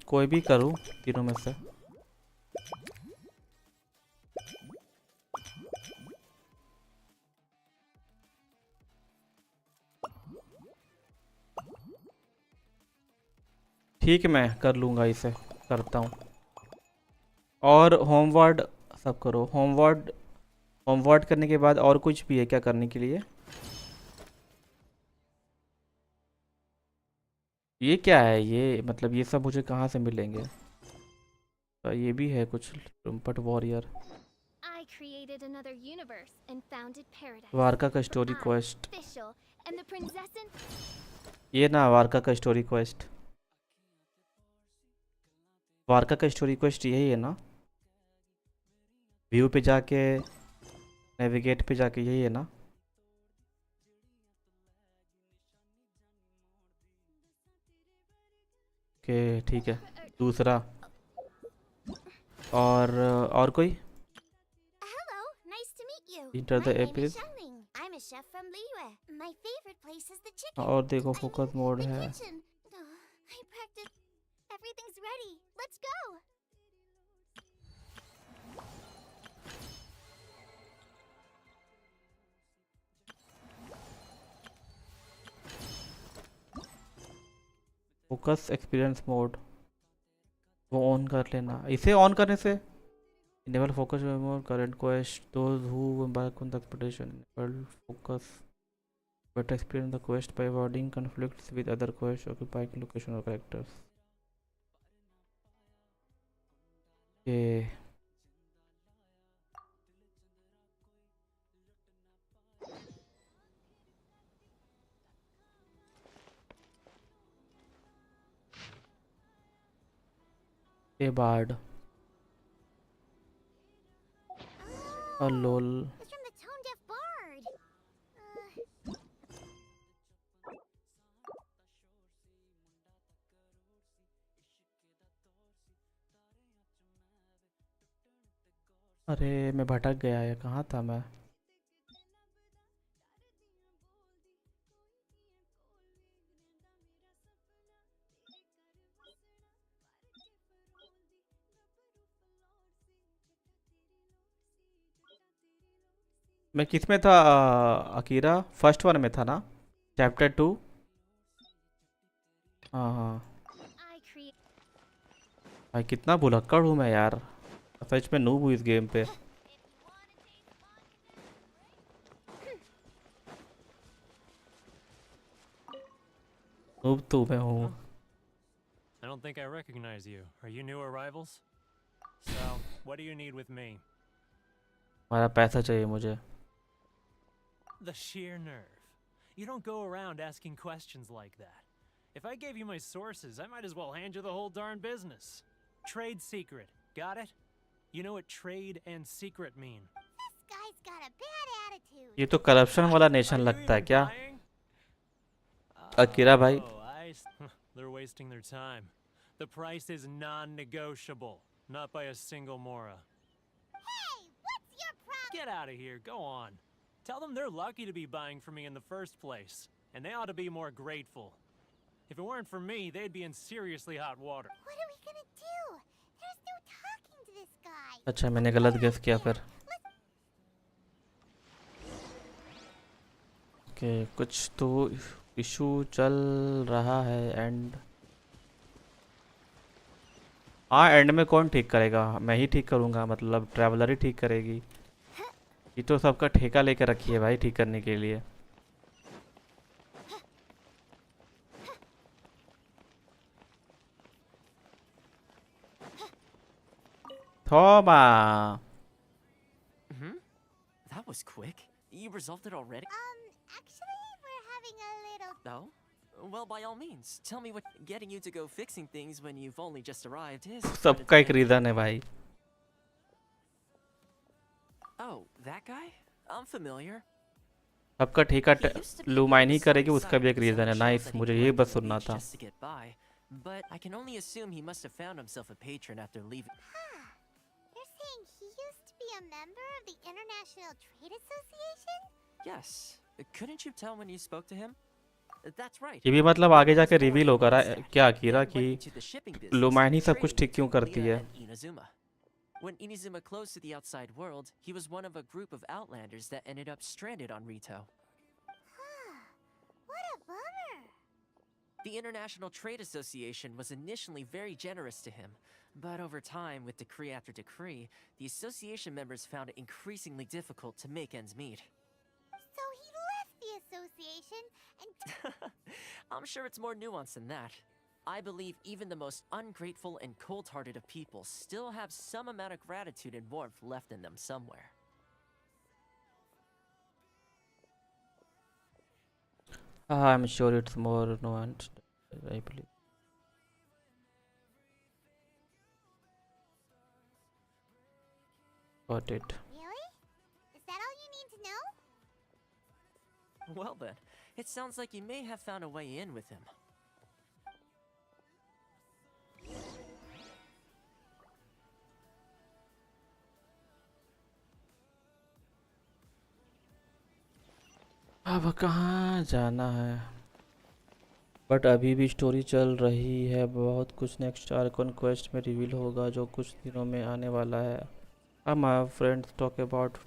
S1: कोई भी करूँ तीनों में से। ठीक है मैं कर लूँगा इसे करता हूँ। और होमवर्ड सब करो। होमवर्ड करने के बाद और कुछ भी है क्या करने के लिए? ये क्या है ये मतलब ये सब मुझे कहाँ से मिलेंगे? ये भी है कुछ but warrior.
S5: I created another universe and founded paradise.
S1: Varca का story quest.
S5: Official and the princess and
S1: ये ना वारका का स्टोरी क्वेस्ट। वारका का स्टोरी क्वेस्ट यही है ना? व्यू पे जाके नेविगेट पे जाके यही है ना? ओके ठीक है। दूसरा और कोई?
S2: Hello, nice to meet you.
S1: Enter the
S2: My name
S1: abyss.
S2: is Sharon. I'm a chef from Liyue. My favorite place is the chicken.
S1: और देखो फोकस मोड
S2: The
S1: है।
S2: kitchen. I practiced. Everything's ready. Let's go.
S1: Focus experience mode वो on कर लेना। इसे on करने से enable focus mode current quest those who embark on the expedition enable focus better experience the quest by avoiding conflicts with other quests occupying location or characters। ये bard lol.
S2: It's from the tone deaf bard.
S1: अरे मैं भटक गया है कहाँ था मैं? मैं किस में था? अकीरा फर्स्ट वन में था ना? चैप्टर 2। हाँ हाँ भाई कितना भुलक्कड़ हूँ मैं यार। सच में नूब हूँ इस गेम पे। नूब तो मैं हूँ।
S21: I don't think I recognize you. Are you new arrivals? So, what do you need with me?
S1: हमारा पैसा चाहिए मुझे।
S21: The sheer nerve. You don't go around asking questions like that. If I gave you my sources, I might as well hand you the whole darn business. Trade secret. Got it? You know what trade and secret mean?
S2: This guy's got a bad attitude.
S1: ये तो corruption वाला nation लगता है क्या? Akira भाई।
S21: They're wasting their time. The price is non-negotiable, not by a single mora.
S2: Hey, what's your problem?
S21: Get out of here. Go on. Tell them they're lucky to be buying from me in the first place, and they ought to be more grateful. If it weren't for me, they'd be in seriously hot water.
S2: What are we gonna do? There's no talking to this guy.
S1: अच्छा मैंने गलत guess किया फिर। Okay कुछ तो issue चल रहा है एंड हाँ एंड में कौन ठीक करेगा? मैं ही ठीक करूँगा मतलब ट्रैवलर ही ठीक करेगी। ये तो सबका ठेका लेकर रखी है भाई ठीक करने के लिए। थोबा
S19: That was quick. You resolved it already?
S2: Actually, we're having a little...
S19: Oh? Well, by all means, tell me what getting you to go fixing things when you've only just arrived is.
S1: सबका एक reason है भाई.
S19: Oh, that guy? I'm familiar.
S1: सबका ठेका लुमाइन ही करेगी, उसका भी एक रीजन है. नाइस, मुझे ये बस सुनना था.
S19: Just to get by, but I can only assume he must have found himself a patron after leaving.
S2: You're saying he used to be a member of the International Trade Association?
S19: Yes. Couldn't you tell when you spoke to him? That's right.
S1: ये भी मतलब आगे जाके reveal होगा क्या कीरा कि लुमाइन ही सब कुछ ठीक क्यों करती है.
S19: When Inazuma closed to the outside world, he was one of a group of outlanders that ended up stranded on Rito.
S2: What a bummer.
S19: The International Trade Association was initially very generous to him, but over time, with decree after decree, the association members found it increasingly difficult to make ends meet.
S2: So he left the association and...
S19: I'm sure it's more nuanced than that. I believe even the most ungrateful and cold-hearted of people still have some amount of gratitude and warmth left in them somewhere.
S1: I'm sure it's more nuanced, I believe. Got it.
S2: Really? Is that all you need to know?
S19: Well then, it sounds like you may have found a way in with him.
S1: अब कहाँ जाना है? But अभी भी story चल रही है. बहुत कुछ नेक्स्ट आर्कन क्वेस्ट में रिवील होगा जो कुछ दिनों में आने वाला है. My friends talk about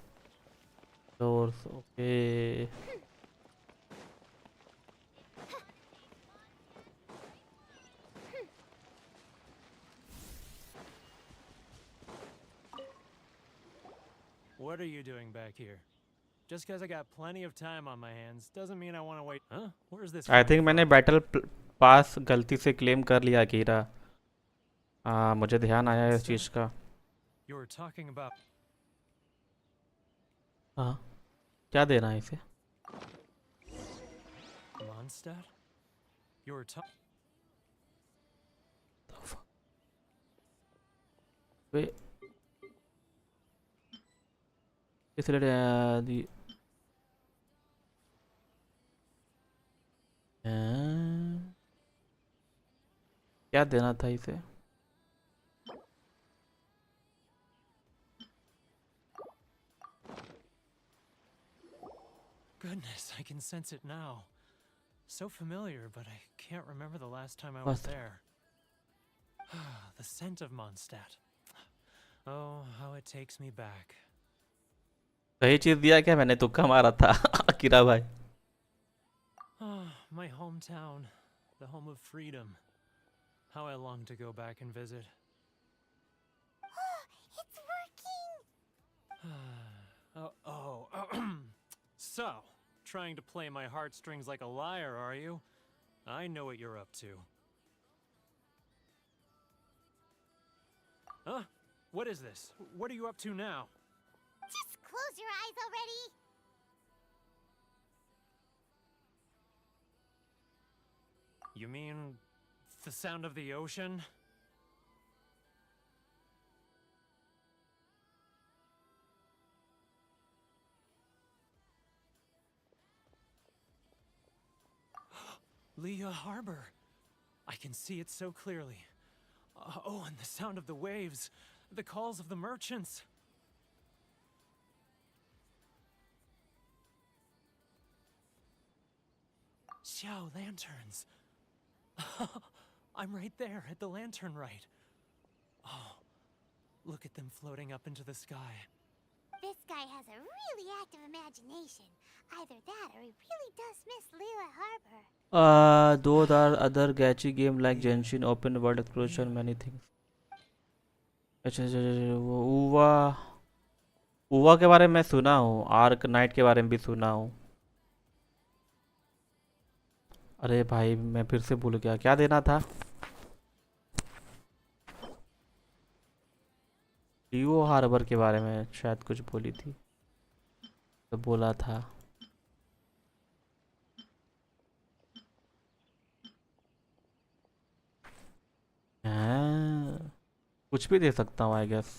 S1: doors. Okay.
S21: What are you doing back here? Just because I got plenty of time on my hands doesn't mean I want to wait. Huh? Where's this?
S1: I think मैंने battle pass गलती से claim कर लिया कीरा. मुझे ध्यान आया इस चीज का.
S21: You were talking about.
S1: हाँ, क्या देना है इसे?
S21: Mondstadt? You were talking.
S1: Wait. इसलिए the क्या देना था इसे?
S21: Goodness, I can sense it now. So familiar, but I can't remember the last time I was there. The scent of Mondstadt. Oh, how it takes me back.
S1: सही चीज दिया क्या? मैंने तुक्का मारा था किरा भाई.
S21: My hometown, the home of freedom. How I long to go back and visit.
S2: It's working!
S21: So, trying to play my heartstrings like a liar, are you? I know what you're up to. Huh? What is this? What are you up to now?
S2: Just close your eyes already!
S21: You mean the sound of the ocean? LIAN Harbor. I can see it so clearly. Oh, and the sound of the waves. The calls of the merchants. Xiao lanterns. I'm right there at the lantern right. Oh, look at them floating up into the sky.
S2: This guy has a really active imagination. Either that or he really does miss LIAN Harbor.
S1: Those are other gacha game like GENSHIN, open world exploration, many things. अच्छा उवा के बारे में सुना हूँ. Arc night के बारे में भी सुना हूँ. अरे भाई मैं फिर से भूल गया क्या देना था. लियो हार्बर के बारे में शायद कुछ बोली थी, तो बोला था। हाँ, कुछ भी दे सकता हूँ I guess.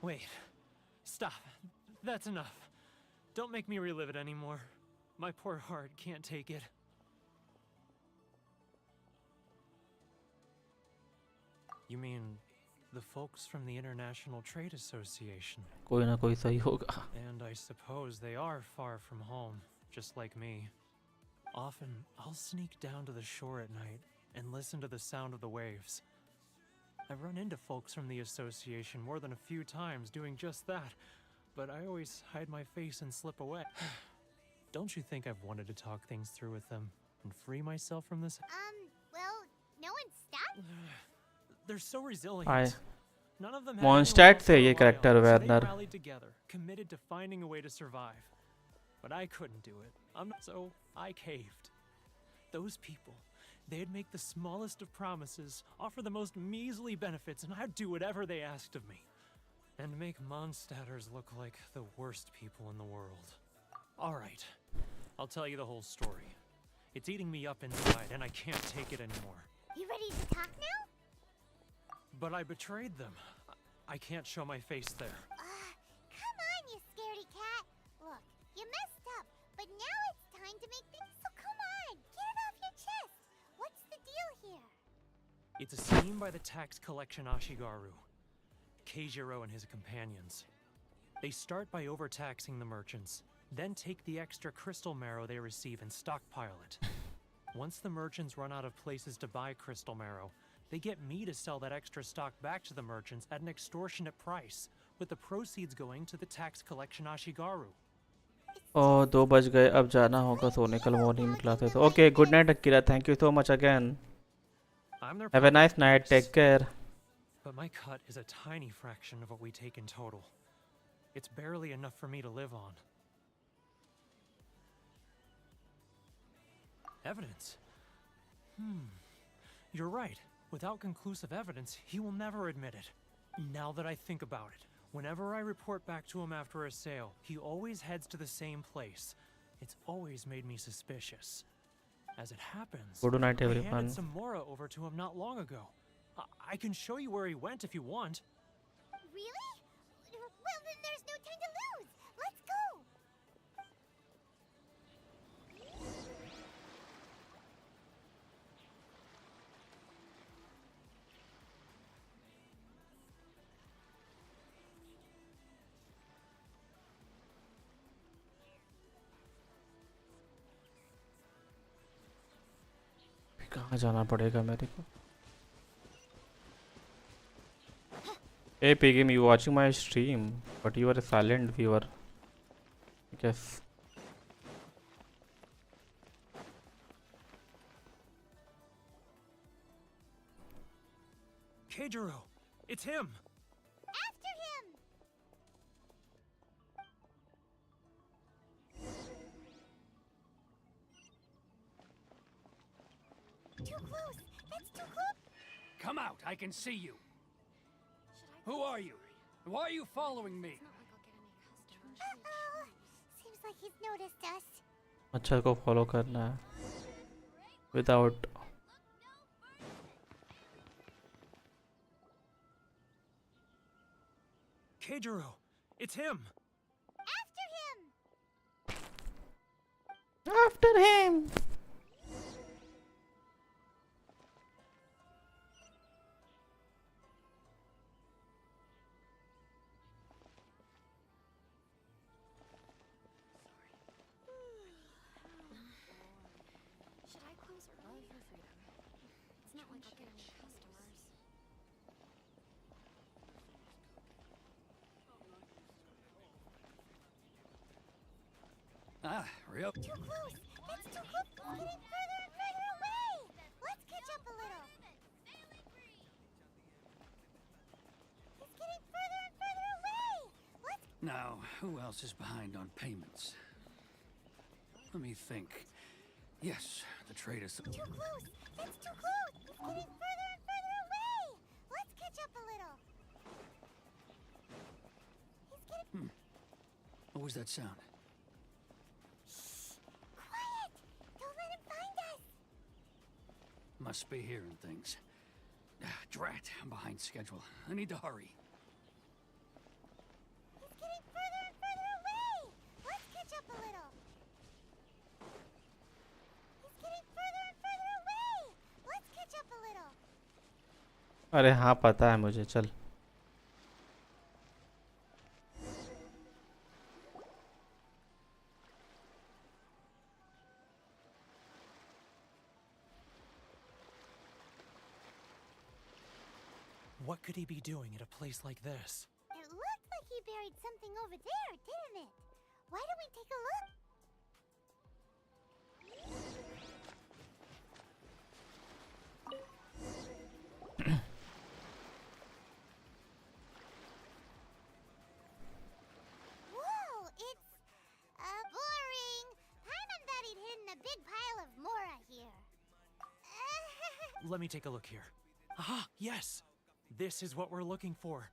S21: Wait. Stop. That's enough. Don't make me relive it anymore. My poor heart can't take it. You mean the folks from the International Trade Association?
S1: कोई ना कोई सही होगा।
S21: And I suppose they are far from home, just like me. Often, I'll sneak down to the shore at night and listen to the sound of the waves. I've run into folks from the association more than a few times doing just that, but I always hide my face and slip away. Don't you think I've wanted to talk things through with them and free myself from this?
S2: Well, no one stopped.
S21: They're so resilient. None of them have
S1: Mondstadt से ये
S21: anyone
S1: character
S21: to rely on, so
S1: Werner।
S21: they rallied together, committed to finding a way to survive. But I couldn't do it. So I caved. Those people, they'd make the smallest of promises, offer the most measly benefits, and I'd do whatever they asked of me. And make Mondstadters look like the worst people in the world. Alright, I'll tell you the whole story. It's eating me up inside, and I can't take it anymore.
S2: You ready to talk now?
S21: But I betrayed them. I can't show my face there.
S2: Come on, you scaredy cat. Look, you messed up, but now it's time to make things. So come on, get it off your chest. What's the deal here?
S21: It's a scheme by the tax collection Ashigaru, Keijiro and his companions. They start by overtaxing the merchants, then take the extra crystal marrow they receive and stockpile it. Once the merchants run out of places to buy crystal marrow, they get me to sell that extra stock back to the merchants at an extortionate price, with the proceeds going to the tax collection Ashigaru.
S1: ओह 2 बज गए, अब जाना होगा सोने, कल morning classes. Okay, good night Akira, thank you so much again. Have a nice night, take care.
S21: But my cut is a tiny fraction of what we take in total. It's barely enough for me to live on. Evidence? You're right. Without conclusive evidence, he will never admit it. Now that I think about it, whenever I report back to him after a sale, he always heads to the same place. It's always made me suspicious. As it happens,
S1: Good night,
S21: I
S1: everyone.
S21: handed some Mora over to him not long ago. I can show you where he went if you want.
S2: Really? Well, then there's no time to lose. Let's go.
S1: कहाँ जाना पड़ेगा मेरे को? Hey Pigim, you watching my stream, but you are a silent viewer. Yes.
S21: Keijiro, it's him.
S2: After him. Too close. That's too close.
S4: Come out. I can see you. Who are you? Why are you following me?
S2: Uh-oh. Seems like he's noticed us.
S1: अच्छा को follow करना है without
S21: Keijiro, it's him.
S2: After him.
S1: After him.
S13: Should I close early? Your freedom. It's not like I'll get any customers.
S4: Ah, real.
S2: Too close. That's too close. It's getting further and further away. Let's catch up a little. It's getting further and further away. Let's.
S4: Now, who else is behind on payments? Let me think. Yes, the trade is...
S2: Too close! That's too close! It's getting further and further away! Let's catch up a little. He's getting...
S4: What was that sound?
S2: Quiet! Don't let him find us!
S4: Must be hearing things. Drat, I'm behind schedule. I need to hurry.
S2: He's getting further and further away! Let's catch up a little. He's getting further and further away! Let's catch up a little.
S1: अरे हाँ पता है मुझे चल.
S21: What could he be doing at a place like this?
S2: It looked like he buried something over there, didn't it? Why don't we take a look? Whoa, it's boring. Paimon thought he'd hidden a big pile of Mora here.
S21: Let me take a look here. Aha, yes! This is what we're looking for.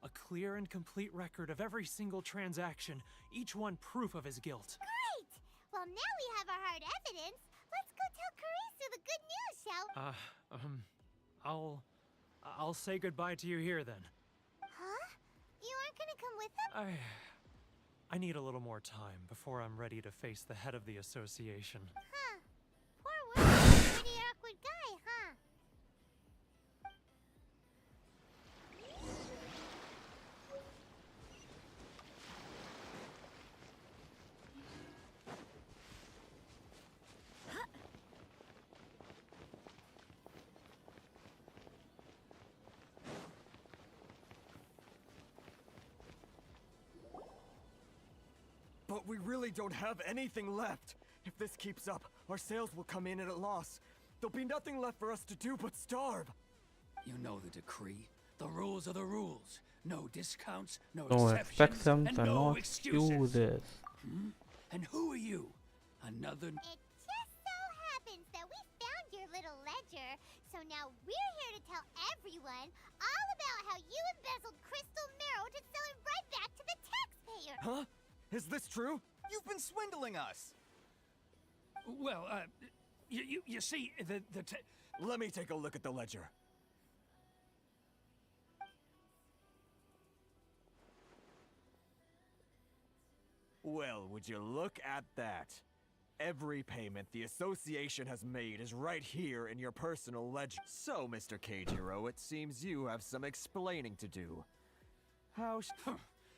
S21: A clear and complete record of every single transaction, each one proof of his guilt.
S2: Great! Well, now we have our hard evidence. Let's go tell CORSAIR the good news, shall we?
S21: I'll say goodbye to you here then.
S2: Huh? You aren't gonna come with us?
S21: I need a little more time before I'm ready to face the head of the association.
S2: Huh. Poor Will's a pretty awkward guy, huh?
S20: But we really don't have anything left. If this keeps up, our sales will come in at a loss. There'll be nothing left for us to do but starve.
S4: You know the decree. The rules are the rules. No discounts, no
S1: Don't expect
S4: exceptions,
S1: them
S4: and
S1: to
S4: no
S1: not
S4: excuses.
S1: do this.
S4: And who are you? Another...
S2: It just so happens that we found your little ledger, so now we're here to tell everyone all about how you embezzled crystal marrow to sell it right back to the taxpayer.
S20: Huh? Is this true?
S11: You've been swindling us!
S4: Well, you see,
S20: Let me take a look at the ledger. Well, would you look at that? Every payment the association has made is right here in your personal ledger. So, Mr. Keijiro, it seems you have some explaining to do. How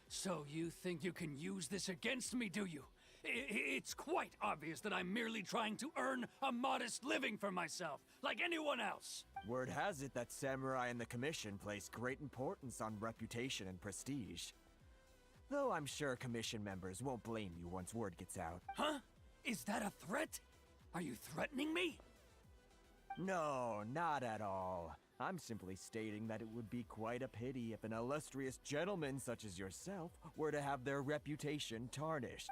S4: So you think you can use this against me, do you? It's quite obvious that I'm merely trying to earn a modest living for myself, like anyone else.
S20: Word has it that samurai and the commission place great importance on reputation and prestige. Though I'm sure commission members won't blame you once word gets out.
S4: Huh? Is that a threat? Are you threatening me?
S20: No, not at all. I'm simply stating that it would be quite a pity if an illustrious gentleman such as yourself were to have their reputation tarnished.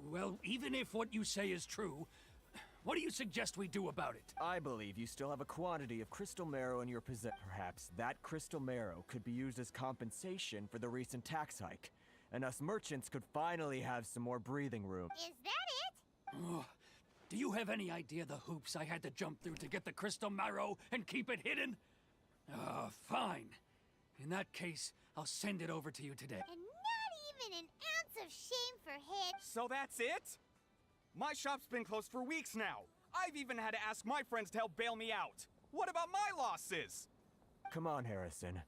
S4: Well, even if what you say is true, what do you suggest we do about it?
S20: I believe you still have a quantity of crystal marrow in your possession. Perhaps that crystal marrow could be used as compensation for the recent tax hike, and us merchants could finally have some more breathing room.
S2: Is that it?
S4: Do you have any idea the hoops I had to jump through to get the crystal marrow and keep it hidden? Fine. In that case, I'll send it over to you today.
S2: And not even an ounce of shame for Hyte.
S11: So that's it? My shop's been closed for weeks now. I've even had to ask my friends to help bail me out. What about my losses?
S20: Come on, Harrison.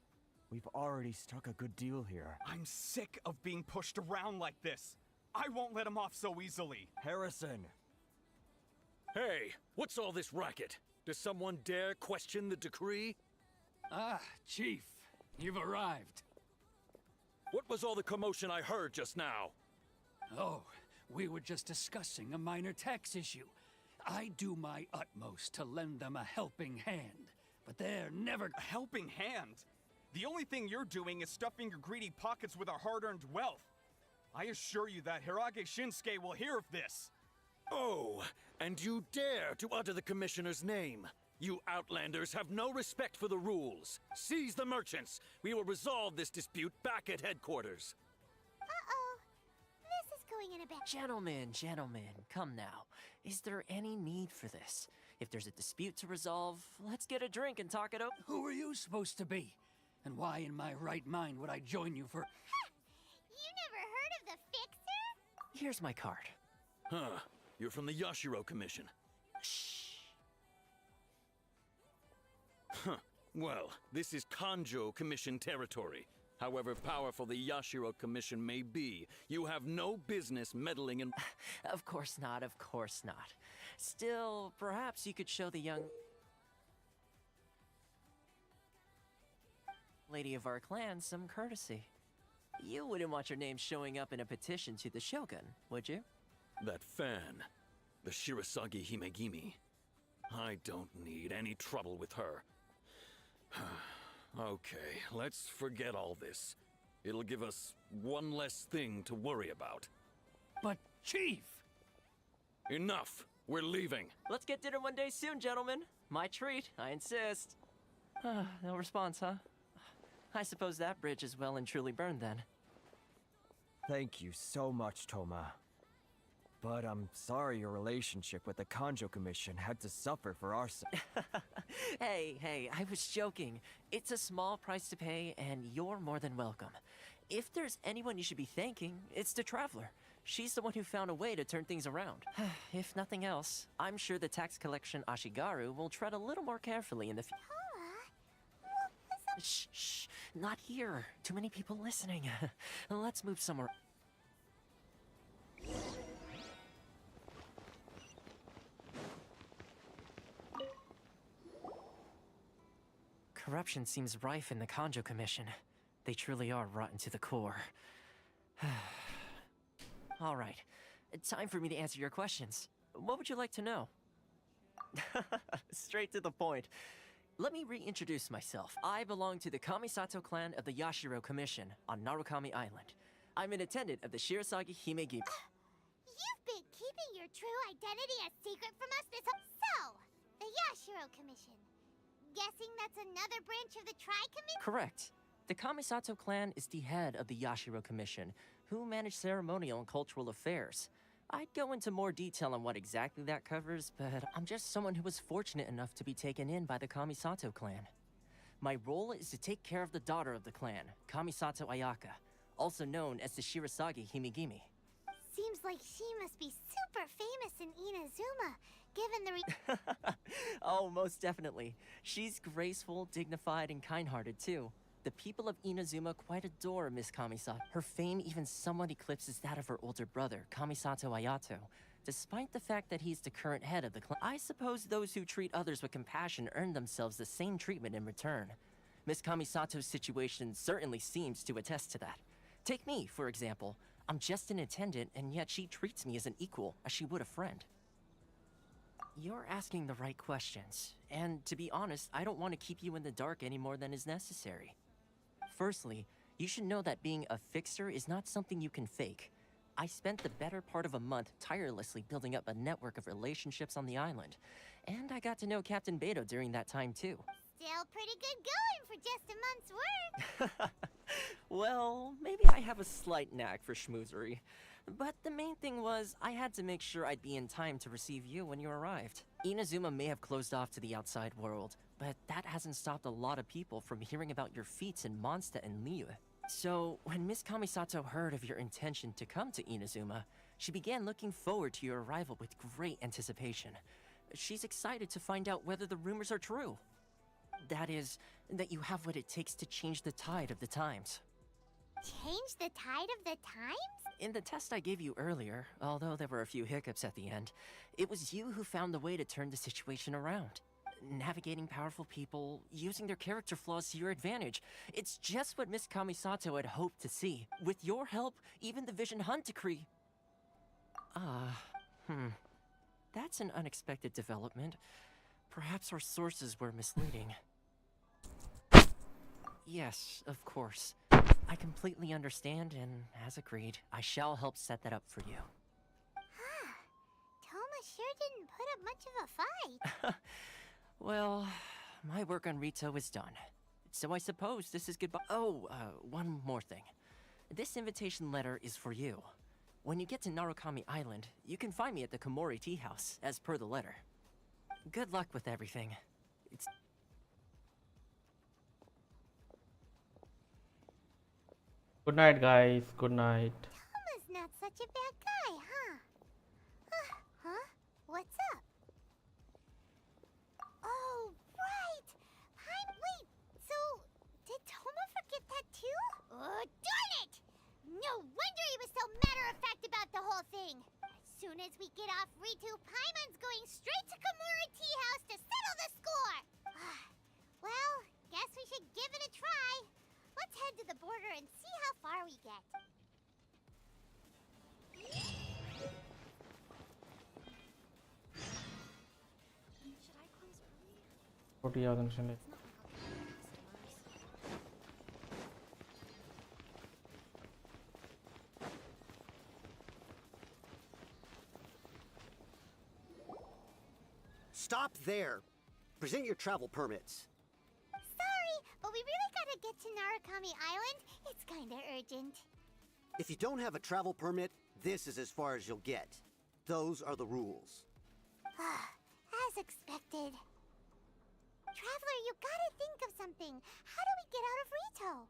S20: We've already struck a good deal here.
S11: I'm sick of being pushed around like this. I won't let him off so easily.
S20: Harrison!
S15: Hey, what's all this racket? Does someone dare question the decree?
S4: Ah, Chief, you've arrived.
S15: What was all the commotion I heard just now?
S4: Oh, we were just discussing a minor tax issue. I do my utmost to lend them a helping hand, but they're never...
S11: A helping hand? The only thing you're doing is stuffing your greedy pockets with our hard-earned wealth. I assure you that Hirage Shinsuke will hear of this.
S15: Oh,
S4: And you dare to utter the Commissioner's name? You Outlanders have no respect for the rules. Seize the merchants. We will resolve this dispute back at headquarters.
S2: Uh-oh. This is going in a bad...
S19: Gentlemen, come now. Is there any need for this? If there's a dispute to resolve, let's get a drink and talk it over.
S4: Who are you supposed to be? And why in my right mind would I join you for...
S2: You never heard of the Fixer?
S19: Here's my card.
S4: Huh. You're from the Yashiro Commission.
S19: Shh.
S4: Huh. Well, this is Kanjo Commission territory. However powerful the Yashiro Commission may be, you have no business meddling in...
S19: Of course not. Still, perhaps you could show the young lady of our clan some courtesy. You wouldn't want your name showing up in a petition to the Shogun, would you?
S4: That fan, the Shirasagi Himegimi. I don't need any trouble with her. Okay, let's forget all this. It'll give us one less thing to worry about. But, Chief! Enough! We're leaving.
S19: Let's get dinner one day soon, gentlemen. My treat, I insist. No response, huh? I suppose that bridge is well and truly burned then.
S20: Thank you so much, Toma. But I'm sorry your relationship with the Kanjo Commission had to suffer for our sake.
S19: Hey, I was joking. It's a small price to pay, and you're more than welcome. If there's anyone you should be thanking, it's the Traveler. She's the one who found a way to turn things around. If nothing else, I'm sure the tax collection Ashigaru will tread a little more carefully in the future. Shh, not here. Too many people listening. Let's move somewhere. Corruption seems rife in the Kanjo Commission. They truly are rotten to the core. All right, time for me to answer your questions. What would you like to know? Straight to the point. Let me reintroduce myself. I belong to the Kamisato clan of the Yashiro Commission on Narukami Island. I'm an attendant of the Shirasagi Himegimi.
S2: You've been keeping your true identity a secret from us this whole... So, the Yashiro Commission. Guessing that's another branch of the Tri-Commission?
S19: Correct. The Kamisato clan is the head of the Yashiro Commission, who manage ceremonial and cultural affairs. I'd go into more detail on what exactly that covers, but I'm just someone who was fortunate enough to be taken in by the Kamisato clan. My role is to take care of the daughter of the clan, Kamisato Ayaka, also known as the Shirasagi Himegimi.
S2: Seems like she must be super famous in Inazuma, given the
S19: Oh, most definitely. She's graceful, dignified, and kind-hearted too. The people of Inazuma quite adore Miss Kamisato. Her fame even somewhat eclipses that of her older brother, Kamisato Ayato, despite the fact that he's the current head of the clan. I suppose those who treat others with compassion earn themselves the same treatment in return. Miss Kamisato's situation certainly seems to attest to that. Take me, for example. I'm just an attendant, and yet she treats me as an equal, as she would a friend. You're asking the right questions, and to be honest, I don't want to keep you in the dark any more than is necessary. Firstly, you should know that being a fixer is not something you can fake. I spent the better part of a month tirelessly building up a network of relationships on the island, and I got to know Captain Beto during that time too.
S2: Still pretty good going for just a month's work.
S19: Well, maybe I have a slight knack for schmoozery. But the main thing was, I had to make sure I'd be in time to receive you when you arrived. Inazuma may have closed off to the outside world, but that hasn't stopped a lot of people from hearing about your feats in Mondstadt and Liyue. So, when Miss Kamisato heard of your intention to come to Inazuma, she began looking forward to your arrival with great anticipation. She's excited to find out whether the rumors are true. That is, that you have what it takes to change the tide of the times.
S2: Change the tide of the times?
S19: In the test I gave you earlier, although there were a few hiccups at the end, it was you who found the way to turn the situation around. Navigating powerful people, using their character flaws to your advantage. It's just what Miss Kamisato had hoped to see. With your help, even the Vision Hunt decree... That's an unexpected development. Perhaps our sources were misleading. Yes, of course. I completely understand, and as agreed, I shall help set that up for you.
S2: Toma sure didn't put up much of a fight.
S19: Well, my work on Rito is done. So I suppose this is goodbye. Oh, one more thing. This invitation letter is for you. When you get to Narukami Island, you can find me at the Komori Tea House, as per the letter. Good luck with everything. It's...
S1: Good night, guys. Good night.
S2: Thoma's not such a bad guy, huh? Huh? What's up? Oh, right! Wait, so did Toma forget that too? Oh, darn it! No wonder he was so matter-of-fact about the whole thing. As soon as we get off Ritu, Paimon's going straight to Komori Tea House to settle the score! Well, guess we should give it a try. Let's head to the border and see how far we get.
S13: Should I close early?
S1: What do you have mentioned?
S10: Stop there. Present your travel permits.
S2: Sorry, but we really gotta get to Narukami Island. It's kinda urgent.
S10: If you don't have a travel permit, this is as far as you'll get. Those are the rules.
S2: As expected. Traveler, you gotta think of something. How do we get out of Rito?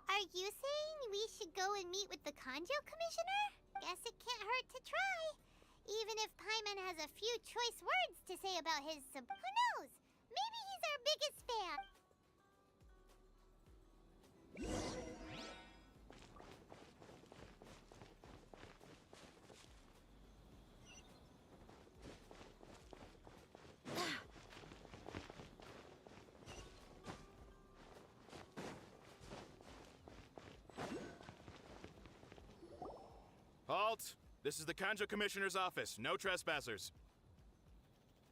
S2: Are you saying we should go and meet with the Kanjo Commissioner? Guess it can't hurt to try. Even if Paimon has a few choice words to say about his who knows? Maybe he's our biggest fan.
S22: Halt! This is the Kanjo Commissioner's office. No trespassers.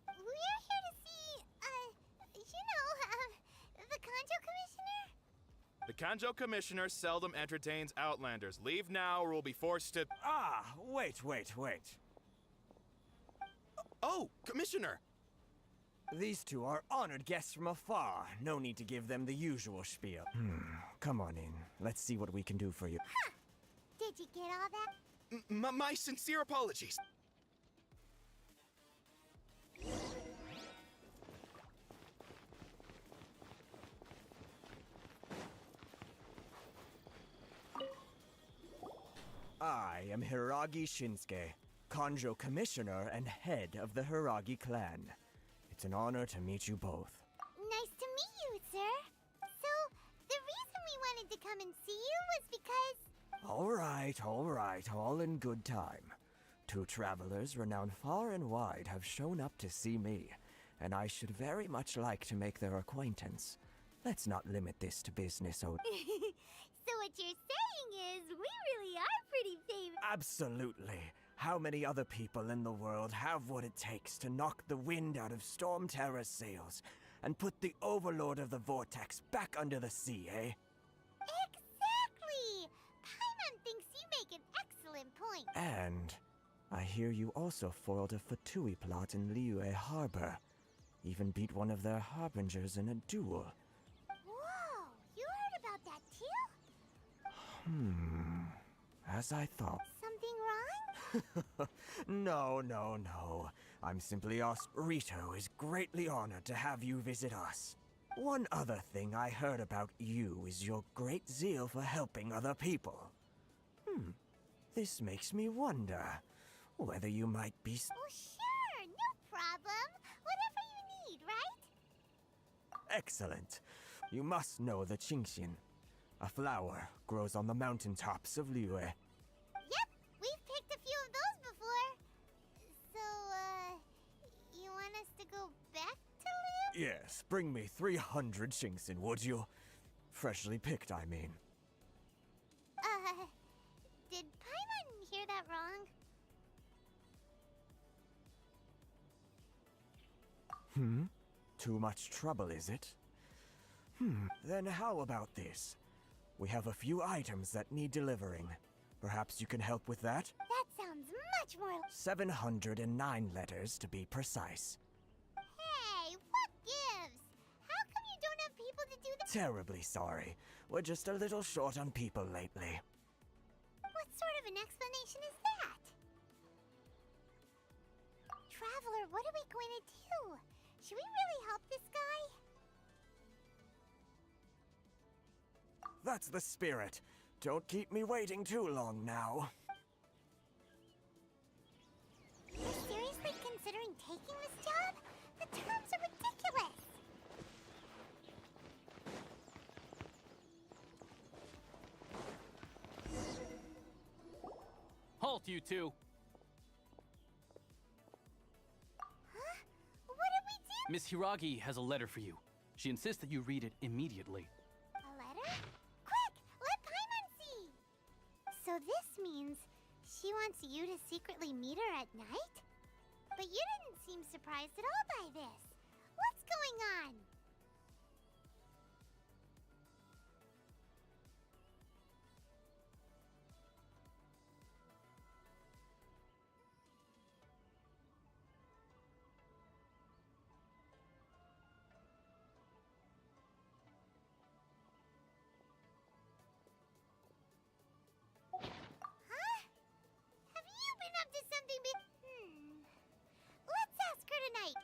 S2: We're here to see, the Kanjo Commissioner?
S22: The Kanjo Commissioner seldom entertains Outlanders. Leave now or we'll be forced to...
S20: Ah, wait.
S22: Oh, Commissioner!
S20: These two are honored guests from afar. No need to give them the usual spiel. Come on in. Let's see what we can do for you.
S2: Huh. Did you get all that?
S22: My sincere apologies.
S20: I am Hiragi Shinsuke, Kanjo Commissioner and head of the Hiragi clan. It's an honor to meet you both.
S2: Nice to meet you, sir. So, the reason we wanted to come and see you was because...
S20: All right, all in good time. Two travelers renowned far and wide have shown up to see me, and I should very much like to make their acquaintance. Let's not limit this to business only.
S2: So what you're saying is, we really are pretty famous.
S20: Absolutely. How many other people in the world have what it takes to knock the wind out of Storm Terror's sails and put the Overlord of the Vortex back under the sea, eh?
S2: Exactly! Paimon thinks you make an excellent point.
S20: And I hear you also foiled a Fatui plot in Liyue Harbor. Even beat one of their harbingers in a duel.
S2: Whoa! You heard about that too?
S20: As I thought.
S2: Something wrong?
S20: No. I'm simply asked. Rito is greatly honored to have you visit us. One other thing I heard about you is your great zeal for helping other people. This makes me wonder whether you might be...
S2: Oh, sure, no problem. Whatever you need, right?
S20: Excellent. You must know the Qingshin. A flower grows on the mountaintops of Liyue.
S2: Yep, we've picked a few of those before. So, you want us to go back to Liyue?
S20: Yes, bring me 300 Qingshin, would you? Freshly picked, I mean.
S2: Did Paimon hear that wrong?
S20: Too much trouble, is it? Then how about this? We have a few items that need delivering. Perhaps you can help with that?
S2: That sounds much more.
S20: 709 letters to be precise.
S2: Hey, what gives? How come you don't have people to do that?
S20: Terribly sorry. We're just a little short on people lately.
S2: What sort of an explanation is that? Traveler, what are we going to do? Should we really help this guy?
S20: That's the spirit. Don't keep me waiting too long now.
S2: You're seriously considering taking this job? The terms are ridiculous.
S3: Halt, you two!
S2: Huh? What did we do?
S3: Miss Hiragi has a letter for you. She insists that you read it immediately.
S2: A letter? Quick, let Paimon see. So this means she wants you to secretly meet her at night? But you didn't seem surprised at all by this. What's going on? Huh? Have you been up to something big? Let's ask her tonight.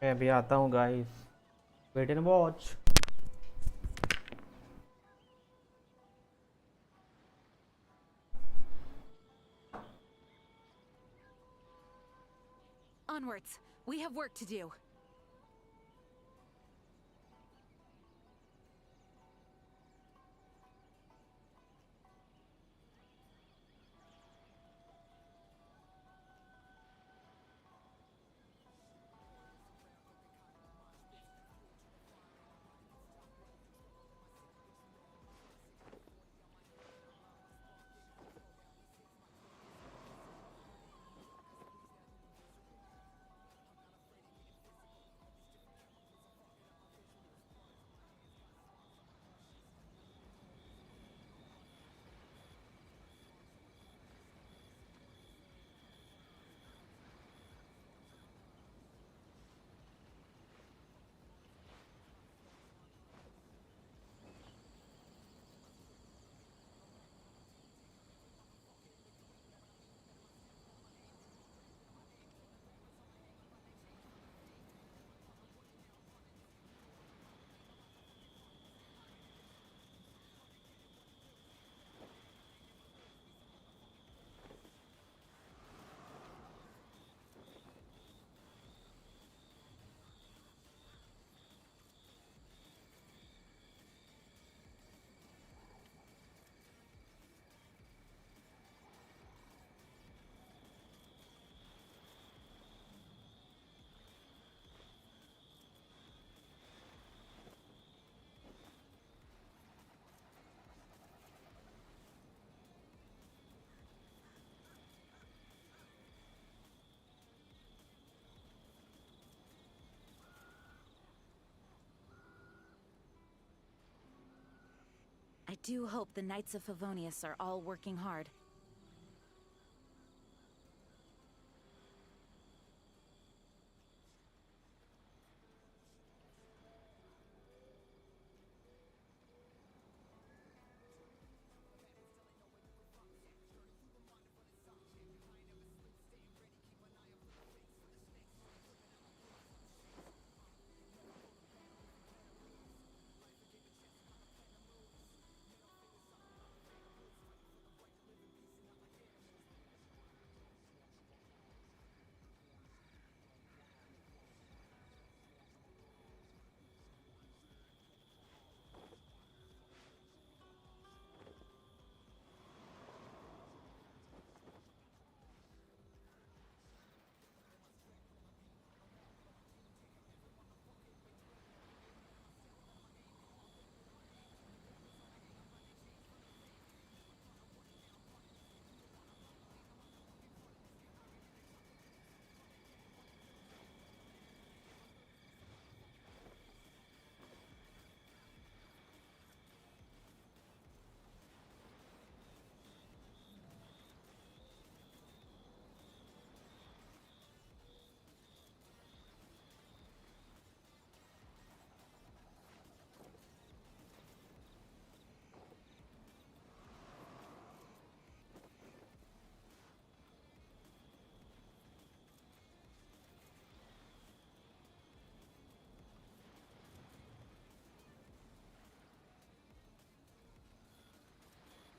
S1: मैं अभी आता हूँ guys, wait and watch.
S6: Onwards. We have work to do. I do hope the Knights of Favonius are all working hard.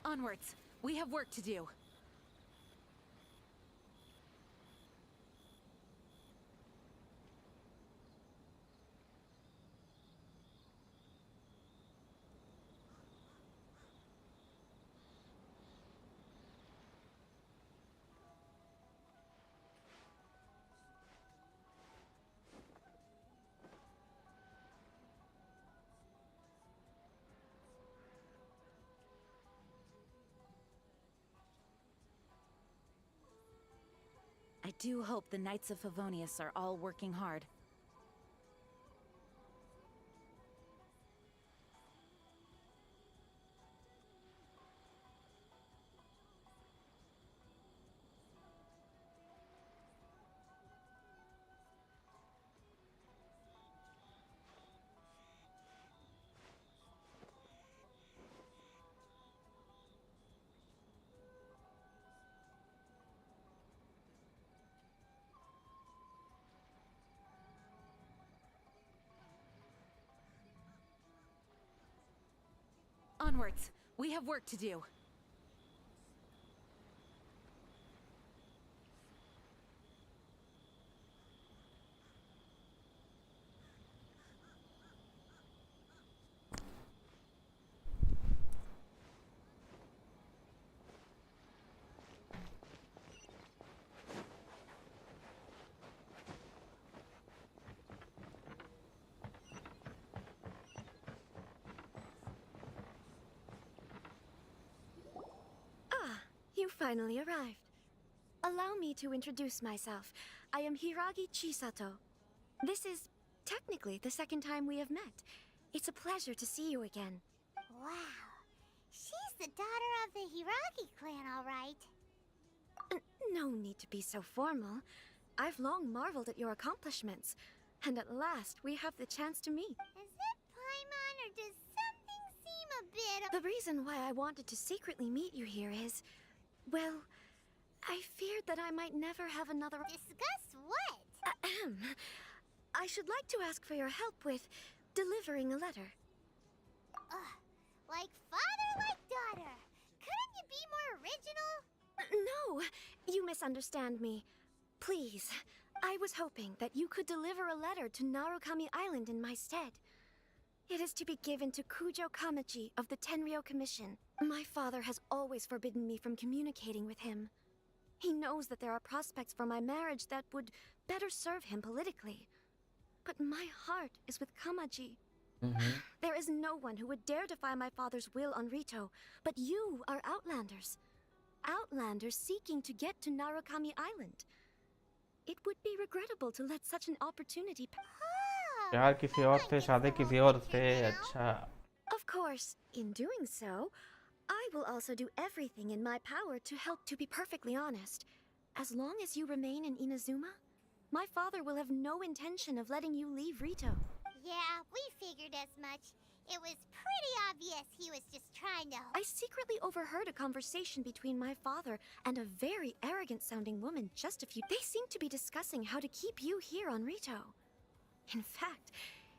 S6: Onwards. We have work to do. I do hope the Knights of Favonius are all working hard. Onwards. We have work to do.
S8: You finally arrived. Allow me to introduce myself. I am Hiragi Chisato. This is technically the second time we have met. It's a pleasure to see you again.
S2: Wow. She's the daughter of the Hiragi clan, all right.
S8: No need to be so formal. I've long marveled at your accomplishments. And at last, we have the chance to meet.
S2: Is it Paimon, or does something seem a bit...
S8: The reason why I wanted to secretly meet you here is... well, I feared that I might never have another...
S2: Discuss what?
S8: I should like to ask for your help with delivering a letter.
S2: Like father, like daughter. Couldn't you be more original?
S8: No, you misunderstand me. Please, I was hoping that you could deliver a letter to Narukami Island in my stead. It is to be given to Kujo Kamachi of the Tenryou Commission. My father has always forbidden me from communicating with him. He knows that there are prospects for my marriage that would better serve him politically. But my heart is with Kamaji. There is no one who would dare defy my father's will on Rito, but you are Outlanders. Outlanders seeking to get to Narukami Island. It would be regrettable to let such an opportunity pass.
S1: यार किसी और से शादी किसी और से अच्छा.
S8: Of course, in doing so, I will also do everything in my power to help. To be perfectly honest, as long as you remain in Inazuma, my father will have no intention of letting you leave Rito.
S2: Yeah, we figured as much. It was pretty obvious he was just trying to...
S8: I secretly overheard a conversation between my father and a very arrogant-sounding woman just a few... They seemed to be discussing how to keep you here on Rito. In fact,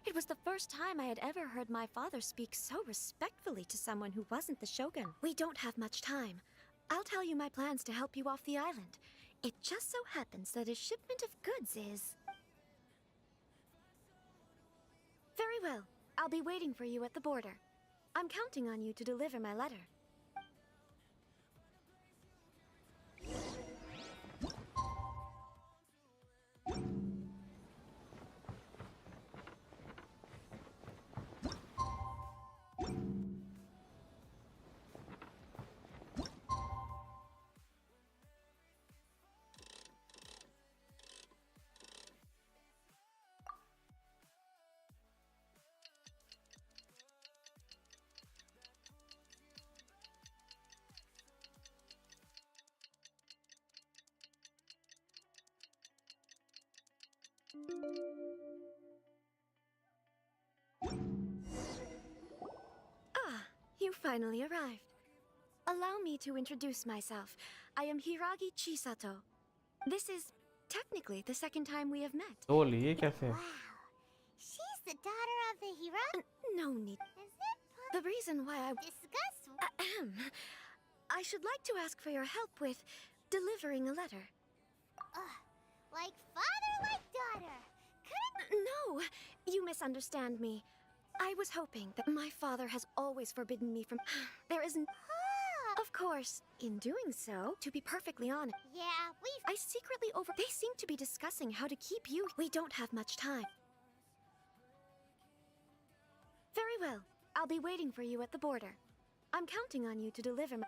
S8: it was the first time I had ever heard my father speak so respectfully to someone who wasn't the Shogun. We don't have much time. I'll tell you my plans to help you off the island. It just so happens that a shipment of goods is... Very well. I'll be waiting for you at the border. I'm counting on you to deliver my letter. You finally arrived. Allow me to introduce myself. I am Hiragi Chisato. This is technically the second time we have met.
S1: Wow.
S2: She's the daughter of the Hiragi...
S8: No need.
S2: Is it...
S8: The reason why I...
S2: Discuss...
S8: I should like to ask for your help with delivering a letter.
S2: Like father, like daughter.
S8: No, you misunderstand me. I was hoping that my father has always forbidden me from... There isn't... Of course, in doing so, to be perfectly honest...
S2: Yeah,
S8: I secretly They seem to be discussing how to keep you... We don't have much time. Very well. I'll be waiting for you at the border. I'm counting on you to deliver my...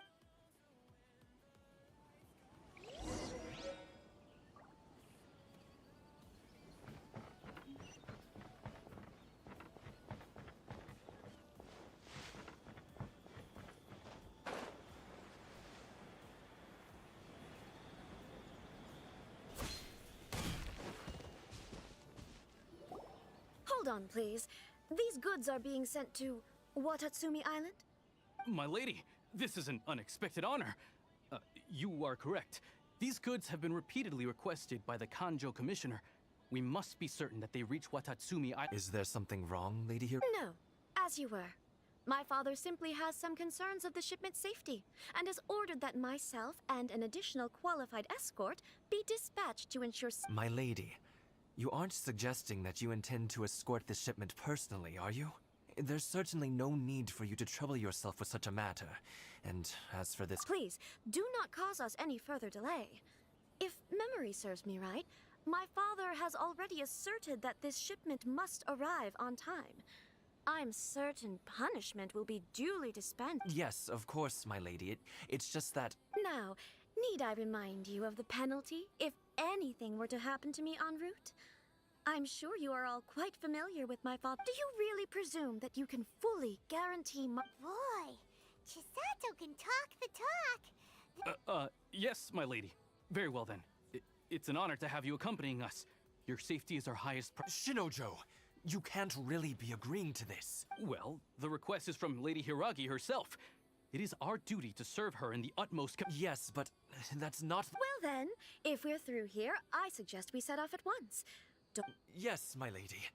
S8: Hold on, please. These goods are being sent to Watatsumi Island?
S3: My lady, this is an unexpected honor. You are correct. These goods have been repeatedly requested by the Kanjo Commissioner. We must be certain that they reach Watatsumi Island.
S14: Is there something wrong, Lady Hero?
S8: No, as you were. My father simply has some concerns of the shipment's safety, and has ordered that myself and an additional qualified escort be dispatched to ensure...
S14: My lady, you aren't suggesting that you intend to escort this shipment personally, are you? There's certainly no need for you to trouble yourself with such a matter. And as for this...
S8: Please, do not cause us any further delay. If memory serves me right, my father has already asserted that this shipment must arrive on time. I'm certain punishment will be duly dispensed.
S14: Yes, of course, my lady. It's just that...
S8: Now, need I remind you of the penalty if anything were to happen to me en route? I'm sure you are all quite familiar with my father. Do you really presume that you can fully guarantee my...
S2: Boy, Chisato can talk the talk.
S3: Yes, my lady. Very well then. It's an honor to have you accompanying us. Your safety is our highest
S14: Shinojo, you can't really be agreeing to this.
S3: Well, the request is from Lady Hiragi herself. It is our duty to serve her in the utmost
S14: Yes, but that's not...
S8: Well then, if we're through here, I suggest we set off at once.
S14: Yes, my lady.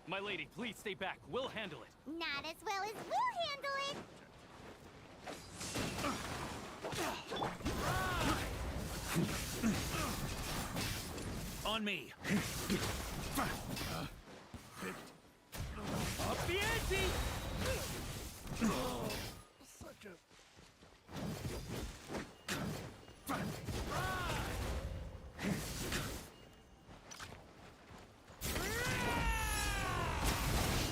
S3: My lady, please stay back. We'll handle it.
S2: Not as well as we'll handle it.
S15: On me. Up the ante! Such a...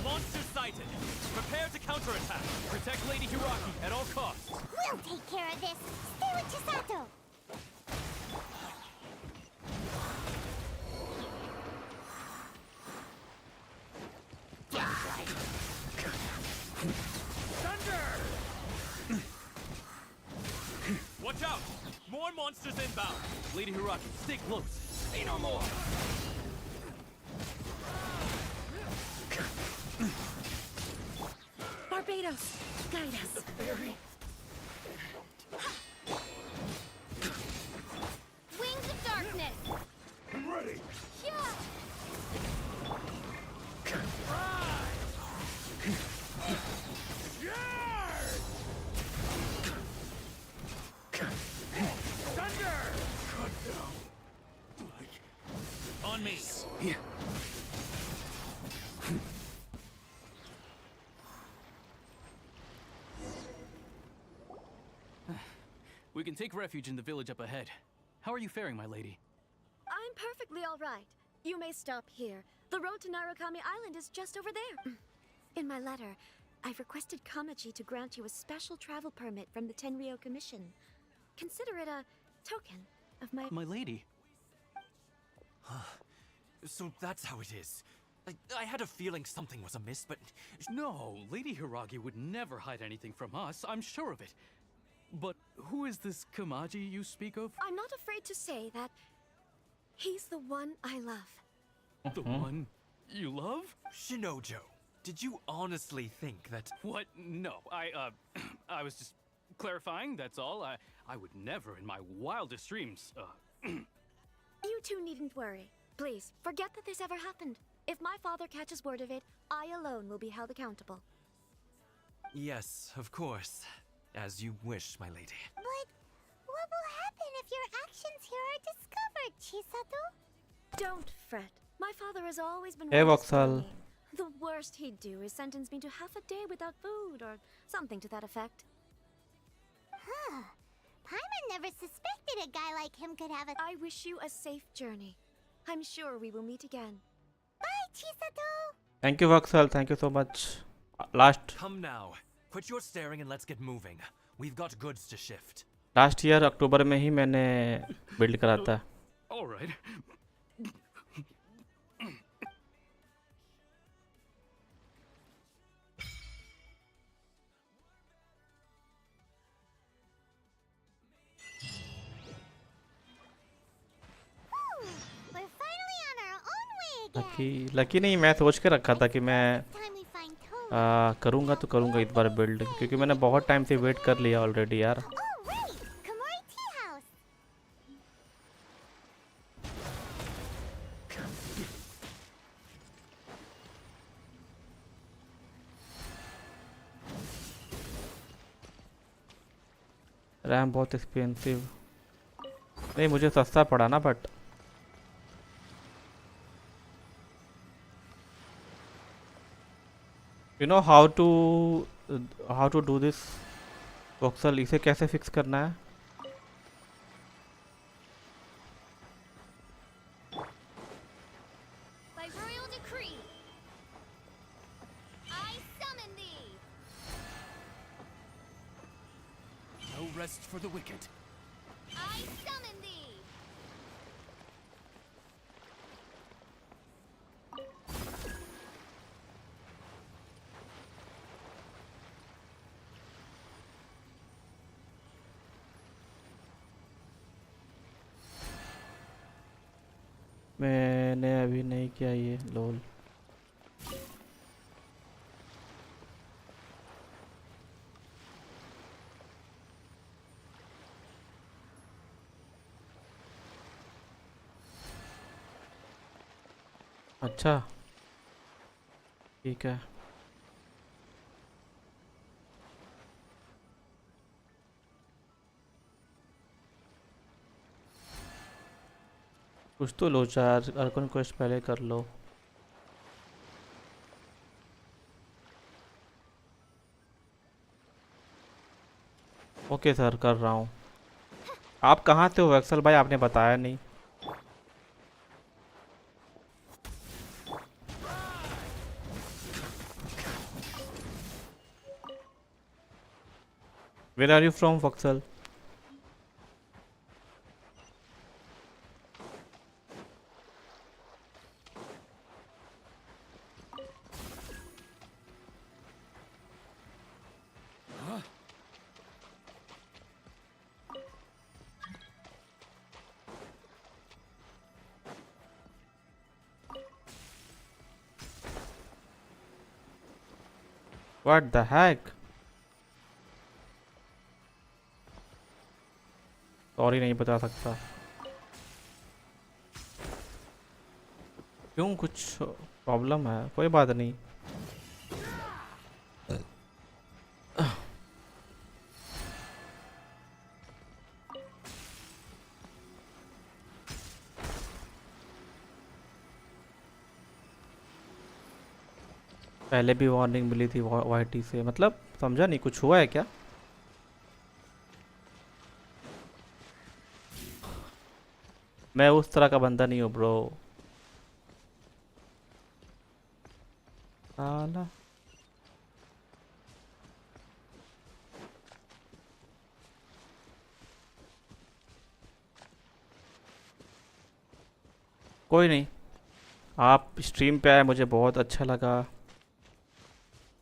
S15: Monster sighted. Prepare to counterattack. Protect Lady Hiragi at all costs.
S2: We'll take care of this. Stay with Chisato.
S3: Watch out! More monsters inbound! Lady Hiragi, stay close! Say no more!
S8: Barbados, guide us.
S5: Wings of darkness!
S15: I'm ready! On me!
S3: We can take refuge in the village up ahead. How are you faring, my lady?
S8: I'm perfectly all right. You may stop here. The road to Narukami Island is just over there. In my letter, I've requested Kamaji to grant you a special travel permit from the Tenryou Commission. Consider it a token of my...
S3: My lady?
S14: So that's how it is. I had a feeling something was amiss, but...
S3: No, Lady Hiragi would never hide anything from us, I'm sure of it. But who is this Kamaji you speak of?
S8: I'm not afraid to say that he's the one I love.
S3: The one you love?
S14: Shinojo,
S15: Did you honestly think that?
S3: What? No, I was just clarifying. That's all. I would never, in my wildest dreams,
S8: You two needn't worry. Please, forget that this ever happened. If my father catches word of it, I alone will be held accountable.
S15: Yes, of course. As you wish, my lady.
S2: But what will happen if your actions here are discovered, Chisato?
S8: Don't fret. My father has always been
S1: Hey,
S8: one to spare
S1: Voxel.
S8: me. The worst he'd do is sentence me to half a day without food or something to that effect.
S2: Huh. Paimon never suspected a guy like him could have a...
S8: I wish you a safe journey. I'm sure we will meet again.
S2: Bye, Chisato!
S1: Thank you, Voxel. Thank you so much. Last
S15: Come now. Quit your staring and let's get moving. We've got goods to shift.
S1: Last year October में ही मैंने build करा था.
S3: all right.
S2: We're finally on our own way again.
S1: Lucky नहीं, मैं सोच के रखा था कि मैं करूँगा तो करूँगा इस बार बिल्ड, क्योंकि मैंने बहुत टाइम से वेट कर लिया ऑलरेडी यार. रैम बहुत एक्सपेंसिव नहीं, मुझे सस्ता पड़ा ना, but you know how to do this. Voxel, इसे कैसे फिक्स करना है?
S5: By royal decree, I summon thee.
S4: No rest for the wicked.
S5: I summon thee.
S1: मैंने अभी नहीं किया ये लोल. अच्छा ठीक है. कुछ तो लो चार, अर्कन क्वेस्ट पहले कर लो. ओके सर, कर रहा हूँ. आप कहाँ से हो वैक्सल भाई? आपने बताया नहीं. Where are you from, Voxel? What the heck? Sorry नहीं बता सकता. क्यों, कुछ प्रॉब्लम है? कोई बात नहीं. पहले भी वार्निंग मिली थी वाईटी से, मतलब समझा नहीं, कुछ हुआ है क्या? मैं उस तरह का बंदा नहीं हूँ ब्रो. साला कोई नहीं, आप स्ट्रीम पे आए, मुझे बहुत अच्छा लगा.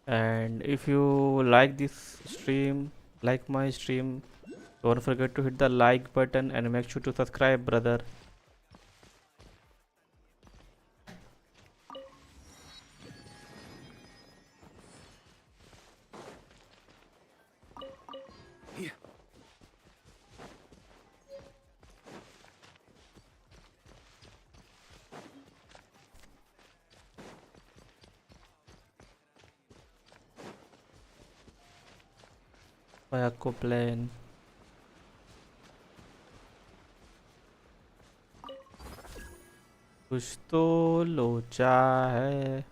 S1: And if you like this stream, like my stream, don't forget to hit the like button and make sure to subscribe, brother. को प्लेन कुछ तो लोचा है।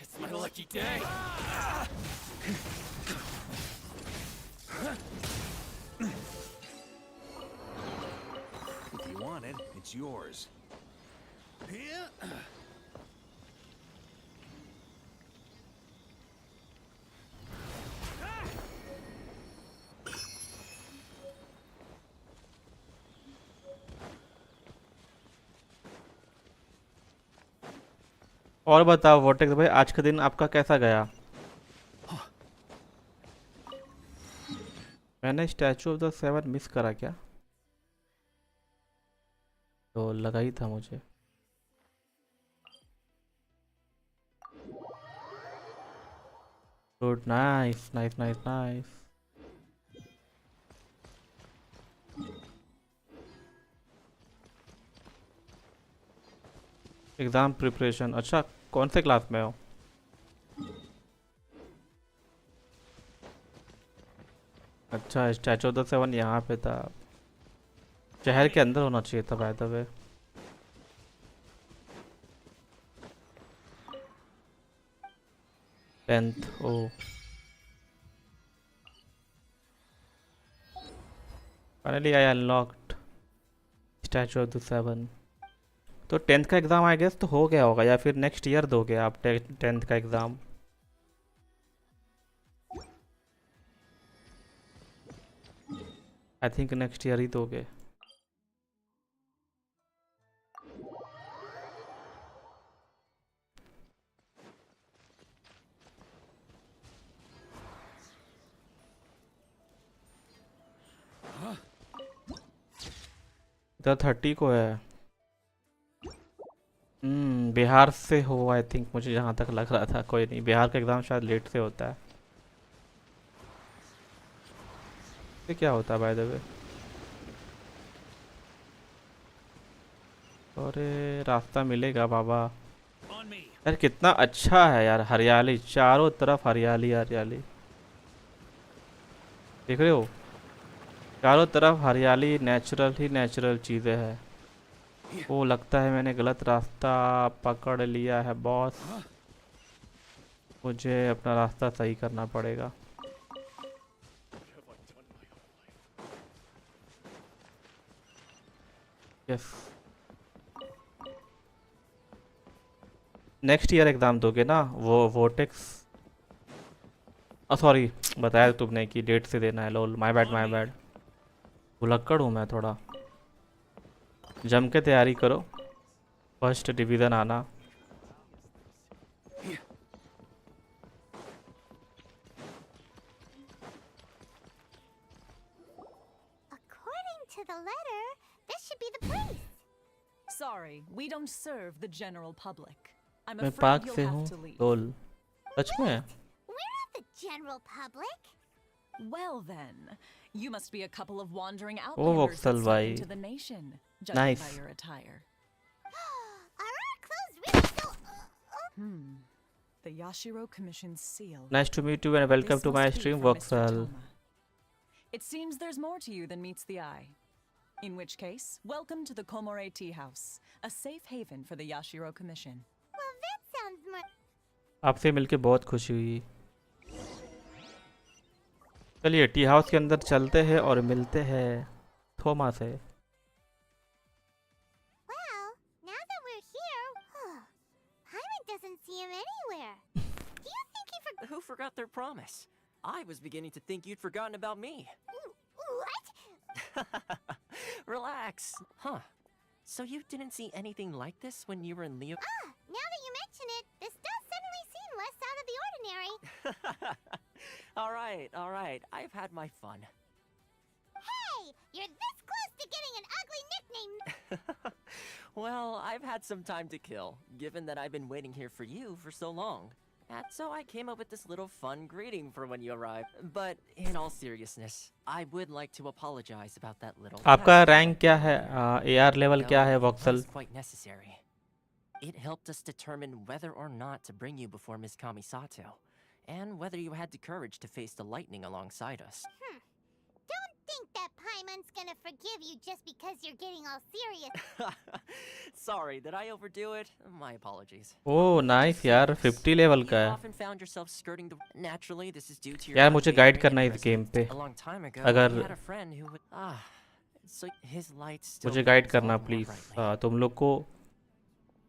S3: It's my lucky day.
S7: If you want it, it's yours.
S1: और बताओ vortex भाई, आज का दिन आपका कैसा गया? मैंने statue of the seven miss करा क्या? तो लगा ही था मुझे। Good, nice nice nice nice. Exam preparation, अच्छा कौन से क्लास में हो? अच्छा, स्टैचू ऑफ द सेवन यहाँ पे था, शहर के अंदर होना चाहिए था by the way. Tenth, oh finally I unlocked statue of the seven. तो टेंथ का एग्ज़ाम आई गेस तो हो गया होगा, या फिर नेक्स्ट ईयर दोगे आप टेंथ का exam? I think next year ही दोगे। इधर 30 को है। बिहार से हो आई थिंक, मुझे जहाँ तक लग रहा था। कोई नहीं, बिहार का एग्ज़ाम शायद लेट से होता है। ये क्या होता है बाय द वे? अरे रास्ता मिलेगा बाबा। यार कितना अच्छा है यार, हरियाली चारों तरफ, हरियाली हरियाली। देख रहे हो, चारों तरफ हरियाली, नेचुरल ही नेचुरल चीज़ें हैं। वो लगता है मैंने गलत रास्ता पकड़ लिया है बॉस, मुझे अपना रास्ता सही करना पड़ेगा। यस, नेक्स्ट ईयर एग्ज़ाम दोगे ना वो वोटेक्स? सॉरी, बताया तुमने कि डेट से देना है। लोल, माय बैड माय बैड। भुलक्कड़ हूँ मैं थोड़ा। जम के तैयारी करो, फर्स्ट डिवीज़न आना।
S2: According to the letter, this should be the place.
S6: Sorry, we don't serve the general public. I'm
S1: मैं
S6: afraid
S1: पाक
S6: you'll
S1: से
S6: have
S1: हूँ।
S6: to leave.
S1: लोल, सच में?
S2: We're not the general public.
S6: Well then, you must be a couple of wandering
S1: oh
S6: outlanders
S1: Voxel
S6: that
S1: भाई,
S6: into the nation, judging
S1: nice.
S6: by your attire.
S2: Are our clothes really so...
S6: The Yashiro Commission's seal.
S1: Nice to meet you and welcome
S6: This
S1: to my
S6: must be
S1: stream
S6: from Mr.
S1: Voxel.
S6: Toma. It seems there's more to you than meets the eye. In which case, welcome to the Komore Tea House, a safe haven for the Yashiro Commission.
S2: Well, that sounds more...
S1: आपसे मिलके बहुत खुशी हुई। चलिए tea house के अंदर चलते हैं और मिलते हैं थोमा से।
S2: Well, now that we're here, Hyte doesn't see him anywhere. Do you think he forgot?
S19: Who forgot their promise? I was beginning to think you'd forgotten about me.
S2: What?
S19: Relax. Huh. So you didn't see anything like this when you were in Leo?
S2: Ah, now that you mention it, this does suddenly seem less out of the ordinary.
S19: All right. I've had my fun.
S2: Hey, you're this close to getting an ugly nickname.
S19: Well, I've had some time to kill, given that I've been waiting here for you for so long. And so I came up with this little fun greeting for when you arrived. But in all seriousness, I would like to apologize about that little...
S1: आपका rank क्या है? AR level क्या है voxel?
S19: Quite necessary. It helped us determine whether or not to bring you before Miss Kamisato, and whether you had the courage to face the lightning alongside us.
S2: Don't think that Paimon's gonna forgive you just because you're getting all serious.
S19: Sorry, did I overdo it? My apologies.
S1: Oh nice यार, 50 level का
S19: You
S1: है.
S19: often found yourself skirting the... Naturally, this is due to your...
S1: यार मुझे guide करना है इस game पे.
S19: A long time ago,
S1: अगर
S19: we had a friend who would... so his light still
S1: मुझे गाइड
S19: burns
S1: करना
S19: all the more
S1: please.
S19: brightly.
S1: तुम लोग को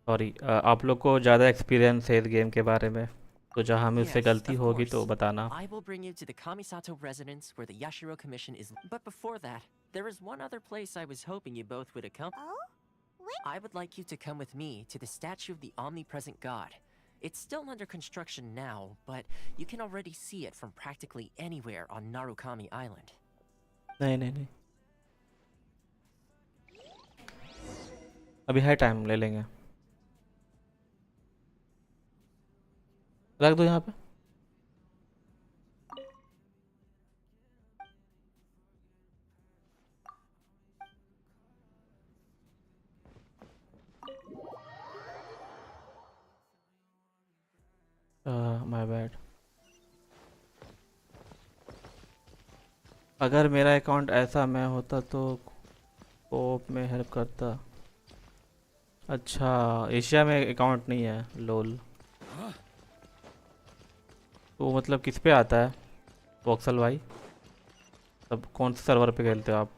S1: सॉरी आप लोग को ज़्यादा एक्सपीरियंस है इस गेम के बारे में, तो जहाँ में उससे
S19: Yes,
S1: गलती
S19: of
S1: होगी तो
S19: course.
S1: बताना.
S19: I will bring you to the Kamisato residence where the Yashiro Commission is. But before that, there is one other place I was hoping you both would accompany.
S2: Oh?
S19: I would like you to come with me to the statue of the omnipresent god. It's still under construction now, but you can already see it from practically anywhere on Narukami Island.
S1: नहीं अभी है time, ले लेंगे. रख दो यहाँ पे. My bad. अगर मेरा अकाउंट ऐसा मैं होता तो कोप में हेल्प करता. अच्छा, एशिया में अकाउंट नहीं है. लोल. तो मतलब किस पे आता है वॉक्सल भाई? तब कौन से सर्वर पे खेलते हो आप?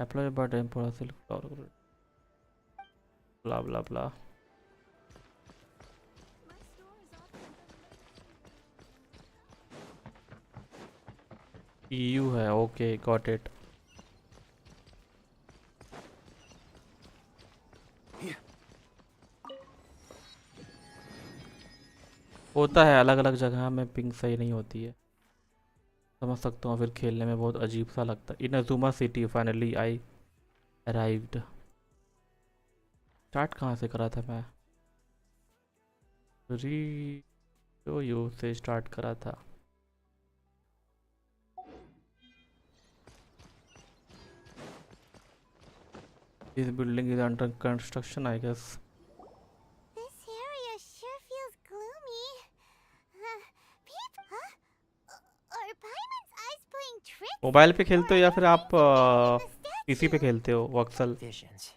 S1: अप्लाई बटन प्रोसेस ब्ला ब्ला ब्ला. EU है. Okay, got it. होता है अलग अलग जगह में पिंग सही नहीं होती है, समझ सकता हूँ. फिर खेलने में बहुत अजीब सा लगता है. Inazuma city finally I arrived. Start कहाँ से करा था मैं? यू से स्टार्ट करा था. This building is under construction I guess.
S2: This area sure feels gloomy. Are Paimon's eyes playing tricks?
S1: Mobile पे खेलते हो या फिर आप पीसी पे खेलते हो voxel?
S2: Visions?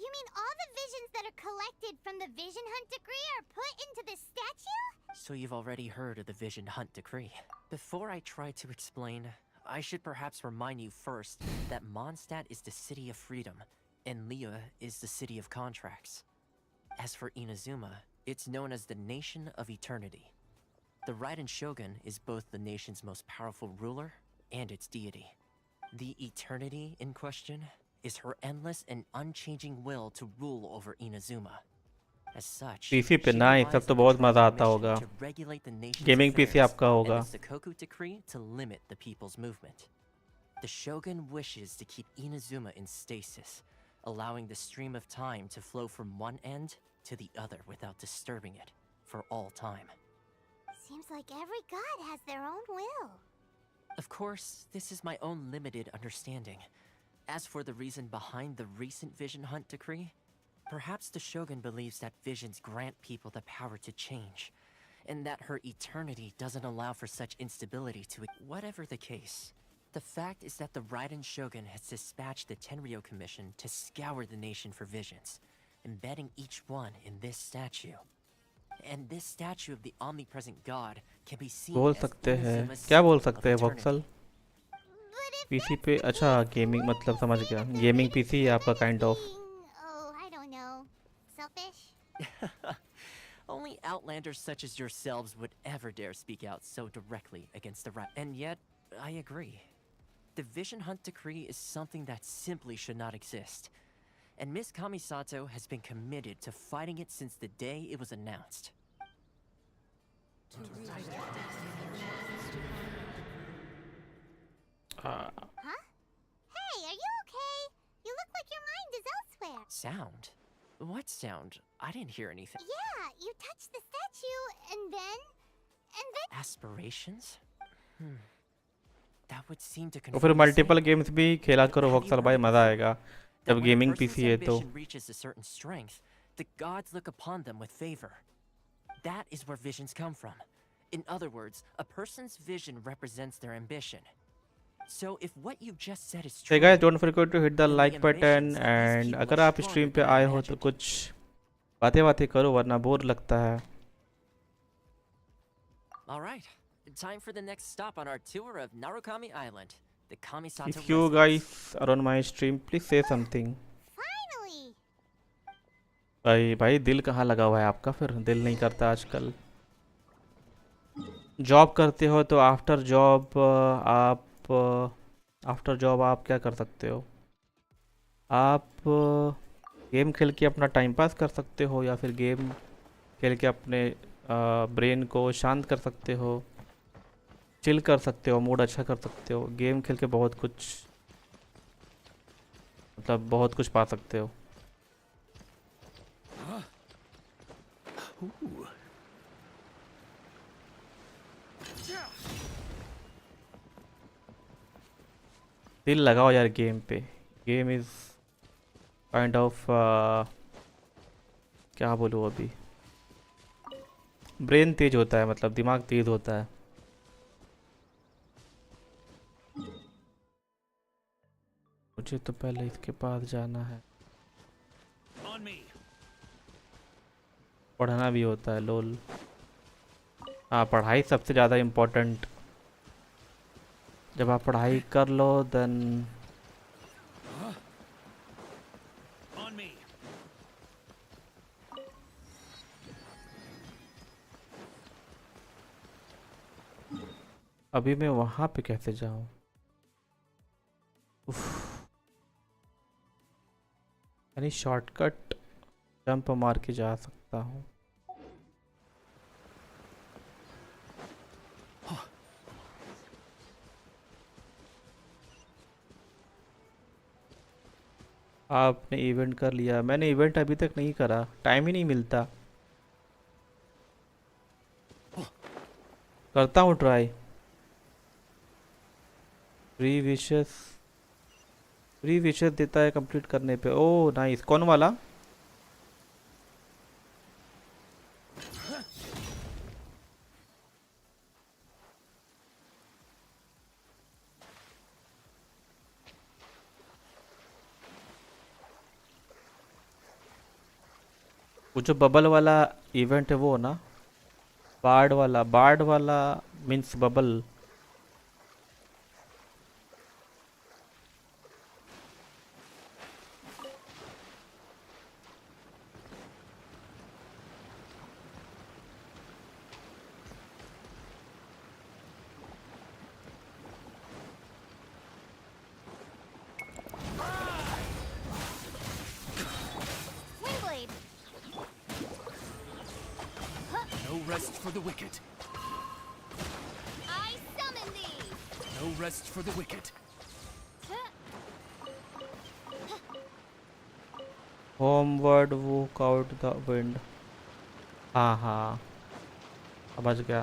S2: You mean all the visions that are collected from the Vision Hunt decree are put into this statue?
S19: So you've already heard of the Vision Hunt decree. Before I try to explain, I should perhaps remind you first that Mondstadt is the city of freedom, and Liyue is the city of contracts. As for Inazuma, it's known as the Nation of Eternity. The Raiden Shogun is both the nation's most powerful ruler and its deity. The Eternity in question is her endless and unchanging will to rule over Inazuma. As such,
S1: PC पे
S19: she
S1: ना ही
S19: relies
S1: तब तो
S19: on
S1: बहुत
S19: the
S1: मज़ा आता
S19: commission
S1: होगा.
S19: to regulate the nation's
S1: gaming PC
S19: affairs
S1: आपका होगा.
S19: and the Sakoku decree to limit the people's movement. The Shogun wishes to keep Inazuma in stasis, allowing the stream of time to flow from one end to the other without disturbing it for all time.
S2: Seems like every god has their own will.
S19: Of course, this is my own limited understanding. As for the reason behind the recent Vision Hunt decree, perhaps the Shogun believes that visions grant people the power to change, and that her eternity doesn't allow for such instability to... Whatever the case, the fact is that the Raiden Shogun has dispatched the Tenryou Commission to scour the nation for visions, embedding each one in this statue. And this statue of the omnipresent god can be seen
S1: बोल
S19: as
S1: सकते हैं.
S19: Inuzuma's
S1: क्या बोल
S19: symbol of
S1: सकते हैं
S19: eternity.
S1: Voxel? PC पे. अच्छा, gaming मतलब समझ गया. गेमिंग पीसी है आपका kind of.
S2: Oh, I don't know. Selfish?
S19: Only outlanders such as yourselves would ever dare speak out so directly against the right. And yet, I agree. The Vision Hunt Decree is something that simply should not exist. And Miss Kamisato has been committed to fighting it since the day it was announced.
S2: Huh? Hey, are you okay? You look like your mind is elsewhere.
S19: Sound? What sound? I didn't hear anything.
S2: Yeah, you touched the statue, and then...
S19: Aspirations? That would seem to
S1: तो फिर
S19: confirm the
S1: multiple
S19: same.
S1: Games भी खेला करो
S19: Have you
S1: वक्सल
S19: heard
S1: भाई,
S19: it
S1: मज़ा
S19: before?
S1: आएगा
S19: That
S1: जब
S19: when a
S1: gaming
S19: person's
S1: PC है तो.
S19: ambition reaches a certain strength, the gods look upon them with favor. That is where visions come from. In other words, a person's vision represents their ambition. So if what you just said is true,
S1: Hey guys, don't forget to hit the
S19: then
S1: like
S19: the
S1: button
S19: ambitions of these
S1: and
S19: people
S1: अगर
S19: are
S1: आप
S19: stronger
S1: stream पे
S19: than I
S1: आए हो तो
S19: imagined.
S1: कुछ बातें करो वरना बोर लगता है.
S19: All right, time for the next stop on our tour of Narukami Island, the Kamisato
S1: If you
S19: residence.
S1: guys are on my stream, please say something.
S2: Finally!
S1: भाई दिल कहाँ लगा हुआ है आपका? फिर दिल नहीं करता आजकल. जॉब करते हो तो आफ्टर जॉब आप क्या कर सकते हो? आप गेम खेल के अपना टाइम पास कर सकते हो या फिर गेम खेल के अपने ब्रेन को शांत कर सकते हो, चिल कर सकते हो, मूड अच्छा कर सकते हो. गेम खेल के बहुत कुछ पा सकते हो. दिल लगाओ यार गेम पे. गेम इज़ काइंड ऑफ क्या बोलूँ अभी, ब्रेन तेज होता है, मतलब दिमाग तेज होता है. मुझे तो पहले इसके पास जाना है. पढ़ना भी होता है लोल. हाँ, पढ़ाई सबसे ज़्यादा इम्पोर्टेंट. जब आप पढ़ाई कर लो देन अभी मैं वहाँ पे कैसे जाऊँ? यानी शॉर्टकट जंप मार के जा सकता हूँ. आपने इवेंट कर लिया? मैंने इवेंट अभी तक नहीं करा, टाइम ही नहीं मिलता. करता हूँ ट्राई. फ्री विशेस देता है कंप्लीट करने पे. Oh nice. कौन वाला? वो जो बबल वाला इवेंट है वो ना? बार्ड वाला means bubble.
S2: Windblade!
S4: No rest for the wicked.
S5: I summon thee!
S4: No rest for the wicked.
S1: Homeward walk out the wind. हाँ समझ गया.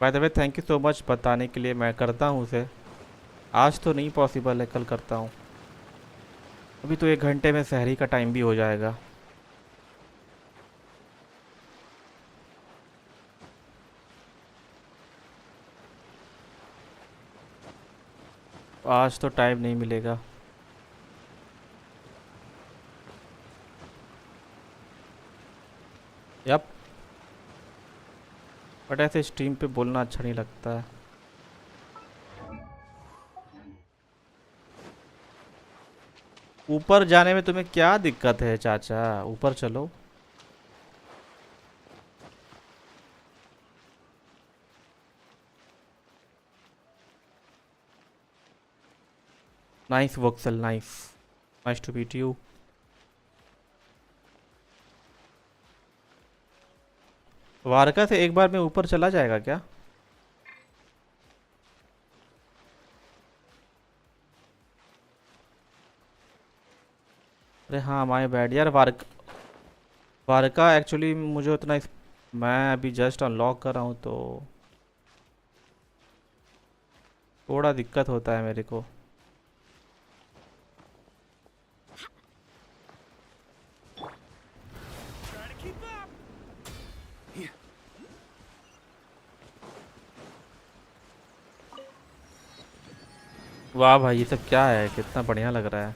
S1: Bye the way thank you so much बताने के लिए. मैं करता हूँ उसे. आज तो नहीं पॉसिबल है, कल करता हूँ. अभी तो 1 घंटे में सहरी का टाइम भी हो जाएगा. आज तो टाइम नहीं मिलेगा. यप. बट ऐसे स्ट्रीम पे बोलना अच्छा नहीं लगता है. ऊपर जाने में तुम्हें क्या दिक्कत है चाचा? ऊपर चलो। Nice Voxel, nice, nice to meet you. Varka से एक बार में ऊपर चला जाएगा क्या? अरे हाँ, माय बैड यार। वारका एक्चुअली मुझे उतना मैं अभी जस्ट अनलॉक कर रहा हूँ तो थोड़ा दिक्कत होता है मेरे को। वाह भाई, ये सब क्या है? कितना बढ़िया लग रहा है।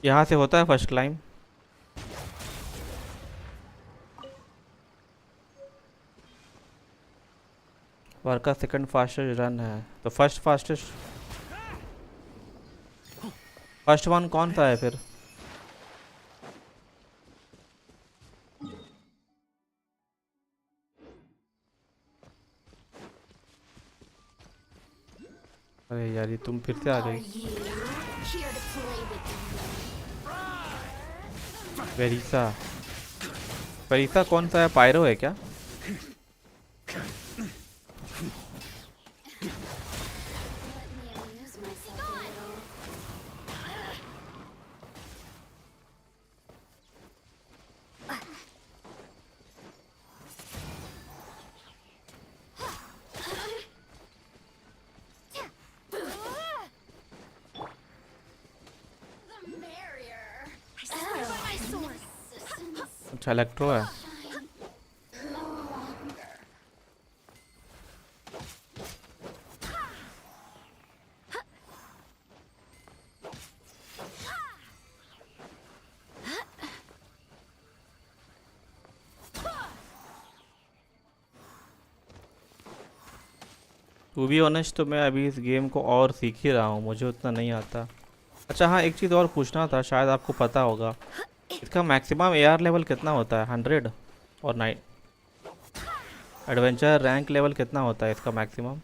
S1: यहाँ से होता है first claim. Varka second fastest run है तो फर्स्ट वन कौन सा है फिर? अरे यार, ये तुम फिर से आ गई। वेरिसा, वेरिसा कौन सा है? पायरो है क्या? अच्छा, इलेक्ट्रो है। टू बी ऑनेस्ट तो मैं अभी इस गेम को और सीख ही रहा हूँ, मुझे उतना नहीं आता। अच्छा हाँ, एक चीज़ और पूछना था, शायद आपको पता होगा। इसका मैक्सिमम एआर लेवल कितना होता है? 100 और 9? एडवेंचर रैंक लेवल कितना होता है इसका maximum?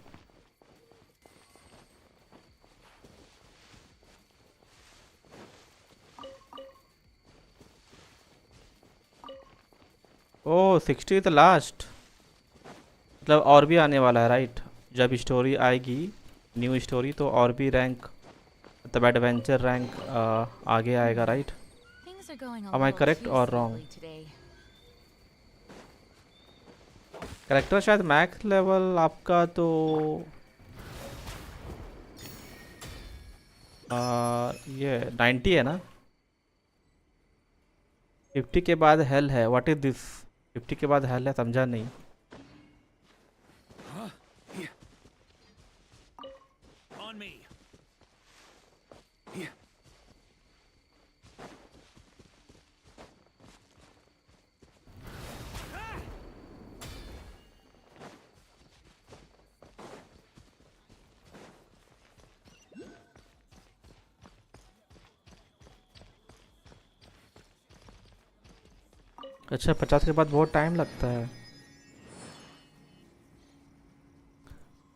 S1: Oh, 60 is the last. मतलब और भी आने वाला है राइट? जब स्टोरी आएगी, न्यू स्टोरी, तो और भी रैंक, मतलब एडवेंचर रैंक आगे आएगा right? Am I correct or wrong? Character शायद मैक्स लेवल आपका तो ये 90 है ना? 50 के बाद हेल है। What is this? 50 के बाद हेल है, समझा नहीं। अच्छा, 50 के बाद बहुत टाइम लगता है।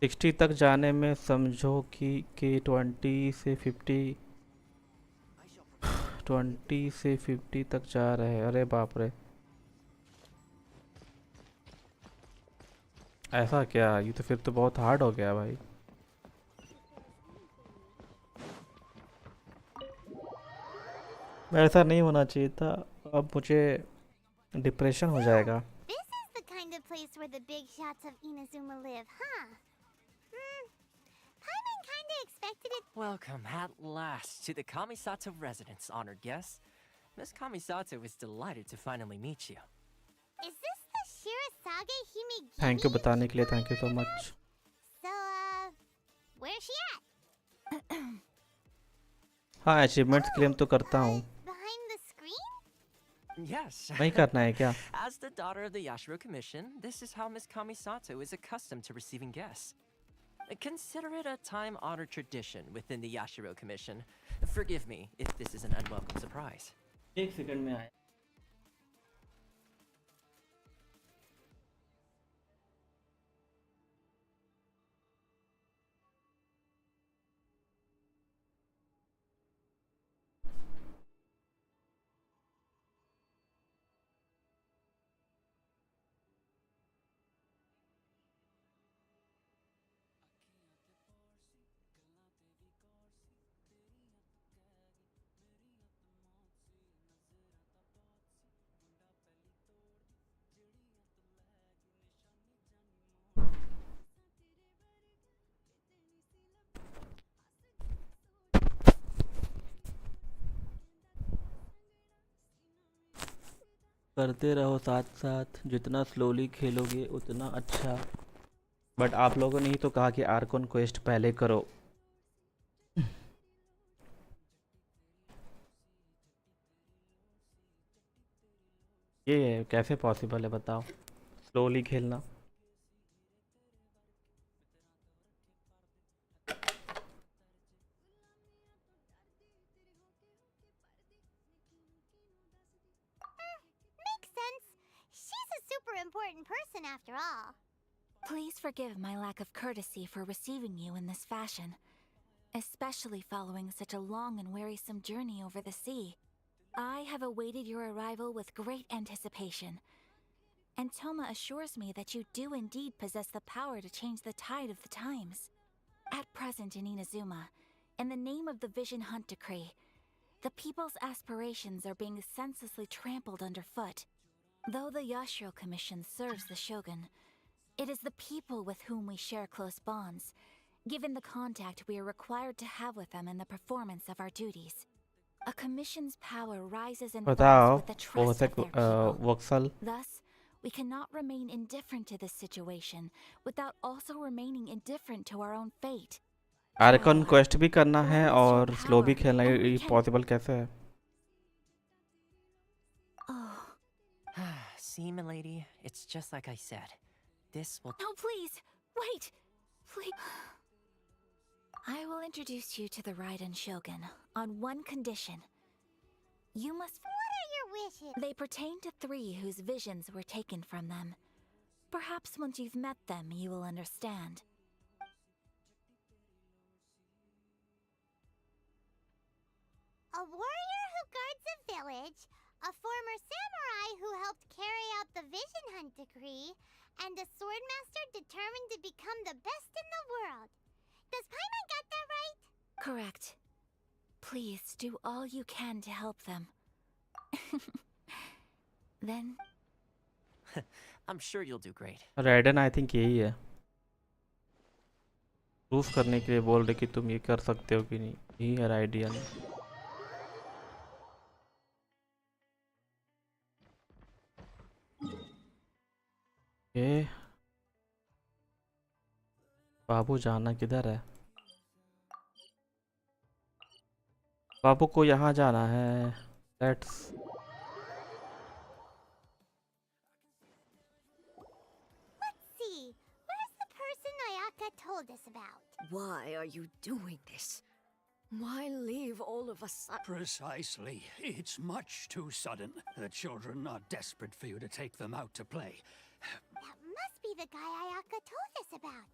S1: 60 तक जाने में समझो कि 20 से 50 तक जा रहे हैं। अरे बाप रे, ऐसा क्या? ये तो फिर तो बहुत हार्ड हो गया भाई। ऐसा नहीं होना चाहिए था, अब मुझे डिप्रेशन हो जाएगा।
S2: This is the kind of place where the big shots of Inazuma live, huh? Paimon kinda expected it.
S19: Welcome at last to the Kamisato residence, honored guests. Miss Kamisato is delighted to finally meet you.
S2: Is this the Shirasage Himegimi?
S1: Thank you बताने के लिए, thank you so much.
S2: So, where's she at?
S1: हाँ, achievements claim तो करता हूँ।
S2: Behind the screen?
S19: Yes.
S1: नहीं करना है क्या?
S19: As the daughter of the Yashiro Commission, this is how Miss Kamisato is accustomed to receiving guests. Consider it a time-honored tradition within the Yashiro Commission. Forgive me if this is an unwelcome surprise.
S1: एक second में आया. करते रहो साथ साथ, जितना slowly खेलोगे उतना अच्छा. बट आप लोगों ने ही तो कहा कि आर्कन क्वेस्ट पहले करो. ये कैसे पॉसिबल है बताओ, स्लोली खेलना.
S2: Makes sense. She's a super important person after all.
S17: Please forgive my lack of courtesy for receiving you in this fashion, especially following such a long and wearisome journey over the sea. I have awaited your arrival with great anticipation, and Toma assures me that you do indeed possess the power to change the tide of the times. At present in Inazuma, in the name of the Vision Hunt Decree, the people's aspirations are being senselessly trampled underfoot. Though the Yashiro Commission serves the Shogun, it is the people with whom we share close bonds, given the contact we are required to have with them in the performance of our duties. A commission's power rises and falls with the trust of their people. Thus, we cannot remain indifferent to this situation without also remaining indifferent to our own fate.
S1: Arkan quest भी करना है और slow भी खेलना है, ये possible कैसे है?
S19: See, milady, it's just like I said. This will...
S17: No, please! Wait! Please... I will introduce you to the Raiden Shogun on one condition. You must...
S2: What are your wishes?
S17: They pertain to 3 whose visions were taken from them. Perhaps once you've met them, you will understand.
S2: A warrior who guards a village, a former samurai who helped carry out the Vision Hunt Decree, and a swordmaster determined to become the best in the world. Does Paimon got that right?
S17: Correct. Please do all you can to help them. Then...
S19: I'm sure you'll do great.
S1: Ridden I think यही है, proof करने के लिए बोल रहे कि तुम ये कर सकते हो कि नहीं. यही है राइडियन. ये बाबू जाना किधर है? बाबू को यहाँ जाना है. Let's
S2: see. Where's the person Ayaka told us about?
S12: Why are you doing this? Why leave all of us?
S4: Precisely. It's much too sudden. The children are desperate for you to take them out to play.
S2: That must be the guy Ayaka told us about.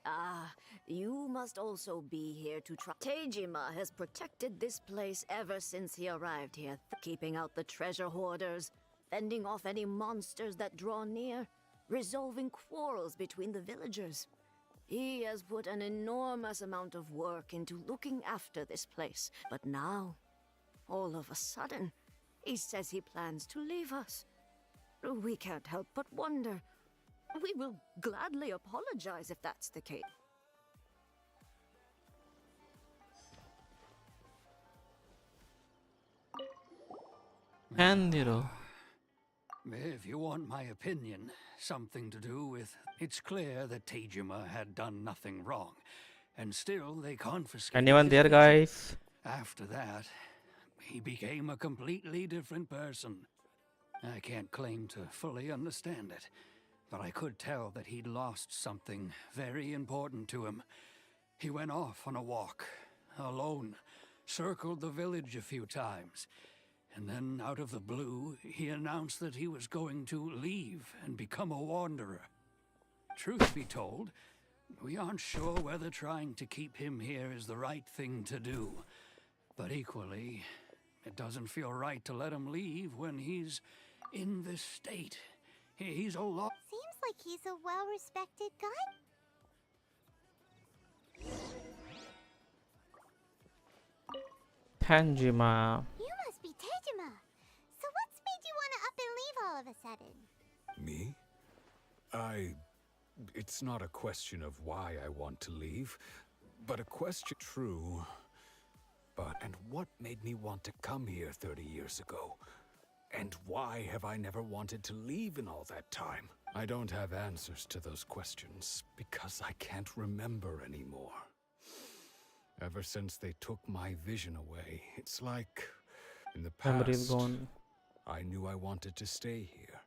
S12: Ah, you must also be here to try. Tejima has protected this place ever since he arrived here, keeping out the treasure hoarders, fending off any monsters that draw near, resolving quarrels between the villagers. He has put an enormous amount of work into looking after this place. But now, all of a sudden, he says he plans to leave us. We can't help but wonder. We will gladly apologize if that's the case.
S1: Andiro.
S4: If you want my opinion, something to do with... It's clear that Tejima had done nothing wrong. and still they confiscated
S1: Anyone
S4: his
S1: there,
S4: vision.
S1: guys?
S4: After that, he became a completely different person. I can't claim to fully understand it, but I could tell that he'd lost something very important to him. He went off on a walk, alone, circled the village a few times, and then out of the blue, he announced that he was going to leave and become a wanderer. Truth be told, we aren't sure whether trying to keep him here is the right thing to do. But equally, it doesn't feel right to let him leave when he's in this state. He's a lot.
S2: Seems like he's a well-respected guy.
S1: Tanjima.
S2: You must be Tejima. So what's made you want to up and leave all of a sudden?
S9: Me? It's not a question of why I want to leave, but a question. True. And what made me want to come here 30 years ago? And why have I never wanted to leave in all that time? I don't have answers to those questions because I can't remember anymore. Ever since they took my vision away, it's like in the
S1: Memory is
S9: past,
S1: gone.
S9: I knew I wanted to stay here.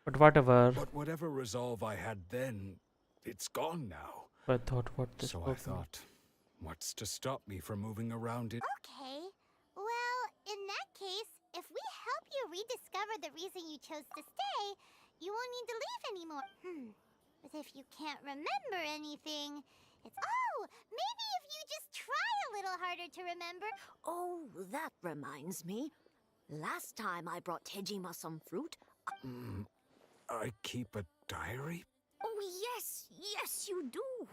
S1: But whatever.
S9: But whatever resolve I had then, it's gone now.
S1: I thought what this
S9: So I thought, what's to stop me from moving around it?
S2: Okay. Well, in that case, if we help you rediscover the reason you chose to stay, you won't need to leave anymore. But if you can't remember anything, it's... Oh! Maybe if you just try a little harder to remember...
S12: Oh, that reminds me. Last time I brought Tejima some fruit.
S9: I keep a diary?
S12: Oh, yes, you do.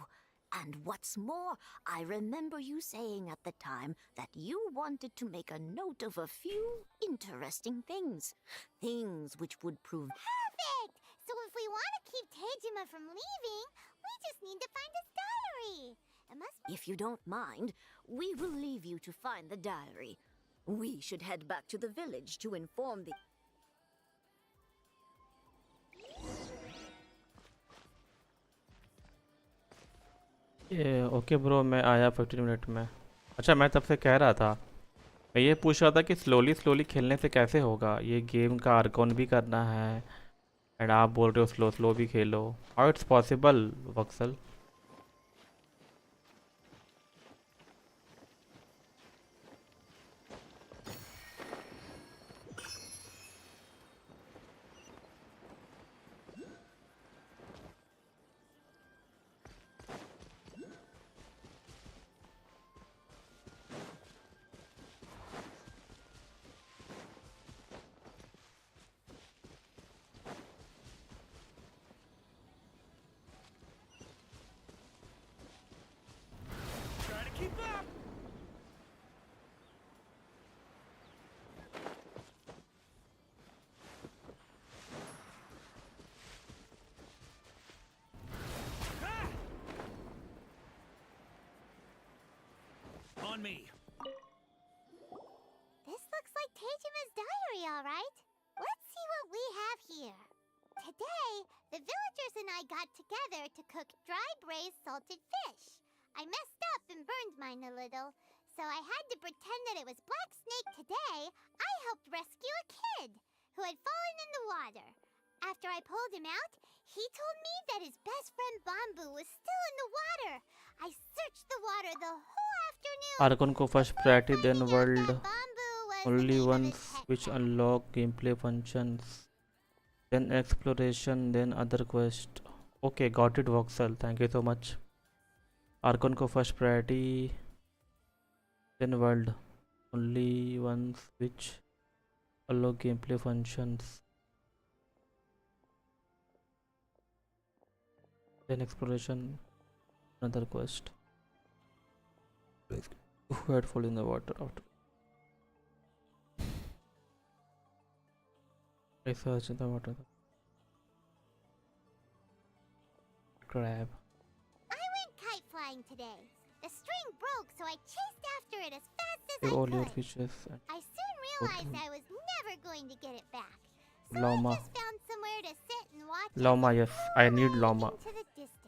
S12: And what's more, I remember you saying at the time that you wanted to make a note of a few interesting things. Things which would prove...
S2: Perfect! So if we want to keep Tejima from leaving, we just need to find his diary. It must be...
S12: If you don't mind, we will leave you to find the diary. We should head back to the village to inform the...
S1: ये okay bro, मैं आया 15 minute में। अच्छा, मैं तब से कह रहा था, मैं ये पूछ रहा था कि स्लोली खेलने से कैसे होगा। ये गेम का आर्कॉन भी करना है एंड आप बोल रहे हो स्लो भी खेलो। How it's possible Voxel?
S4: On me.
S2: This looks like Tejima's diary, all right. Let's see what we have here. Today, the villagers and I got together to cook dry braised salted fish. I messed up and burned mine a little, so I had to pretend that it was Black Snake today. I helped rescue a kid who had fallen in the water. After I pulled him out, he told me that his best friend Bamboo was still in the water. I searched the water the whole afternoon.
S1: Archon को first priority, then world, only ones which unlock gameplay functions, then exploration, then other quest. Okay, got it Voxel, thank you so much. Arcon को first priority, then world, only ones which unlock gameplay functions, then exploration, another quest. Who had fallen in the water after research in the water? Crab.
S2: I went kite flying today. The string broke, so I chased after it as fast as
S1: Save
S2: I
S1: all your
S2: could.
S1: fishes and
S2: I soon realized I was never going to get it back. So
S1: llama.
S2: I just found somewhere to sit and watch
S1: Llama,
S2: it
S1: yes, I need llama.
S2: into the distance.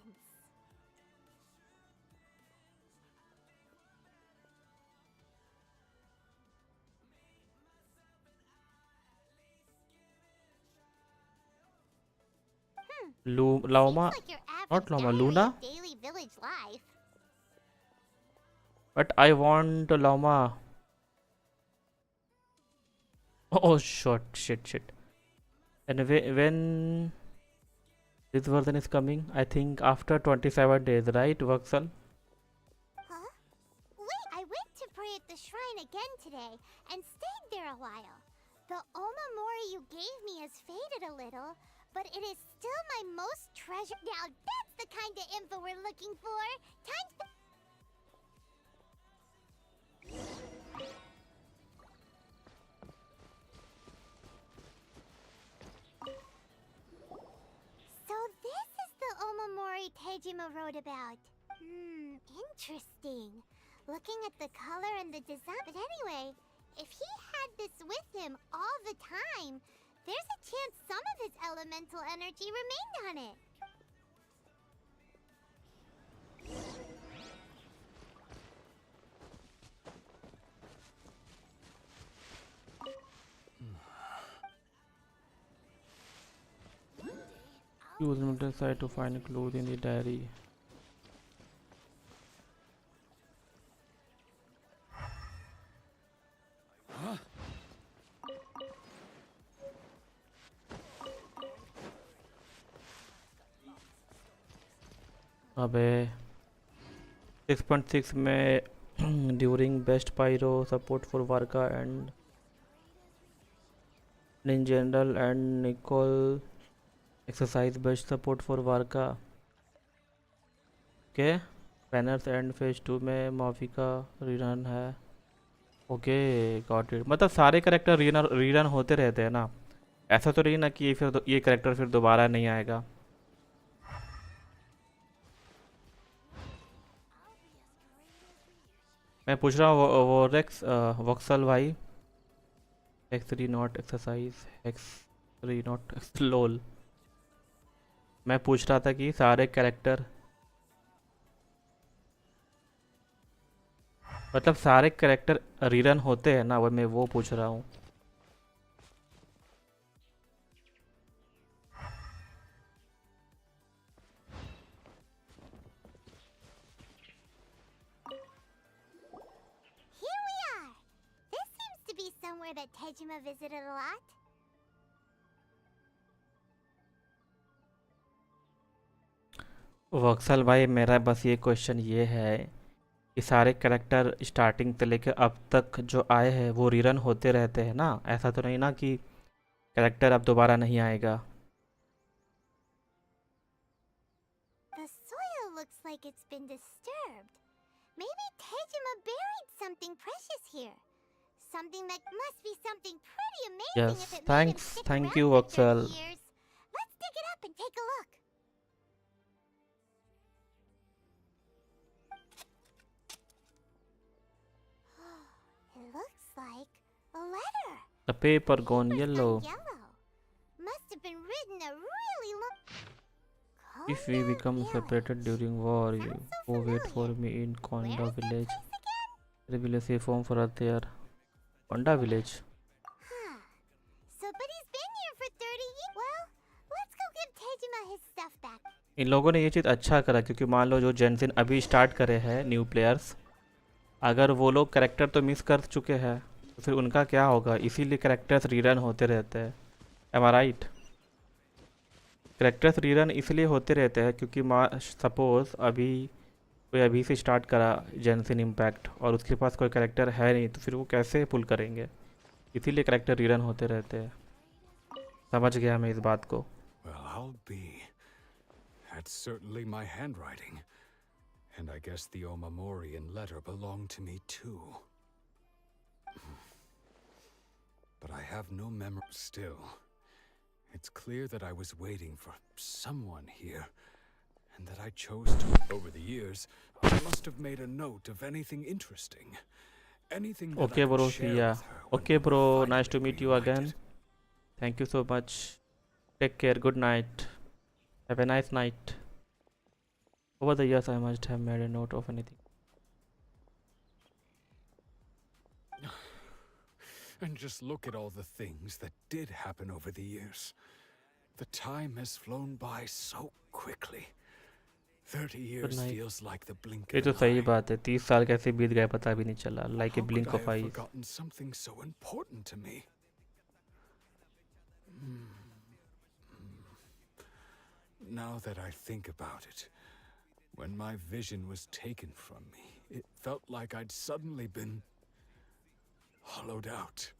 S1: Lauma,
S2: Like your
S1: not
S2: average
S1: Lauma,
S2: diary
S1: Luna.
S2: of daily village life.
S1: But I want Lauma. Oh, shit. And when this version is coming, I think after 27 days, right, Vaxal?
S2: Huh? Wait, I went to pray at the shrine again today and stayed there a while. The Omamori you gave me has faded a little, but it is still my most treasured. Now that's the kind of info we're looking for. Time to... So this is the Omamori Tejima wrote about. Interesting. Looking at the color and the design. But anyway, if he had this with him all the time, there's a chance some of his elemental energy remained on it.
S1: Use limited site to find clues in the diary. अबे 6.6 में during best pyro support for Varka and in general and Nicole exercise best support for Varka. Okay, banners and phase 2 में Murphy का rerun है. Okay got it. मतलब सारे character rerun होते रहते हैं ना, ऐसा तो नहीं ना कि ये कैरेक्टर फिर दोबारा नहीं आएगा. मैं पूछ रहा हूँ वो रेक्स वक्सल भाई. x3 not exercise, x3 not लोल. मैं पूछ रहा था कि सारे कैरेक्टर मतलब सारे कैरेक्टर रीरन होते हैं ना, वो मैं वो पूछ रहा हूँ.
S2: Here we are. This seems to be somewhere that Tejima visited a lot.
S1: वक्सल भाई मेरा बस ये क्वेश्चन ये है कि सारे कैरेक्टर स्टार्टिंग से लेकर अब तक जो आए हैं वो रीरन होते रहते हैं ना, ऐसा तो नहीं ना कि कैरेक्टर अब दोबारा नहीं आएगा.
S2: The soil looks like it's been disturbed. Maybe Tejima buried something precious here. Something that must be something pretty amazing
S1: Yes,
S2: if it made him
S1: thanks,
S2: stick
S1: thank
S2: around
S1: you
S2: for 30
S1: Vaxal.
S2: years. Let's dig it up and take a look. It looks like a letter.
S1: The paper gone
S2: Paper's
S1: yellow.
S2: gone yellow. Must have been written a really long.
S1: If we become separated during war, you go wait for me in Konda village. There will be a safe home for us there. Konda village.
S2: So, but he's been here for 30 years. Well, let's go give Tejima his stuff back.
S1: इन लोगों ने ये चीज़ अच्छा करा क्योंकि मान लो जो Genshin अभी start करे हैं न्यू प्लेयर्स, अगर वो लोग कैरेक्टर तो मिस कर चुके हैं तो फिर उनका क्या होगा. इसीलिए कैरेक्टर्स रीरन होते रहते हैं. एम आई राइट? कैरेक्टर्स रीरन इसलिए होते रहते हैं क्योंकि सपोज अभी कोई अभी से स्टार्ट करा जेनशिन इम्पैक्ट और उसके पास कोई कैरेक्टर है नहीं, तो फिर वो कैसे पुल करेंगे. इसीलिए कैरेक्टर रीरन होते रहते हैं. समझ गया मैं इस बात को.
S9: Well, I'll be. That's certainly my handwriting. And I guess the Omamorian letter belonged to me too. But I have no memory. Still, it's clear that I was waiting for someone here, and that I chose to. Over the years, I must have made a note of anything interesting. Anything that
S1: Okay
S9: I could
S1: bro,
S9: share
S1: yeah.
S9: with her when
S1: Okay
S9: we
S1: bro,
S9: were
S1: nice to
S9: finally
S1: meet you
S9: reunited.
S1: again. Thank you so much. Take care, good night. Have a nice night. Over the years I must have made a note of anything.
S9: And just look at all the things that did happen over the years. The time has flown by so quickly. 30
S1: Good
S9: years
S1: night.
S9: feels like the blink
S1: ये
S9: of
S1: तो
S9: an
S1: सही
S9: eye.
S1: बात है 30 साल कैसे बीत गए पता भी नहीं चला like a
S9: How
S1: blink
S9: could I
S1: of
S9: have
S1: eyes.
S9: forgotten something so important to me? Now that I think about it, when my vision was taken from me, it felt like I'd suddenly been hollowed out.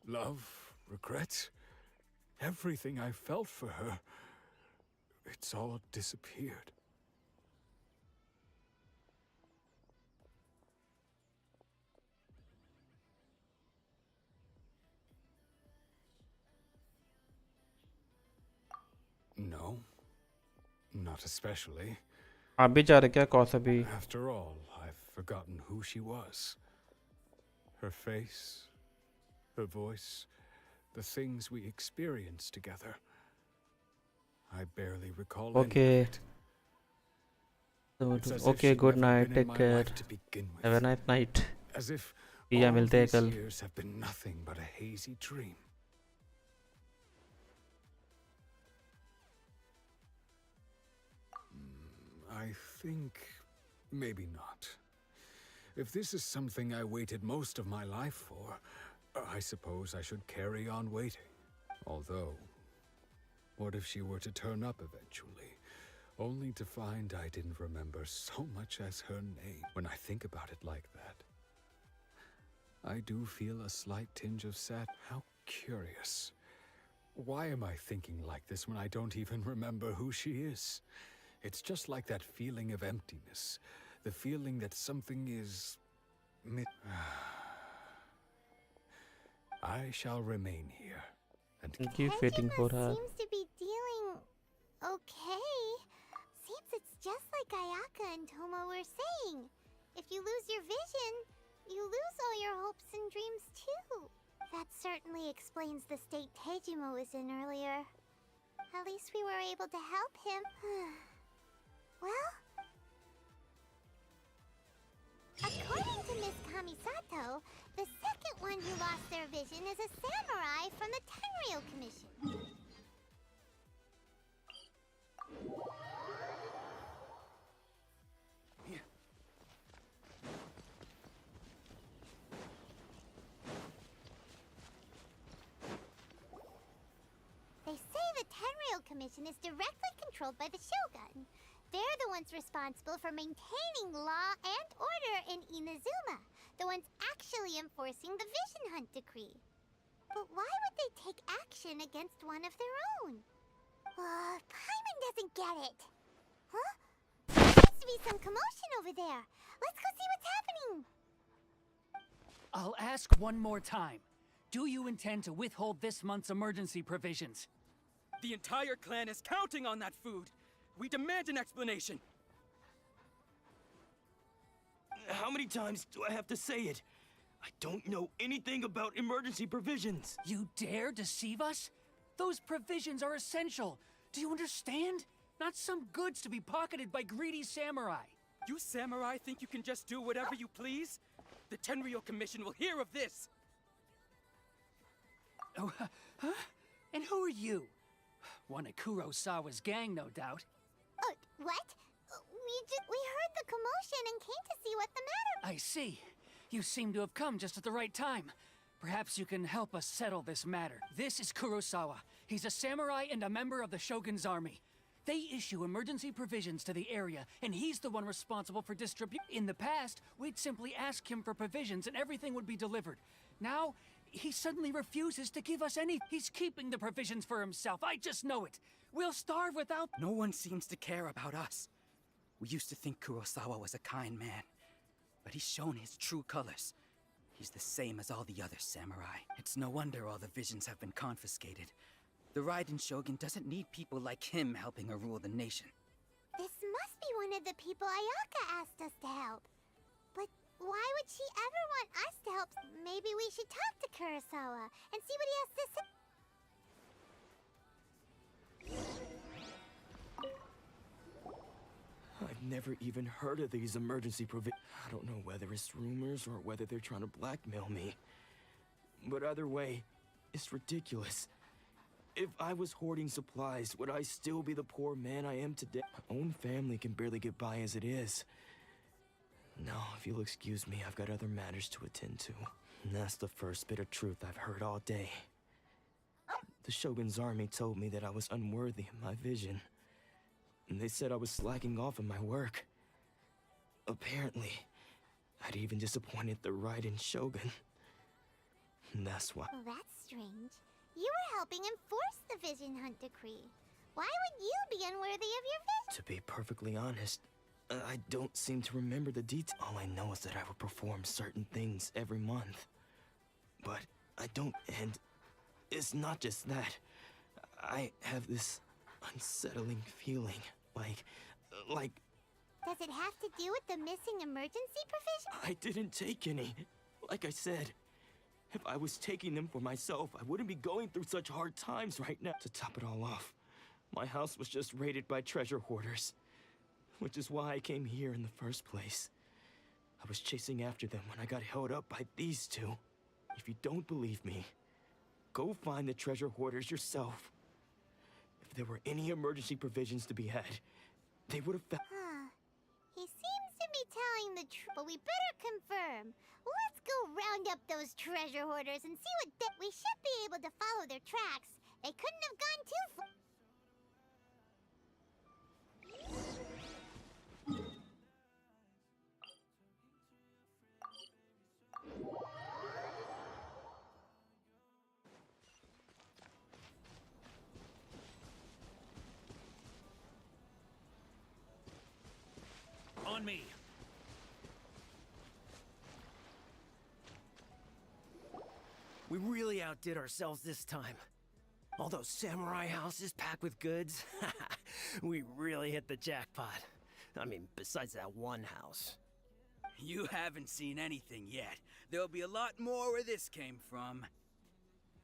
S9: Love, regret, everything I felt for her, it's all disappeared. No, not especially.
S1: आप भी जा रहे क्या कौस अभी?
S9: After all, I've forgotten who she was. Her face, her voice, the things we experienced together. I barely recall any
S1: Okay.
S9: of it. It's as if
S1: Okay,
S9: she'd
S1: good
S9: never
S1: night.
S9: been in
S1: Take
S9: my
S1: care.
S9: life to begin with.
S1: Have a nice night.
S9: As if
S1: पिया
S9: all
S1: मिलते हैं
S9: these
S1: कल.
S9: years have been nothing but a hazy dream. I think maybe not. If this is something I waited most of my life for, I suppose I should carry on waiting. Although, what if she were to turn up eventually, only to find I didn't remember so much as her name? When I think about it like that, I do feel a slight tinge of sad. How curious. Why am I thinking like this when I don't even remember who she is? It's just like that feeling of emptiness. The feeling that something is... I shall remain here. And
S1: keep waiting for her.
S2: Seems to be dealing okay. Seems it's just like Ayaka and Tomo were saying. If you lose your vision, you lose all your hopes and dreams too. That certainly explains the state Tejima was in earlier. At least we were able to help him. Well, according to Miss Kamisato, the second one who lost their vision is a samurai from the Tenryou Commission. They say the Tenryou Commission is directly controlled by the Shogun. They're the ones responsible for maintaining law and order in Inazuma, the ones actually enforcing the Vision Hunt decree. But why would they take action against one of their own? Paimon doesn't get it. Huh? There seems to be some commotion over there. Let's go see what's happening.
S16: I'll ask one more time. Do you intend to withhold this month's emergency provisions?
S11: The entire clan is counting on that food. We demand an explanation.
S18: How many times do I have to say it? I don't know anything about emergency provisions.
S16: You dare deceive us? Those provisions are essential. Do you understand? Not some goods to be pocketed by greedy samurai.
S11: You samurai think you can just do whatever you please? The Tenryou Commission will hear of this.
S16: Oh, huh? And who are you? One of Kurosawa's gang, no doubt.
S2: What? We heard the commotion and came to see what the matter.
S16: I see. You seem to have come just at the right time. Perhaps you can help us settle this matter. This is Kurosawa. He's a samurai and a member of the Shogun's army. They issue emergency provisions to the area, and he's the one responsible for distribution. In the past, we'd simply ask him for provisions and everything would be delivered. Now, he suddenly refuses to give us any. He's keeping the provisions for himself. I just know it. We'll starve without.
S11: No one seems to care about us. We used to think Kurosawa was a kind man, but he's shown his true colors. He's the same as all the other samurai. It's no wonder all the visions have been confiscated. The Raiden Shogun doesn't need people like him helping her rule the nation.
S2: This must be one of the people Ayaka asked us to help. But why would she ever want us to help? Maybe we should talk to Kurosawa and see what he has to say.
S18: I've never even heard of these emergency provisions. I don't know whether it's rumors or whether they're trying to blackmail me. But either way, it's ridiculous. If I was hoarding supplies, would I still be the poor man I am today? My own family can barely get by as it is. Now, if you'll excuse me, I've got other matters to attend to. And that's the first bit of truth I've heard all day. The Shogun's army told me that I was unworthy of my vision. And they said I was slacking off in my work. Apparently, I'd even disappointed the Raiden Shogun. And that's why.
S2: Well, that's strange. You were helping enforce the Vision Hunt decree. Why would you be unworthy of your vision?
S18: To be perfectly honest, I don't seem to remember the details. All I know is that I would perform certain things every month. But I don't, and it's not just that. I have this unsettling feeling, like...
S2: Does it have to do with the missing emergency provision?
S18: I didn't take any. Like I said, if I was taking them for myself, I wouldn't be going through such hard times right now. To top it all off, my house was just raided by treasure hoarders. Which is why I came here in the first place. I was chasing after them when I got held up by these two. If you don't believe me, go find the treasure hoarders yourself. If there were any emergency provisions to be had, they would have found...
S2: He seems to be telling the truth, but we better confirm. Let's go round up those treasure hoarders and see what we should be able to follow their tracks. They couldn't have gone too far.
S15: On me.
S13: We really outdid ourselves this time. All those samurai houses packed with goods. We really hit the jackpot. I mean, besides that one house.
S11: You haven't seen anything yet. There'll be a lot more where this came from.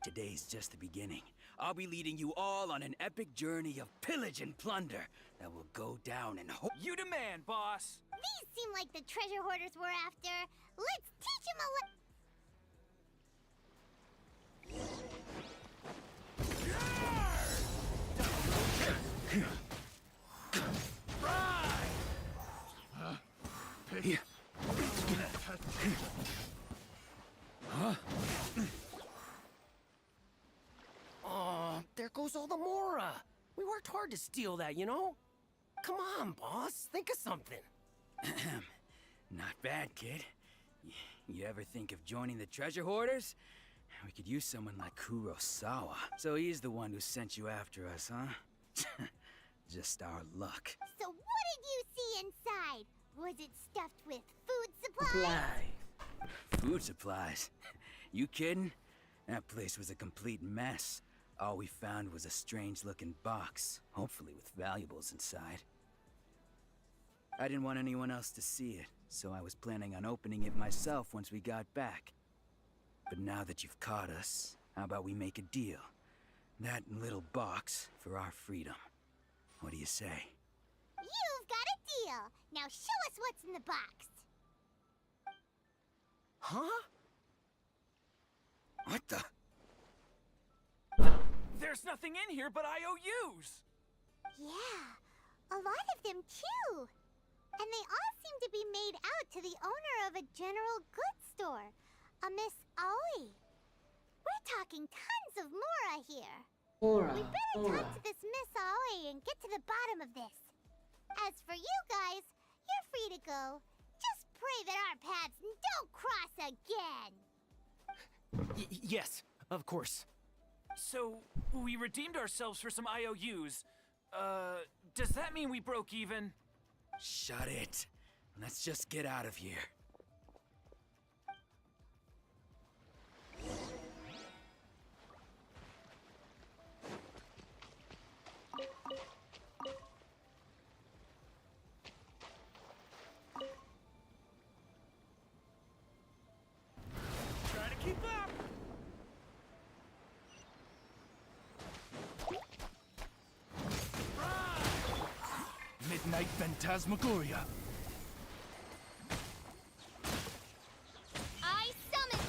S11: Today's just the beginning. I'll be leading you all on an epic journey of pillage and plunder that will go down in
S16: You demand, boss!
S2: These seem like the treasure hoarders we're after. Let's teach them a
S13: Oh, there goes all the Mora. We worked hard to steal that, you know? Come on, boss. Think of something.
S11: Not bad, kid. You ever think of joining the treasure hoarders? We could use someone like Kurosawa. So he's the one who sent you after us, huh? Just our luck.
S2: So what did you see inside? Was it stuffed with food supplies?
S11: Food supplies? You kidding? That place was a complete mess. All we found was a strange-looking box, hopefully with valuables inside. I didn't want anyone else to see it, so I was planning on opening it myself once we got back. But now that you've caught us, how about we make a deal? That little box for our freedom. What do you say?
S2: You've got a deal. Now show us what's in the box.
S13: Huh?
S11: What the?
S16: There's nothing in here but IOUs!
S2: Yeah, a lot of them too. And they all seem to be made out to the owner of a general goods store, a Miss Aoi. We're talking tons of Mora here. We better talk to this Miss Aoi and get to the bottom of this. As for you guys, you're free to go. Just pray that our paths don't cross again.
S13: Yes, of course.
S16: So, we redeemed ourselves for some IOUs. Does that mean we broke even?
S11: Shut it. Let's just get out of here.
S16: Try to keep up! Midnight Phantasmagoria.
S5: I summon.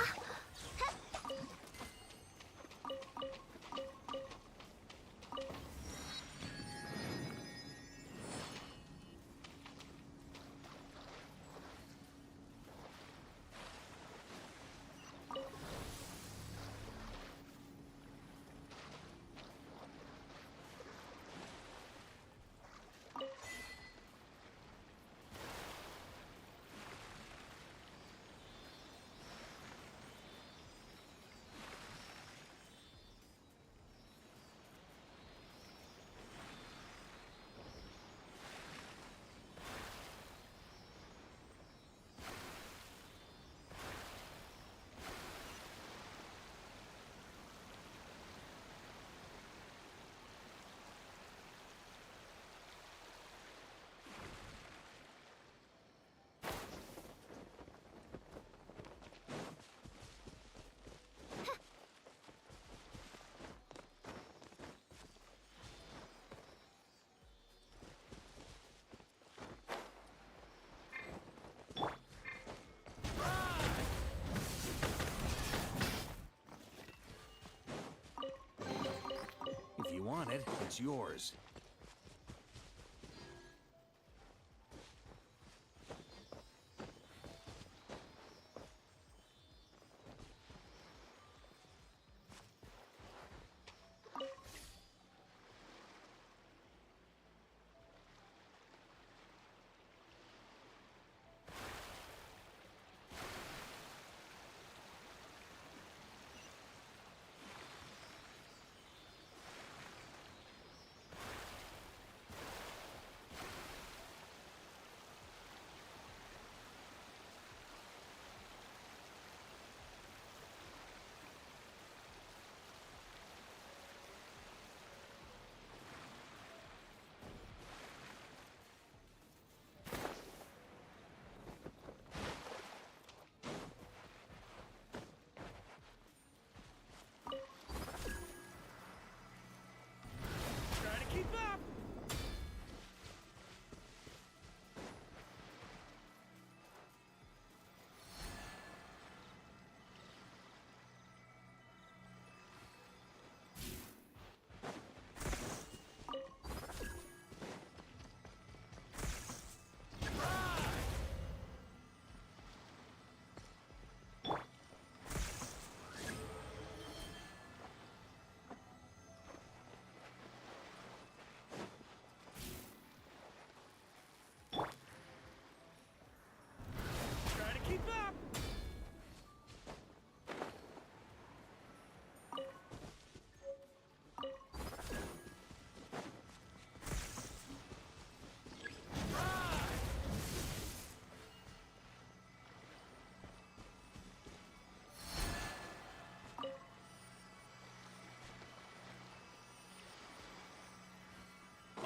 S7: it's yours.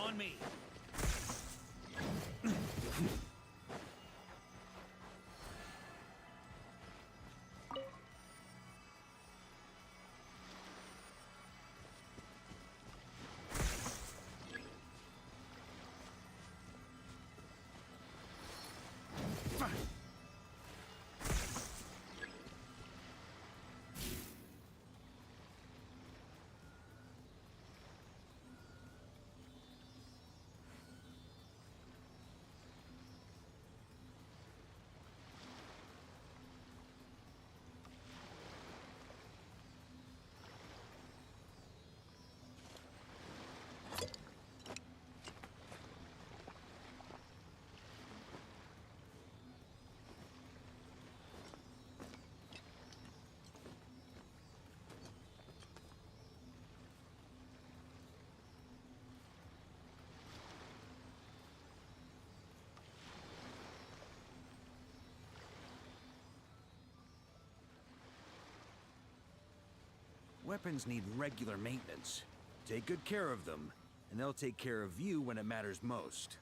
S16: On me.
S7: Weapons need regular maintenance. Take good care of them, and they'll take care of you when it matters most.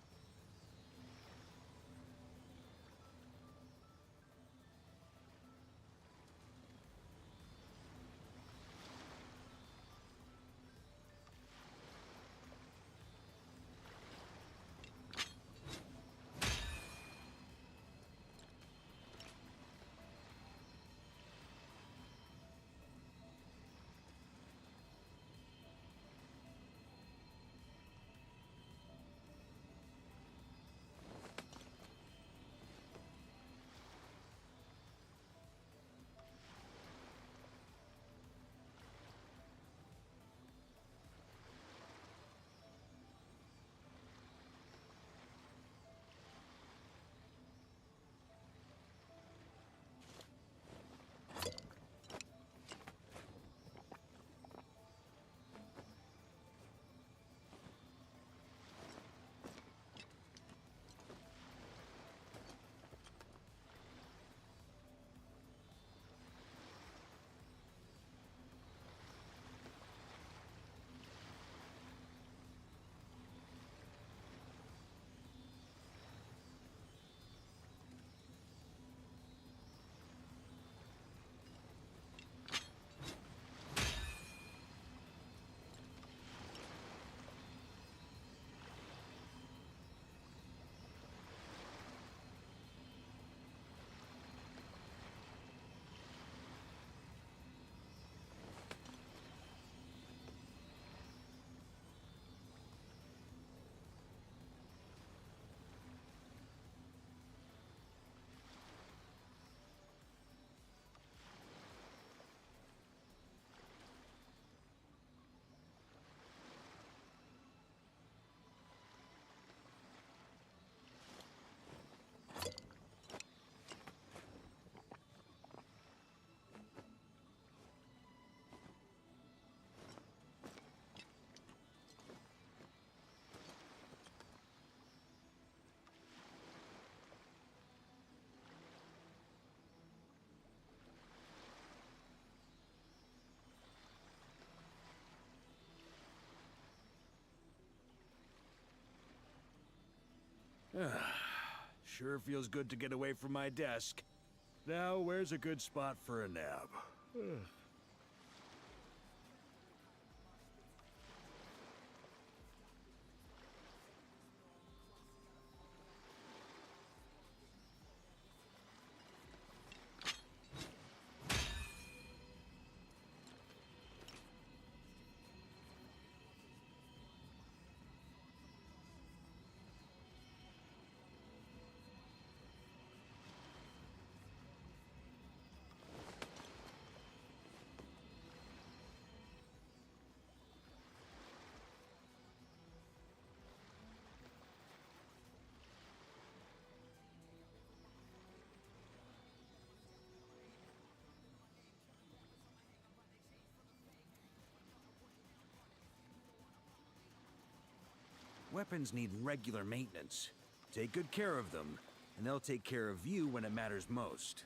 S10: Sure feels good to get away from my desk. Now, where's a good spot for a nap? Weapons need regular maintenance. Take good care of them, and they'll take care of you when it matters most.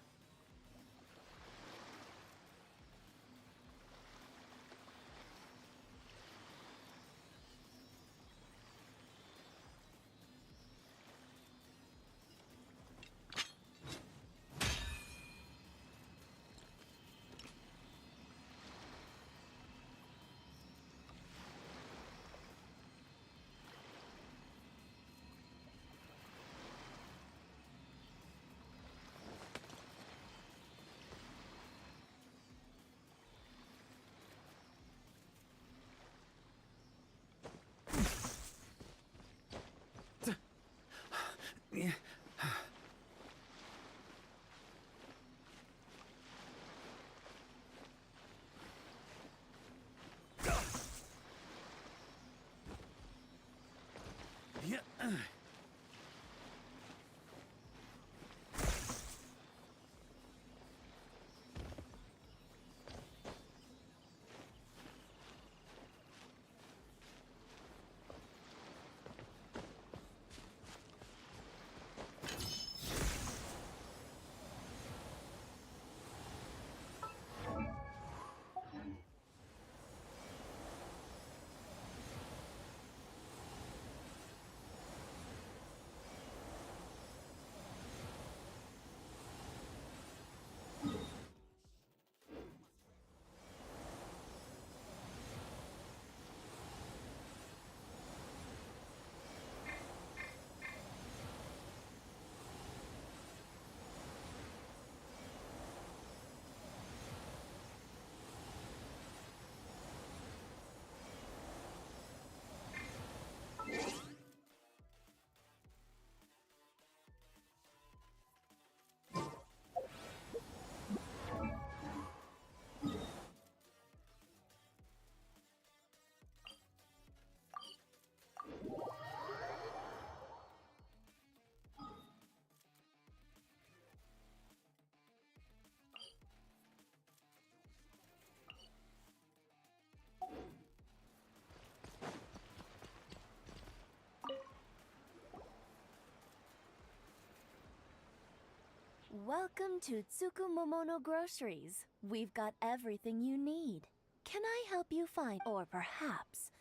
S21: Welcome to Tsukumomono Groceries. We've got everything you need. Can I help you find, or perhaps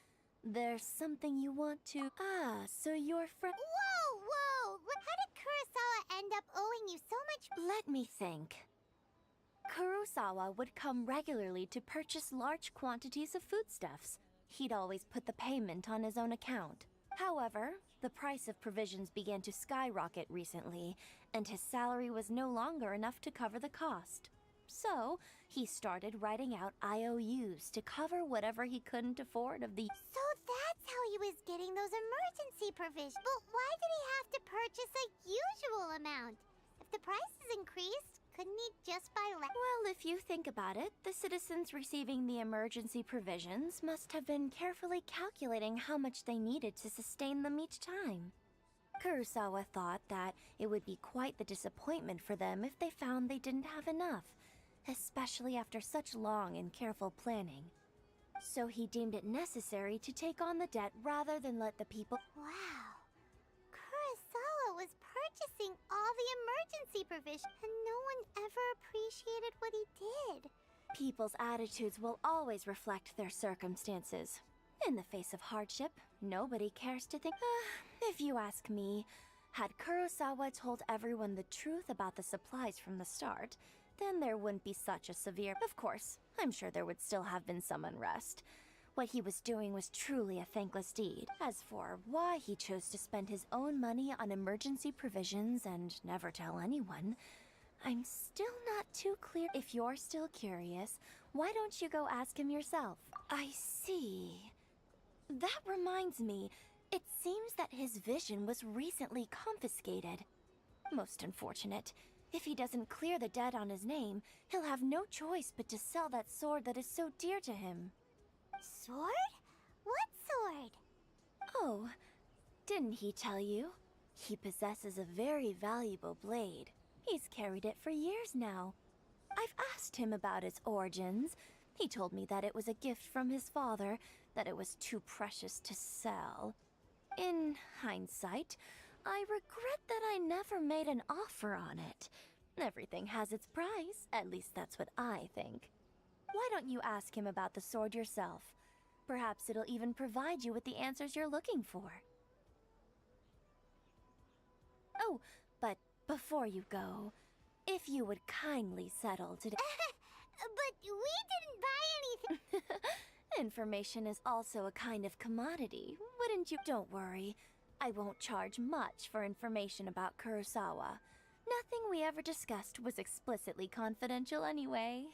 S21: there's something you want to... Ah, so your friend...
S2: Whoa, whoa! How did Kurosawa end up owing you so much?
S21: Let me think. Kurosawa would come regularly to purchase large quantities of foodstuffs. He'd always put the payment on his own account. However, the price of provisions began to skyrocket recently, and his salary was no longer enough to cover the cost. So, he started writing out IOUs to cover whatever he couldn't afford of the...
S2: So that's how he was getting those emergency provisions. But why did he have to purchase a usual amount? If the prices increased, couldn't he just buy less?
S21: Well, if you think about it, the citizens receiving the emergency provisions must have been carefully calculating how much they needed to sustain them each time. Kurosawa thought that it would be quite the disappointment for them if they found they didn't have enough, especially after such long and careful planning. So he deemed it necessary to take on the debt rather than let the people...
S2: Wow. Kurosawa was purchasing all the emergency provisions, and no one ever appreciated what he did.
S21: People's attitudes will always reflect their circumstances. In the face of hardship, nobody cares to think... if you ask me, Had Kurosawa told everyone the truth about the supplies from the start, then there wouldn't be such a severe... Of course, I'm sure there would still have been some unrest. What he was doing was truly a thankless deed. As for why he chose to spend his own money on emergency provisions and never tell anyone, I'm still not too clear. If you're still curious, why don't you go ask him yourself? I see. That reminds me, it seems that his vision was recently confiscated. Most unfortunate. If he doesn't clear the debt on his name, he'll have no choice but to sell that sword that is so dear to him.
S2: Sword? What sword?
S21: Oh, didn't he tell you? He possesses a very valuable blade. He's carried it for years now. I've asked him about its origins. He told me that it was a gift from his father, that it was too precious to sell. In hindsight, I regret that I never made an offer on it. Everything has its price, at least that's what I think. Why don't you ask him about the sword yourself? Perhaps it'll even provide you with the answers you're looking for. Oh, but before you go, if you would kindly settle today...
S2: But we didn't buy anything!
S21: Information is also a kind of commodity, wouldn't you? Don't worry. I won't charge much for information about Kurosawa. Nothing we ever discussed was explicitly confidential anyway.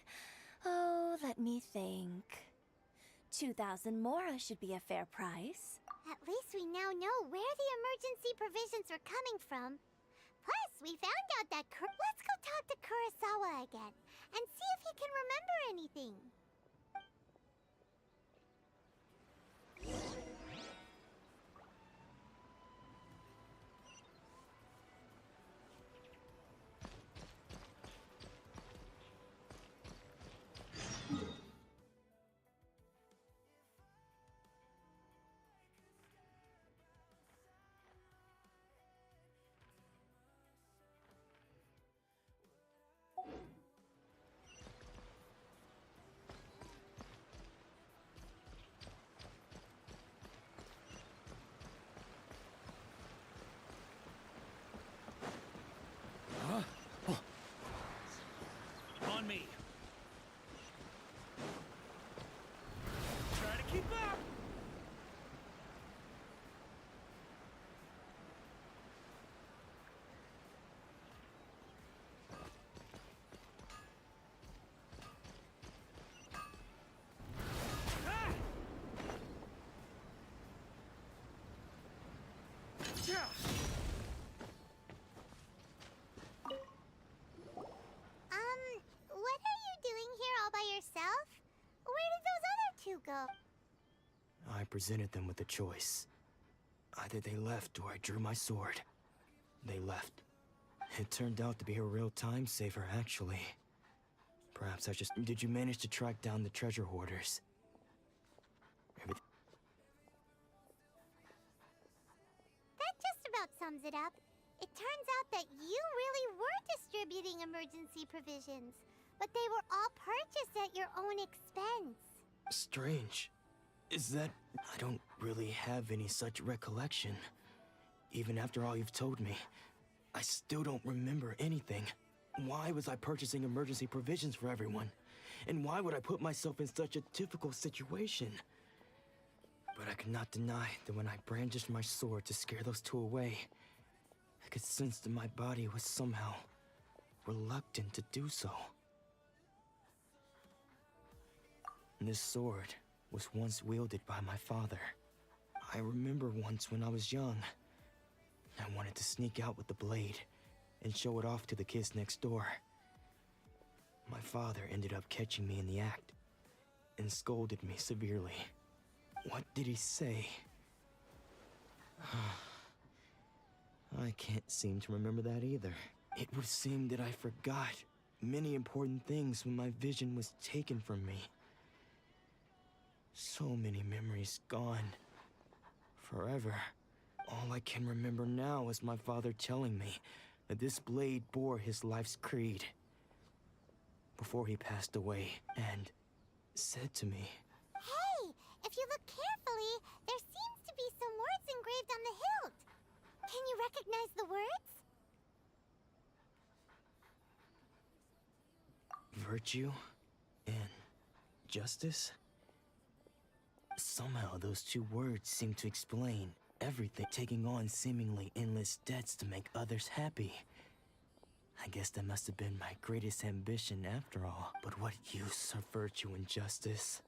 S21: Oh, let me think. 2,000 mora should be a fair price.
S2: At least we now know where the emergency provisions were coming from. Plus, we found out that Let's go talk to Kurosawa again, and see if he can remember anything.
S15: On me. Try to keep up.
S2: What are you doing here all by yourself? Where did those other two go?
S18: I presented them with a choice. Either they left or I drew my sword. They left. It turned out to be a real time saver, actually. Perhaps I just... Did you manage to track down the treasure hoarders?
S2: That just about sums it up. It turns out that you really were distributing emergency provisions, but they were all purchased at your own expense.
S18: Strange. Is that... I don't really have any such recollection. Even after all you've told me, I still don't remember anything. Why was I purchasing emergency provisions for everyone? And why would I put myself in such a difficult situation? But I could not deny that when I brandished my sword to scare those two away, I could sense that my body was somehow reluctant to do so. This sword was once wielded by my father. I remember once when I was young, I wanted to sneak out with the blade and show it off to the kids next door. My father ended up catching me in the act and scolded me severely. What did he say? I can't seem to remember that either. It would seem that I forgot many important things when my vision was taken from me. So many memories gone. Forever. All I can remember now is my father telling me that this blade bore his life's creed before he passed away, and said to me,
S2: Hey, if you look carefully, there seems to be some words engraved on the hilt. Can you recognize the words?
S18: Virtue and justice? Somehow those two words seem to explain everything. Taking on seemingly endless debts to make others happy. I guess that must have been my greatest ambition after all. But what use are virtue and justice?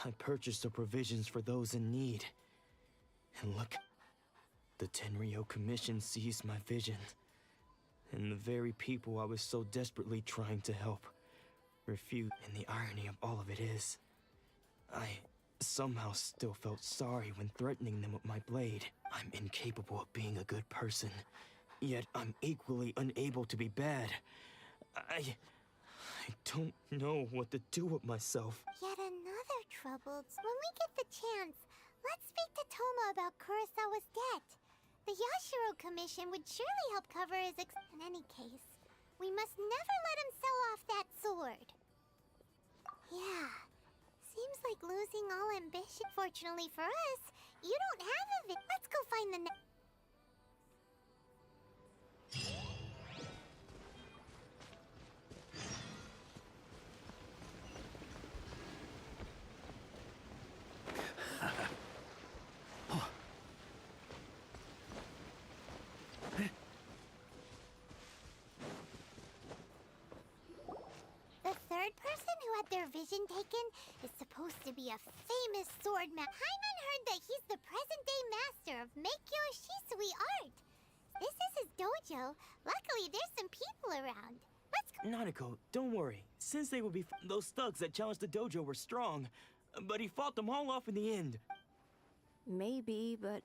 S18: I purchased the provisions for those in need. And look, the Tenryo Commission seized my vision. And the very people I was so desperately trying to help refused. And the irony of all of it is, I somehow still felt sorry when threatening them with my blade. I'm incapable of being a good person, yet I'm equally unable to be bad. I don't know what to do with myself.
S2: Yet another troubled. When we get the chance, let's speak to Toma about Kurosawa's debt. The Yashiro Commission would surely help cover his In any case, we must never let him sell off that sword. Yeah, seems like losing all ambition. Fortunately for us, you don't have a Let's go find the their vision taken is supposed to be a famous sword man. Hyman heard that he's the present-day master of Meikyo Shisui art. This is his dojo. Luckily, there's some people around. Let's go.
S18: Nanako, don't worry. Sensei will be those thugs that challenged the dojo were strong, but he fought them all off in the end.
S8: Maybe, but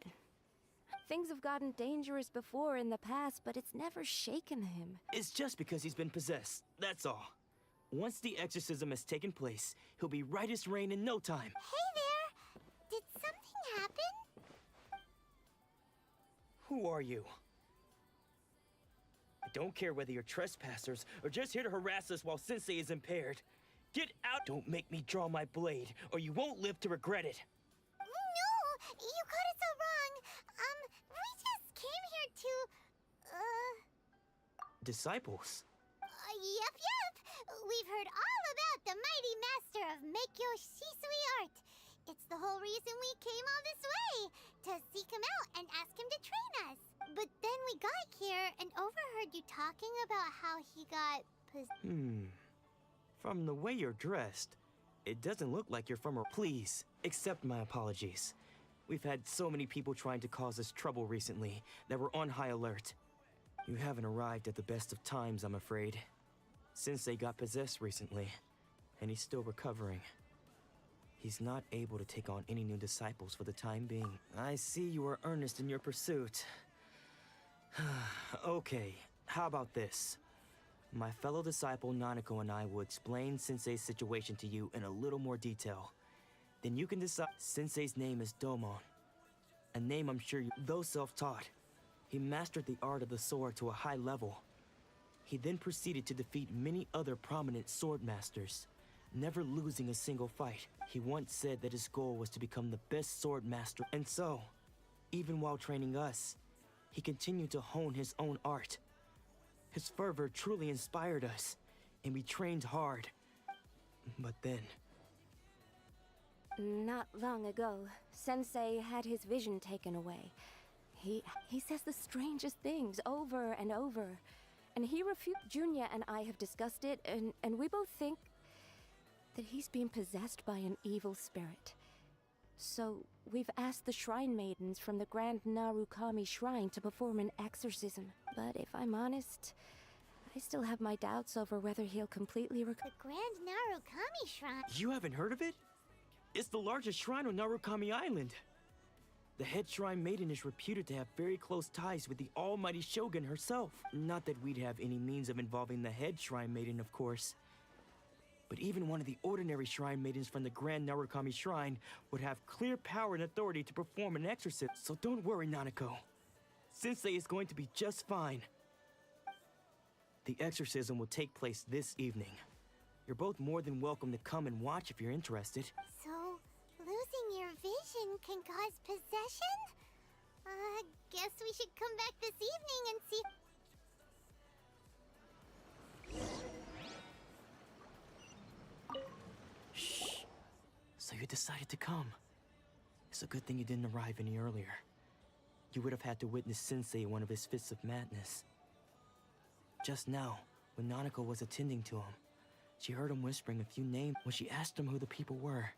S8: things have gotten dangerous before in the past, but it's never shaken him.
S18: It's just because he's been possessed, that's all. Once the exorcism has taken place, he'll be right as rain in no time.
S2: Hey there! Did something happen?
S18: Who are you? I don't care whether you're trespassers or just here to harass us while Sensei is impaired. Get out! Don't make me draw my blade, or you won't live to regret it.
S2: No! You got it so wrong. We just came here to,
S18: Disciples?
S2: Yep. We've heard all about the mighty master of Meikyo Shisui art. It's the whole reason we came all this way, to seek him out and ask him to train us. But then we got here and overheard you talking about how he got
S18: From the way you're dressed, it doesn't look like you're from a... Please, accept my apologies. We've had so many people trying to cause us trouble recently that we're on high alert. You haven't arrived at the best of times, I'm afraid. Sensei got possessed recently, and he's still recovering. He's not able to take on any new disciples for the time being. I see you are earnest in your pursuit. Okay, how about this? My fellow disciple Nanako and I will explain Sensei's situation to you in a little more detail. Then you can decide. Sensei's name is Domon, a name I'm sure you... Though self-taught, he mastered the art of the sword to a high level. He then proceeded to defeat many other prominent sword masters, never losing a single fight. He once said that his goal was to become the best sword master. And so, even while training us, he continued to hone his own art. His fervor truly inspired us, and we trained hard. But then...
S8: Not long ago, Sensei had his vision taken away. He says the strangest things over and over. And he refused. Junya and I have discussed it, and we both think that he's been possessed by an evil spirit. So we've asked the shrine maidens from the Grand Narukami Shrine to perform an exorcism. But if I'm honest, I still have my doubts over whether he'll completely recover.
S2: The Grand Narukami Shrine?
S18: You haven't heard of it? It's the largest shrine on Narukami Island. The head shrine maiden is reputed to have very close ties with the almighty Shogun herself. Not that we'd have any means of involving the head shrine maiden, of course. But even one of the ordinary shrine maidens from the Grand Narukami Shrine would have clear power and authority to perform an exorcism. So don't worry, Nanako. Sensei is going to be just fine. The exorcism will take place this evening. You're both more than welcome to come and watch if you're interested.
S2: So, losing your vision can cause possession? Guess we should come back this evening and see.
S18: Shh. So you decided to come. It's a good thing you didn't arrive any earlier. You would have had to witness Sensei one of his fits of madness. Just now, when Nanako was attending to him, she heard him whispering a few names. When she asked him who the people were,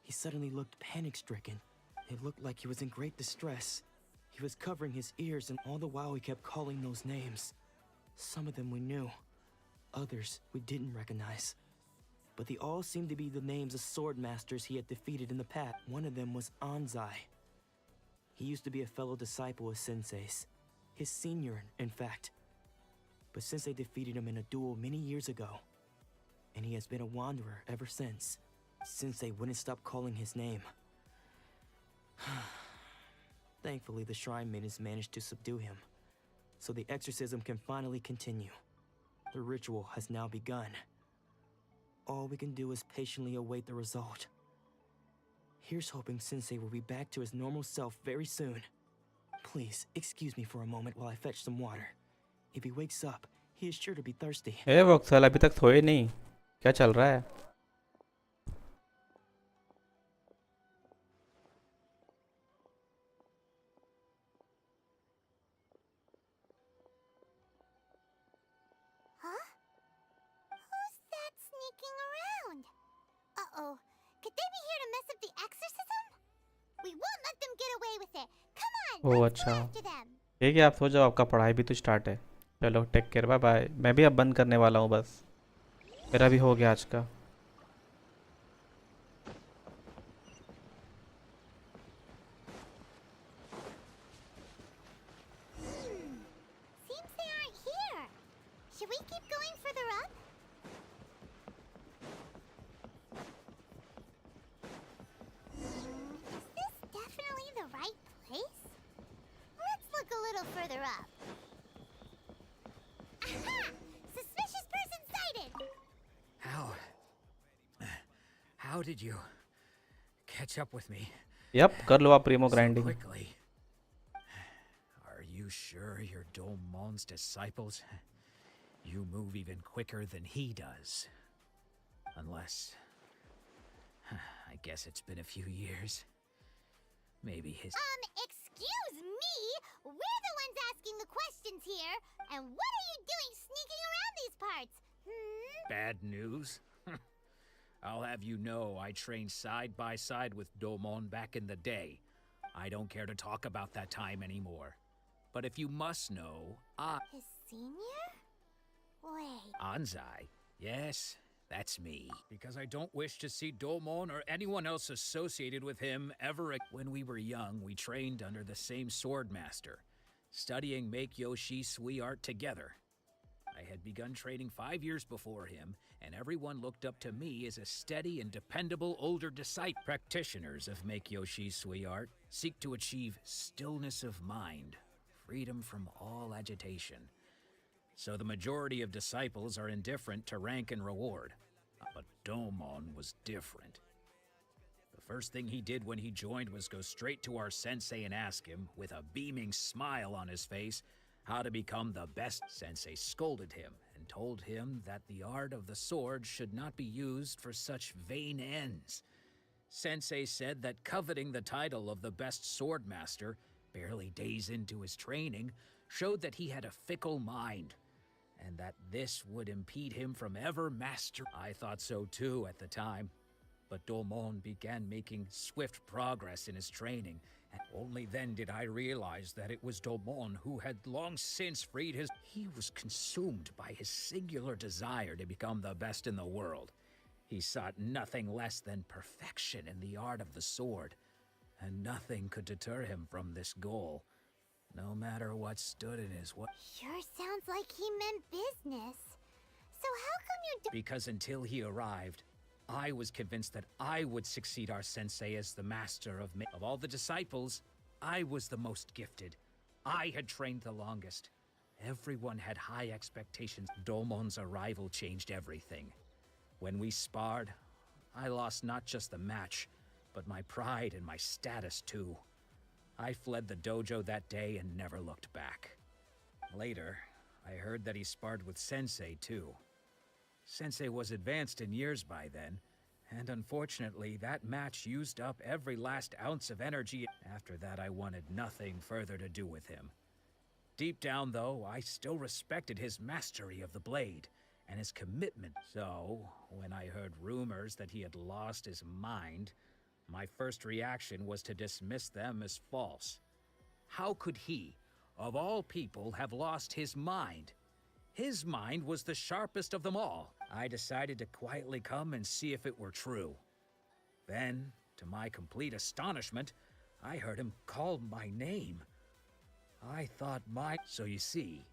S18: he suddenly looked panic-stricken. It looked like he was in great distress. He was covering his ears, and all the while he kept calling those names. Some of them we knew, others we didn't recognize. But they all seemed to be the names of sword masters he had defeated in the past. One of them was Anzai. He used to be a fellow disciple of Sensei's. His senior, in fact. But Sensei defeated him in a duel many years ago. And he has been a wanderer ever since. Sensei wouldn't stop calling his name. Thankfully, the shrine maidens managed to subdue him, so the exorcism can finally continue. The ritual has now begun. All we can do is patiently await the result. Here's hoping Sensei will be back to his normal self very soon. Please, excuse me for a moment while I fetch some water. If he wakes up, he is sure to be thirsty.
S1: ए वक्सल अभी तक सोए नहीं, क्या चल रहा है?
S2: Huh? Who's that sneaking around? Uh-oh. Could they be here to mess up the exorcism? We won't let them get away with it. Come on,
S1: oh
S2: let's go
S1: अच्छा,
S2: after them.
S1: ठीक है, आप सो जाओ, आपका पढ़ाई भी तो स्टार्ट है. चलो टेक केयर, बाय बाय. मैं भी अब बंद करने वाला हूँ बस. मेरा भी हो गया आज का.
S2: Seems they aren't here. Should we keep going further up? Is this definitely the right place? Let's look a little further up. Aha! Suspicious person sighted!
S4: How did you catch up with me?
S1: Yep, कर लो आप Primo
S4: So
S1: grinding.
S4: quickly. Are you sure you're Domon's disciples? You move even quicker than he does. Unless... I guess it's been a few years. Maybe his...
S2: Excuse me? We're the ones asking the questions here. And what are you doing sneaking around these parts?
S4: Bad news? I'll have you know I trained side by side with Domon back in the day. I don't care to talk about that time anymore. But if you must know,
S2: His senior? Wait.
S4: Anzai? Yes, that's me. Because I don't wish to see Domon or anyone else associated with him ever again. When we were young, we trained under the same sword master, studying Make Yoshi Sui art together. I had begun training 5 years before him, and everyone looked up to me as a steady and dependable older disciple. Practitioners of Make Yoshi Sui art seek to achieve stillness of mind, freedom from all agitation. So the majority of disciples are indifferent to rank and reward. But Domon was different. The first thing he did when he joined was go straight to our sensei and ask him, with a beaming smile on his face, how to become the best. Sensei scolded him and told him that the art of the sword should not be used for such vain ends. Sensei said that coveting the title of the best sword master, barely days into his training, showed that he had a fickle mind, and that this would impede him from ever master. I thought so too at the time, but Domon began making swift progress in his training, and only then did I realize that it was Domon who had long since freed his... He was consumed by his singular desire to become the best in the world. He sought nothing less than perfection in the art of the sword, and nothing could deter him from this goal, no matter what stood in his way.
S2: Sure sounds like he meant business. So how come you
S4: Because until he arrived, I was convinced that I would succeed our sensei as the master of all the disciples. I was the most gifted. I had trained the longest. Everyone had high expectations. Domon's arrival changed everything. When we sparred, I lost not just the match, but my pride and my status too.
S20: I fled the dojo that day and never looked back. Later, I heard that he sparred with Sensei too. Sensei was advanced in years by then, and unfortunately that match used up every last ounce of energy. After that, I wanted nothing further to do with him. Deep down though, I still respected his mastery of the blade and his commitment. So, when I heard rumors that he had lost his mind, my first reaction was to dismiss them as false. How could he, of all people, have lost his mind? His mind was the sharpest of them all. I decided to quietly come and see if it were true. Then, to my complete astonishment, I heard him call my name. I thought So you see,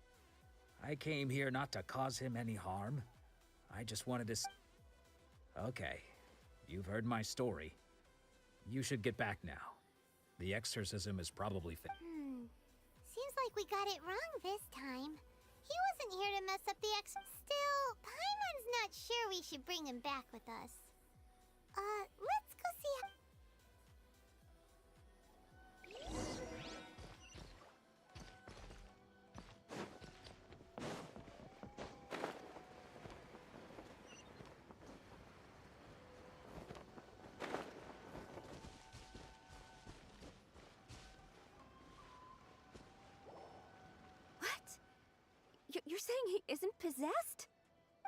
S20: I came here not to cause him any harm. I just wanted to Okay, you've heard my story. You should get back now. The exorcism is probably
S2: Seems like we got it wrong this time. He wasn't here to mess up the Still, Paimon's not sure we should bring him back with us. Let's go see how...
S8: You're saying he isn't possessed?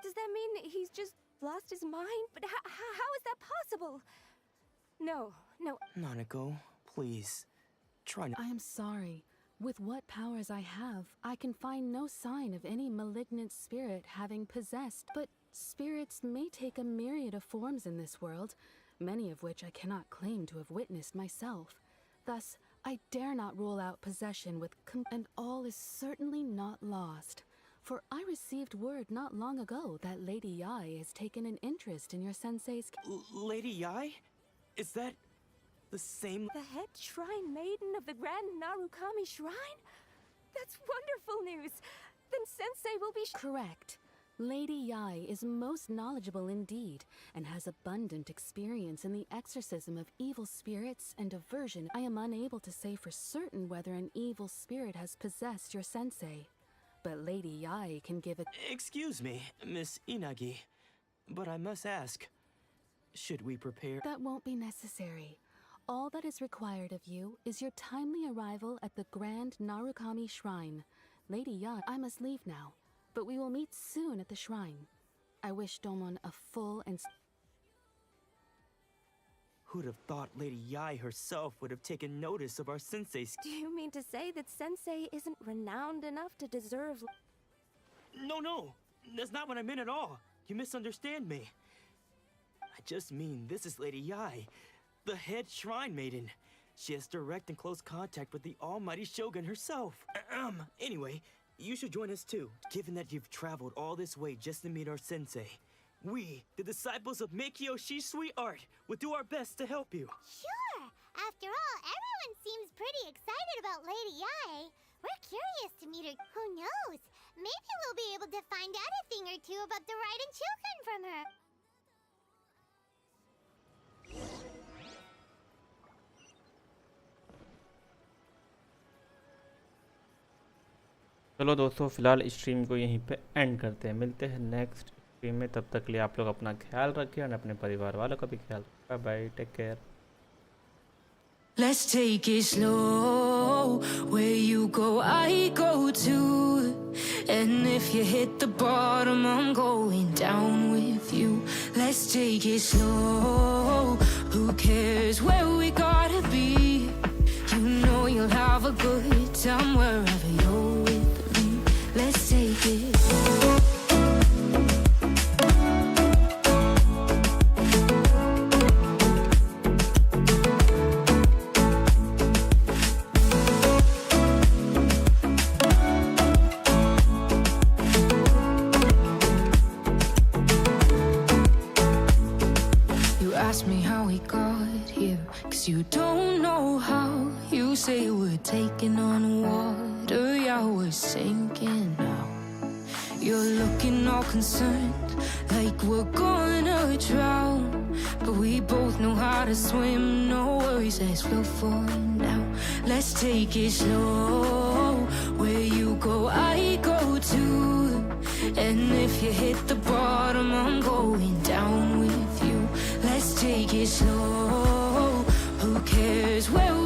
S8: Does that mean he's just lost his mind? But how is that possible? No.
S18: Nanako, please. Try not.
S22: I am sorry. With what powers I have, I can find no sign of any malignant spirit having possessed. But spirits may take a myriad of forms in this world, many of which I cannot claim to have witnessed myself. Thus, I dare not rule out possession with and all is certainly not lost. For I received word not long ago that Lady Yai has taken an interest in your sensei's...
S18: Lady Yai? Is that the same...
S8: The head shrine maiden of the Grand Narukami Shrine? That's wonderful news! Then Sensei will be...
S22: Correct. Lady Yai is most knowledgeable indeed, and has abundant experience in the exorcism of evil spirits and aversion. I am unable to say for certain whether an evil spirit has possessed your sensei. But Lady Yai can give a...
S18: Excuse me, Miss Inagi, but I must ask, should we prepare...
S22: That won't be necessary. All that is required of you is your timely arrival at the Grand Narukami Shrine. Lady Yai, I must leave now, but we will meet soon at the shrine. I wish Domon a full and...
S18: Who'd have thought Lady Yai herself would have taken notice of our sensei's...
S8: Do you mean to say that Sensei isn't renowned enough to deserve...
S18: No, that's not what I meant at all. You misunderstand me. I just mean this is Lady Yai, the head shrine maiden. She has direct and close contact with the almighty Shogun herself. Anyway, you should join us too, given that you've traveled all this way just to meet our sensei. We, the disciples of Meikyo Shisui Art, will do our best to help you.
S2: Sure! After all, everyone seems pretty excited about Lady Yai. We're curious to meet her. Who knows? Maybe we'll be able to find out a thing or two about the Raiden children from her.
S1: चलो दोस्तों, फ़िलहाल stream को यहीं पे and करते हैं। मिलते हैं नेक्स्ट स्ट्रीम में। तब तक के लिए आप लोग अपना ख्याल रखिए और अपने परिवार वालों का भी ख्याल रखिए। Bye bye, take care.
S23: Let's take it slow. Where you go, I go too. And if you hit the bottom, I'm going down with you. Let's take it slow. Who cares where we gotta be? You know you'll have a good time wherever you're with me. Let's take it slow. Ask me how we got here, 'cause you don't know how. You say we're taking on water, yeah, we're sinking now. You're looking all concerned, like we're gonna drown. but we both know how to swim. No worries as we'll fall now. Let's take it slow. Where you go, I go too. And if you hit the bottom, I'm going down with you. Let's take it slow. Who cares where